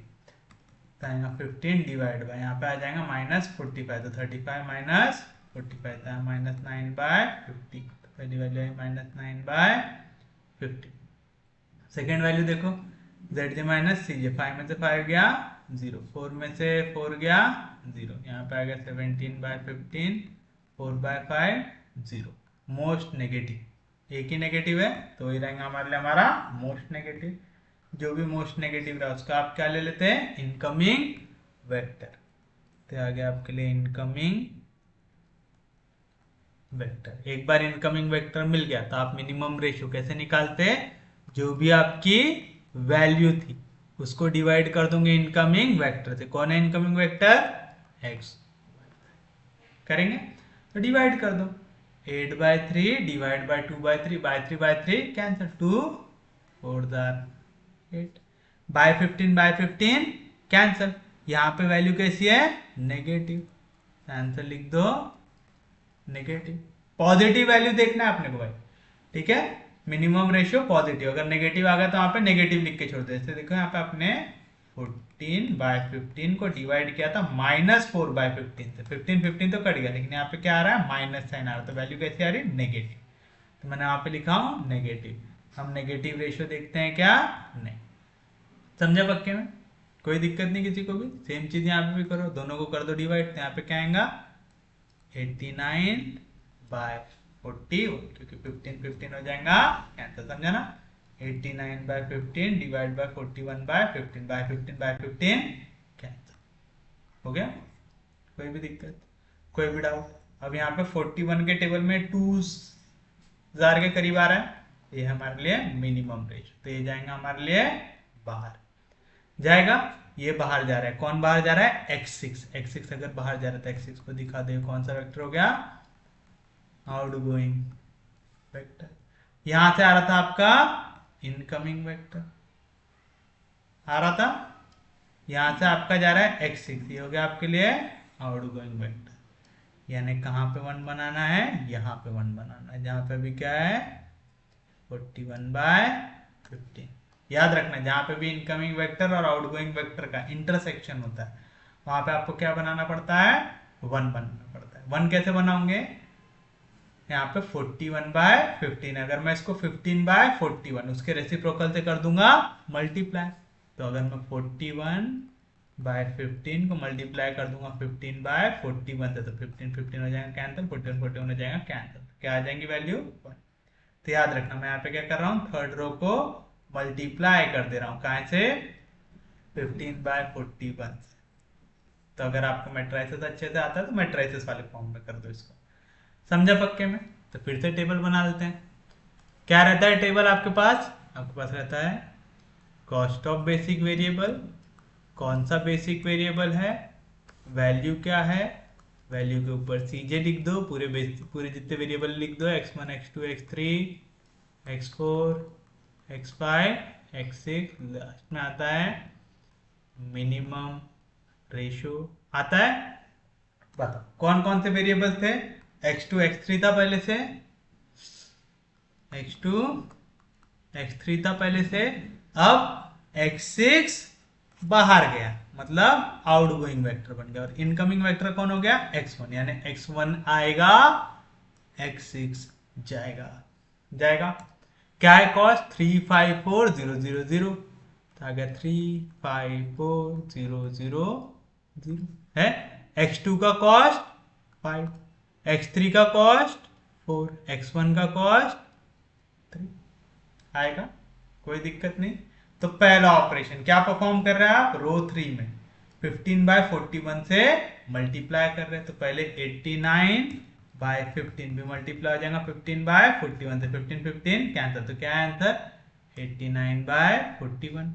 तो आएगा 15 डिवाइड बाय, यहाँ पे आ जाएगा -45, तो 35 माइनस 45 तो -9/50, तो पहली वैल्यू है -9/50। सेकेंड वैल्यू देखो, zj माइनस सी जे, 5 में से 5 गया 0, 4 में से 4 गया 0, यहाँ पे आ गया 17/15, 4/5 0। मोस्ट नेगेटिव, एक ही नेगेटिव है तो वही रहेगा हमारे लिए हमारा मोस्ट नेगेटिव। जो भी मोस्ट नेगेटिव रहा उसका आप क्या ले लेते हैं, इनकमिंग वेक्टर। तो आ गया आपके लिए इनकमिंग वेक्टर। एक बार इनकमिंग वेक्टर मिल गया तो आप मिनिमम रेशियो कैसे निकालते हैं, जो भी आपकी वैल्यू थी उसको डिवाइड कर दूंगे इनकमिंग वेक्टर से। कौन है इनकमिंग वेक्टर, एक्स। करेंगे तो डिवाइड कर दो, 8/3 divide by 2/3, by 3/3 cancel, 2 4 8, by 15/15 cancel. यहाँ पे वैल्यू कैसी है, नेगेटिव, आंसर लिख दो नेगेटिव। पॉजिटिव वैल्यू देखना है अपने को भाई, ठीक है। मिनिमम रेशियो पॉजिटिव, अगर नेगेटिव आ गया तो यहाँ पे नेगेटिव लिख के छोड़ दो। जैसे देखो यहाँ पे आपने 14/15 को डिवाइड किया था -4/15 से, 15 15 तो कट गया, लेकिन यहाँ पे क्या आ रहा है माइनस साइन आ रहा है, तो वैल्यू कैसी आ रही है, नेगेटिव। तो मैंने यहाँ पे लिखा हूँ नेगेटिव। हम नेगेटिव रेशियो देखते हैं क्या, नहीं। समझा पक्के में, कोई दिक्कत नहीं किसी को भी। सेम चीज यहाँ पे भी करो, दोनों को कर दो डिवाइड, तो यहाँ पे क्या आएगा 89/40, क्योंकि 15 15 हो जाएगा कैंसिल, समझा ना। 89/15 डिवाइड बाय 41/15, बाय 15/15 कैंसिल हो गया। कोई भी दिक्कत, कोई भी डाउट। अब यहाँ पे 41 के टेबल में 2000 के करीब आ रहा है, ये हमारे लिए मिनिमम रेशियो, तो ये जाएगा हमारे लिए बाहर जाएगा। ये बाहर जा रहा है, कौन बाहर जा रहा है, x6। x6 अगर बाहर जा रहा है तो x6 को दिखा दे, कौन सा वेक्टर हो गया, आउटगोइंग वेक्टर। यहां से आ रहा था आपका इनकमिंग वेक्टर आ रहा था, यहां से आपका जा रहा है x6, ये हो गया आपके लिए आउटगोइंग वेक्टर। यानी कहां पे 1 बनाना है, यहां पे 1 बनाना है, जहां पे भी क्या है 41/15। याद रखना जहां पे भी इनकमिंग वेक्टर और आउटगोइंग वेक्टर का इंटरसेक्शन होता है वहां पे आपको क्या बनाना पड़ता है, 1 बनाना पड़ता है। 1 कैसे बनाओगे, यहाँ पे 41/15, अगर मैं इसको 15/41 उसके रेसिप्रोकल से कर दूंगा मल्टीप्लाई, तो अगर मैं 41/15 को मल्टीप्लाई कर दूंगा 15/41 से, तो 15 हो जाएगा कैंसिल, 41 हो जाएगा कैंसिल, क्या आ जाएंगी वैल्यू 1। तो याद रखना मैं यहाँ पे क्या कर रहा हूँ, थर्ड रो को मल्टीप्लाई कर दे रहा हूँ, कहाँ से 15/41 से। तो अगर आपको मैट्रिसेस अच्छे से आता है तो मैट्रिसेस वाले फॉर्म में कर दो इसको, समझा पक्के में। तो फिर से टेबल बना लेते हैं। क्या रहता है टेबल आपके पास, आपके पास रहता है कॉस्ट ऑफ बेसिक वेरिएबल, कौन सा बेसिक वेरिएबल है, वैल्यू क्या है, वैल्यू के ऊपर सीजे लिख दो, पूरे जितने वेरिएबल लिख दो, x1 x2 x3 x4 x5 x6, last में आता है मिनिमम रेशियो आता है। बताओ कौन कौन से वेरिएबल थे, x2 x3 था पहले से, x2 x3 था पहले से, अब x6 बाहर गया मतलब आउटगोइंग वेक्टर बन गया, और इनकमिंग वेक्टर कौन हो गया, x1, यानी x1 आएगा x6 जाएगा जाएगा। क्या है कॉस्ट, 354000, तो आ गया 354000 है। x2 का कॉस्ट 5, x3 का कॉस्ट 4, x1 का कॉस्ट 3 आएगा, कोई दिक्कत नहीं। तो पहला ऑपरेशन क्या परफॉर्म कर रहे हैं आप, रो 3 में 15/41 से मल्टीप्लाई कर रहे हैं, तो पहले 89/15 भी मल्टीप्लाई हो जाएगा 15/41 से, 15 कैंसिल, तो क्या है आंसर 89/41,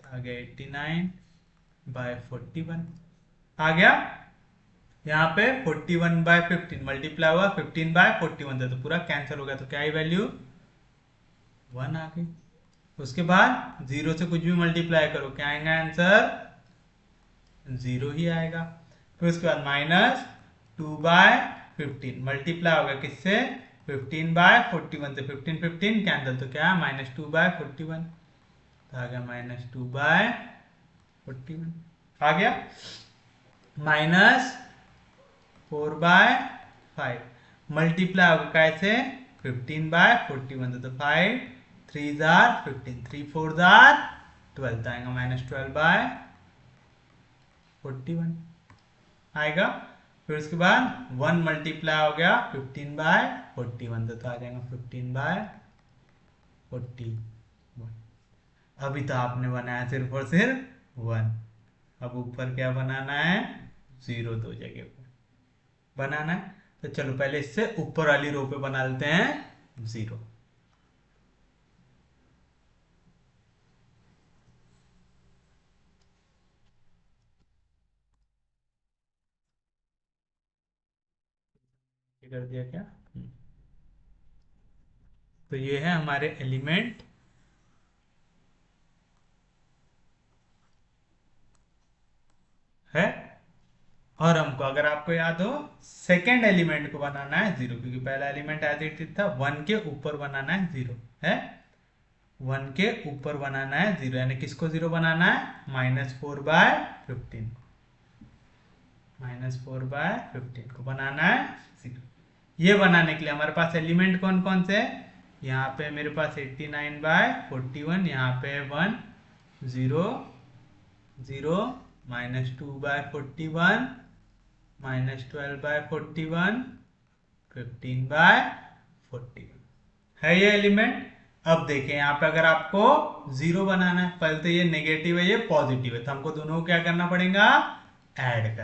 आ गया 89/41 आ गया। यहाँ पे 41/15 मल्टीप्लाई हुआ 15/41 से, तो पूरा कैंसिल हो गया, तो क्या है वैल्यू 1 आ गई। उसके बाद 0 से कुछ भी मल्टीप्लाई करो क्या आएगा आंसर, 0 ही आएगा। फिर उसके बाद -2/15 मल्टीप्लाई होगा किससे, 15/41 से, 15 कैंसिल, तो क्या है -2/41, तो आ गया -2/41 आ गया। -4/5 मल्टीप्लाई होगा कैसे, 15/41 से, तो 5 3 15, 3 4 12, तो आएगा -12/41 आएगा। फिर उसके बाद 1 मल्टीप्लाई हो गया 15/41 से, तो आ जाएगा 15/41। अभी तो आपने बनाया सिर्फ और सिर्फ 1, अब ऊपर क्या बनाना है, 0 दो जगह पे बनाना है। तो चलो पहले इससे ऊपर वाली रो पे बना लेते हैं 0। कर दिया क्या, तो ये है हमारे एलिमेंट है। और हमको अगर आपको याद हो सेकेंड एलिमेंट को बनाना है 0, क्योंकि पहला एलिमेंट एज इट इज था, 1 के ऊपर बनाना है 0 है, 1 के ऊपर बनाना है 0, यानी किसको 0 बनाना है, -4/15, -4/15 को बनाना है 0। ये बनाने के लिए हमारे पास एलिमेंट कौन कौन से है, यहाँ पे मेरे पास 89/41, यहाँ पे 1 0 0 -2/41 -12/41 15/41 है ये एलिमेंट। अब देखें यहाँ पे अगर आपको 0 बनाना है, पहले तो ये नेगेटिव है ये पॉजिटिव है, तो हमको दोनों को क्या करना पड़ेगा, ऐड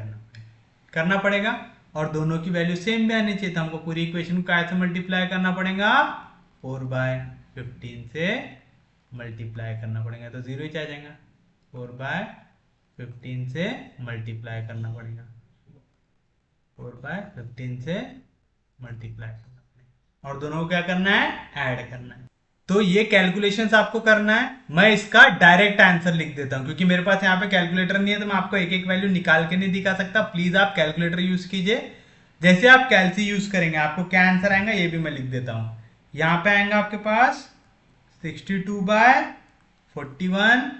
करना पड़ेगा, और दोनों की वैल्यू सेम भी आनी चाहिए, तो हमको पूरी इक्वेशन को कैसे मल्टीप्लाई करना पड़ेगा, 4/15 से मल्टीप्लाई करना पड़ेगा, तो 0 ही आ जाएगा, 4/15 15 से मल्टीप्लाई करना पड़ेगा, 4/15 से मल्टीप्लाई करना पड़ेगा, और दोनों को क्या करना है, ऐड करना है। तो ये कैलकुलेशंस आपको करना है। मैं इसका डायरेक्ट आंसर लिख देता हूं, क्योंकि मेरे पास यहाँ पे कैलकुलेटर नहीं है, तो मैं आपको एक एक वैल्यू निकाल के नहीं दिखा सकता। प्लीज आप कैलकुलेटर यूज कीजिए। जैसे आप कैलसी यूज करेंगे आपको क्या आंसर आएगा ये भी मैं लिख देता हूं। यहाँ पे आएगा आपके पास 62/41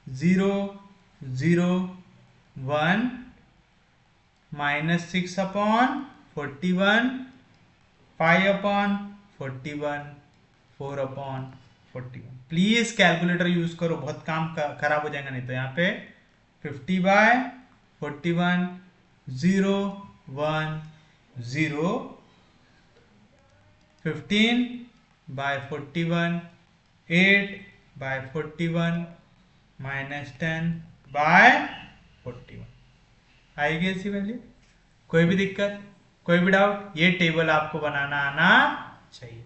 0 0 1 -6/41 5/41 4/41। प्लीज कैलकुलेटर यूज करो, बहुत काम खराब हो जाएगा नहीं तो। यहाँ पे 50/41 0 1 0 15/41 8/41 -10/41 आएगी ऐसी वैल्यू। कोई भी दिक्कत, कोई भी डाउट, ये टेबल आपको बनाना आना चाहिए।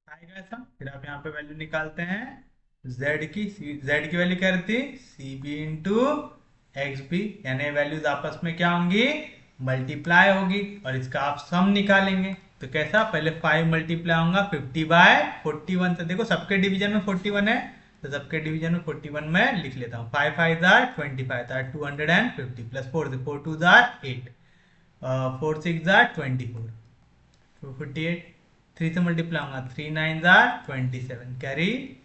आएगा ऐसा। फिर आप यहाँ पे वैल्यू निकालते हैं z की। z की वैल्यू क्या रहती है, c b into x b, यानी वैल्यूज आपस में क्या होंगी, मल्टीप्लाई होगी, और इसका आप सम निकालेंगे। तो कैसा, पहले 5 मल्टीप्लाई होगा 50/41 से। देखो सबके डिवीजन में 41 है, तो सबके डिवीजन में 41 में लिख लेता हूँ। 5 5 25 250 प्लस 4 से 4 2 8 4 6 24 258। 3 से मल्टीप्लाई होगा 3 9 27 कैरी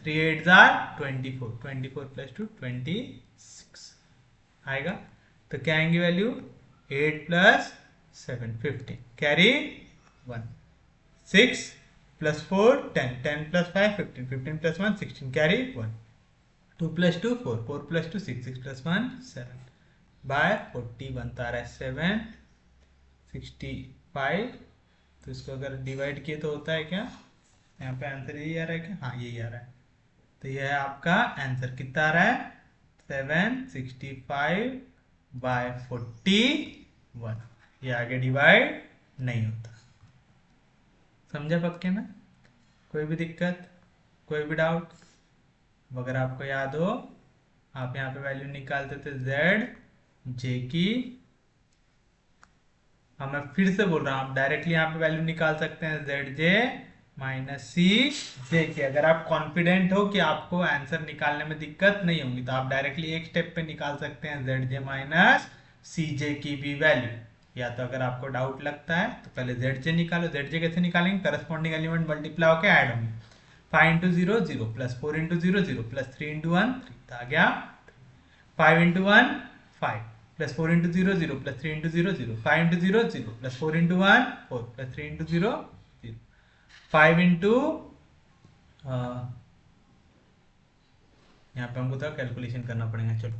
3 8 24 24 प्लस 2 26 आएगा। तो क्या आएंगी value, 8 plus 7 15 carry 1 6 plus 4 10 10 plus 5 15 15 plus 1 16 carry 1 2 plus 2 4 4 plus 2 6 6 plus 1 7 by 40 बनता रहा है 7 65। तो इसको अगर डिवाइड किए तो होता है क्या, यहाँ पे आंसर यही आ रहा है क्या, हाँ यही आ रहा है। तो यह है आपका आंसर, कितना आ रहा है 765/41। ये आगे डिवाइड नहीं होता। समझा पक्के में, कोई भी दिक्कत, कोई भी डाउट? अगर आपको याद हो, आप यहाँ पे वैल्यू निकालते थे जेड जे की। हाँ मैं फिर से बोल रहा हूँ, आप डायरेक्टली यहाँ पे वैल्यू निकाल सकते हैं जेड जे माइनस सी जे की। अगर आप कॉन्फिडेंट हो कि आपको आंसर निकालने में दिक्कत नहीं होगी, तो आप डायरेक्टली एक स्टेप पे निकाल सकते हैं जेड जे माइनस सी जे की भी वैल्यू। या तो अगर आपको डाउट लगता है तो पहले जेड जे निकालो। जेड जे कैसे निकालेंगे, करस्पॉन्डिंग एलिमेंट मल्टीप्लाई होकर ऐड होंगे। 5 into 0 0 plus 4 into 0 0 plus 3 into 1 3 आ गया। 5 into 1 5 plus 4 into 0 0 plus 3 into 0 0 5 into 0 0 plus 4 into 1 4 plus 3 into 0 0 5 into यहाँ पे हमको तो कैलकुलेशन करना पड़ेगा। चलो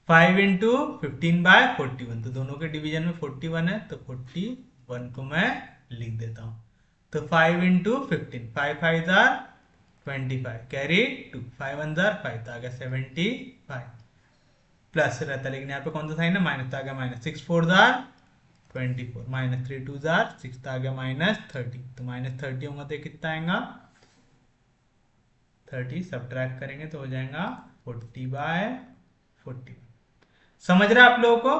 5 इंटू 15/41, तो दोनों के डिवीजन में 41 है, तो 41 को मैं लिख देता हूँ। तो 5 इंटू 15 5 5 25 कैरी 2 5 1 5 तो आ गया 75 प्लस रहता है, लेकिन यहाँ पे कौन सा साइन है, माइनस, तो आ गया माइनस। 6 4 24 माइनस 3 2 6 तो आ गया -30। तो -30 होगा तो कितना आएगा 30, सब्ट्रैक्ट करेंगे तो हो जाएगा 40/41। समझ रहे आप लोगों को,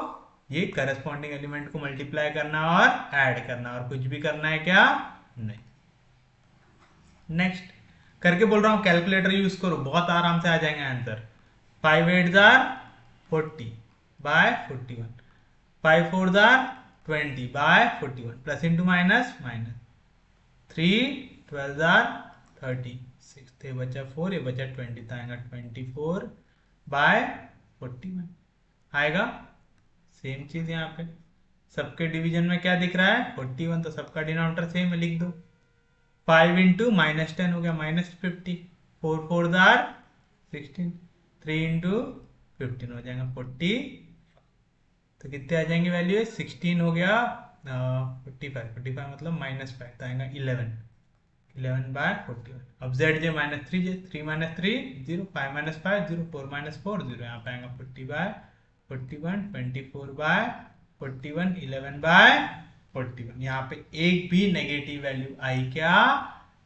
ये करस्पॉन्डिंग एलिमेंट को मल्टीप्लाई करना और ऐड करना, और कुछ भी करना है क्या, नहीं। नेक्स्ट करके बोल रहा हूं, कैलकुलेटर यूज करो, बहुत आराम से आ जाएंगे answer. 5 8 40/41 5 4 20/41 plus into minus minus 3 12 36 तो ये बचा 4, ये बचा 20 तो आएगा 24/41 आएगा। सेम चीज यहाँ पे सबके डिवीजन में क्या दिख रहा है 41, तो सबका डिनोमिनेटर सेम है, लिख दो। 5 इंटू -10 हो गया -50 4 4 16 3 इंटू 15 हो जाएगा 40। तो कितने आ जाएंगे वैल्यू, 16 हो गया 45 मतलब -5 तो आएगा 11 11/41। अब जेड जे माइनस 3 जे, 3 माइनस 3 0, 5 माइनस 5 0, 4 माइनस 4 0, यहाँ पे आएगा 40/41, 24/41, 11/41। यहाँ पे एक भी नेगेटिव वैल्यू आई क्या?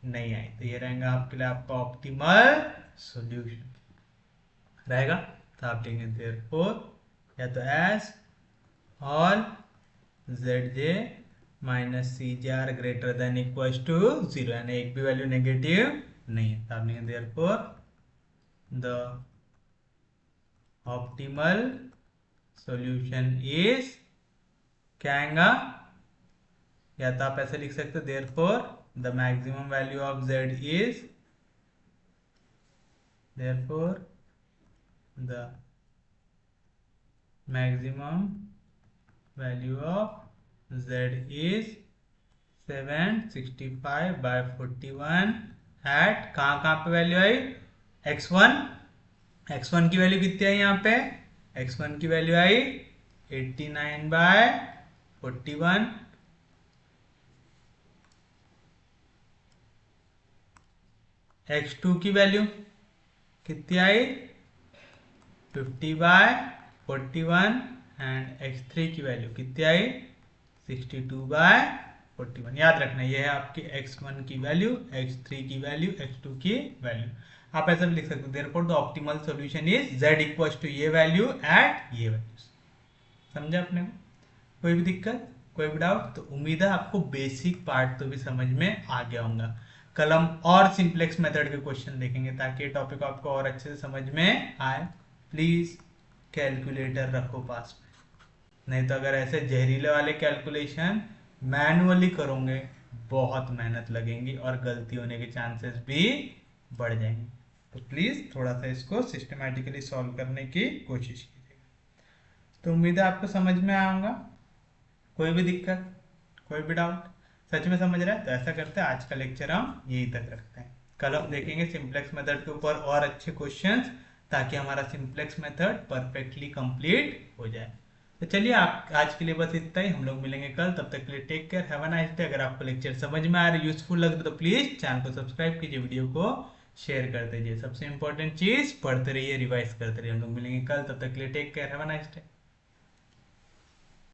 नहीं आई। तो ये रहेगा आपके लिए आपका ऑप्टिमल सॉल्यूशन रहेगा। तो आप लिखेंगे देयरफॉर या तो as all z j minus c j are greater than equal to 0, यानी एक भी वैल्यू नेगेटिव नहीं है। तो आप लिखेंगे therefore the optimal solution is क्या आएगा, या तो आप ऐसे लिख सकते हो therefore the maximum value of z is, therefore the maximum value of z is 765/41 at कहाँ पे वैल्यू आई x1, x1 की वैल्यू कितनी आई यहाँ पे, x1 की वैल्यू आई 89/41, x2 की वैल्यू कितनी आई 50/41 एंड x3 की वैल्यू कितनी आई 62/41। याद रखना ये है आपकी x1 की वैल्यू, x3 की वैल्यू, x2 की वैल्यू। आप ऐसा भी लिख सकते हो therefore the optimal solution is z equals to ये वैल्यू एट ये वैल्यूज। समझा आपने को? कोई भी दिक्कत, कोई भी डाउट? तो उम्मीद है आपको बेसिक पार्ट तो भी समझ में आ गया होगा। कल हम और सिंप्लेक्स मेथड के क्वेश्चन देखेंगे ताकि ये टॉपिक आपको और अच्छे से समझ में आए। प्लीज कैलकुलेटर रखो पास में, नहीं तो अगर ऐसे जहरीले वाले कैलकुलेशन मैनुअली करोगे बहुत मेहनत लगेगी और गलती होने के चांसेस भी बढ़ जाएंगे। तो प्लीज थोड़ा सा इसको सिस्टमैटिकली सॉल्व करने की कोशिश कीजिएगा। तो उम्मीद है आपको समझ में आऊंगा। कोई भी दिक्कत, कोई भी डाउट? सच में समझ रहा है? तो ऐसा करते हैं आज का लेक्चर हम यहीं तक रखते हैं। कल हम देखेंगे सिंप्लेक्स मेथड के ऊपर और अच्छे क्वेश्चंस, ताकि हमारा सिंप्लेक्स मेथड परफेक्टली कंप्लीट हो जाए। तो चलिए आप आज के लिए बस इतना ही, हम लोग मिलेंगे कल। तब तक के लिए take care, have a nice day. अगर आपको लेक्चर समझ में आ रहा है, यूजफुल लग रहा है, तो प्लीज चैनल को सब्सक्राइब कीजिए, वीडियो को शेयर कर दीजिए। सबसे इंपॉर्टेंट चीज पढ़ते रहिए, रिवाइज करते रहिए। हम लोग मिलेंगे कल, तब तक के लिए take care, have a nice day.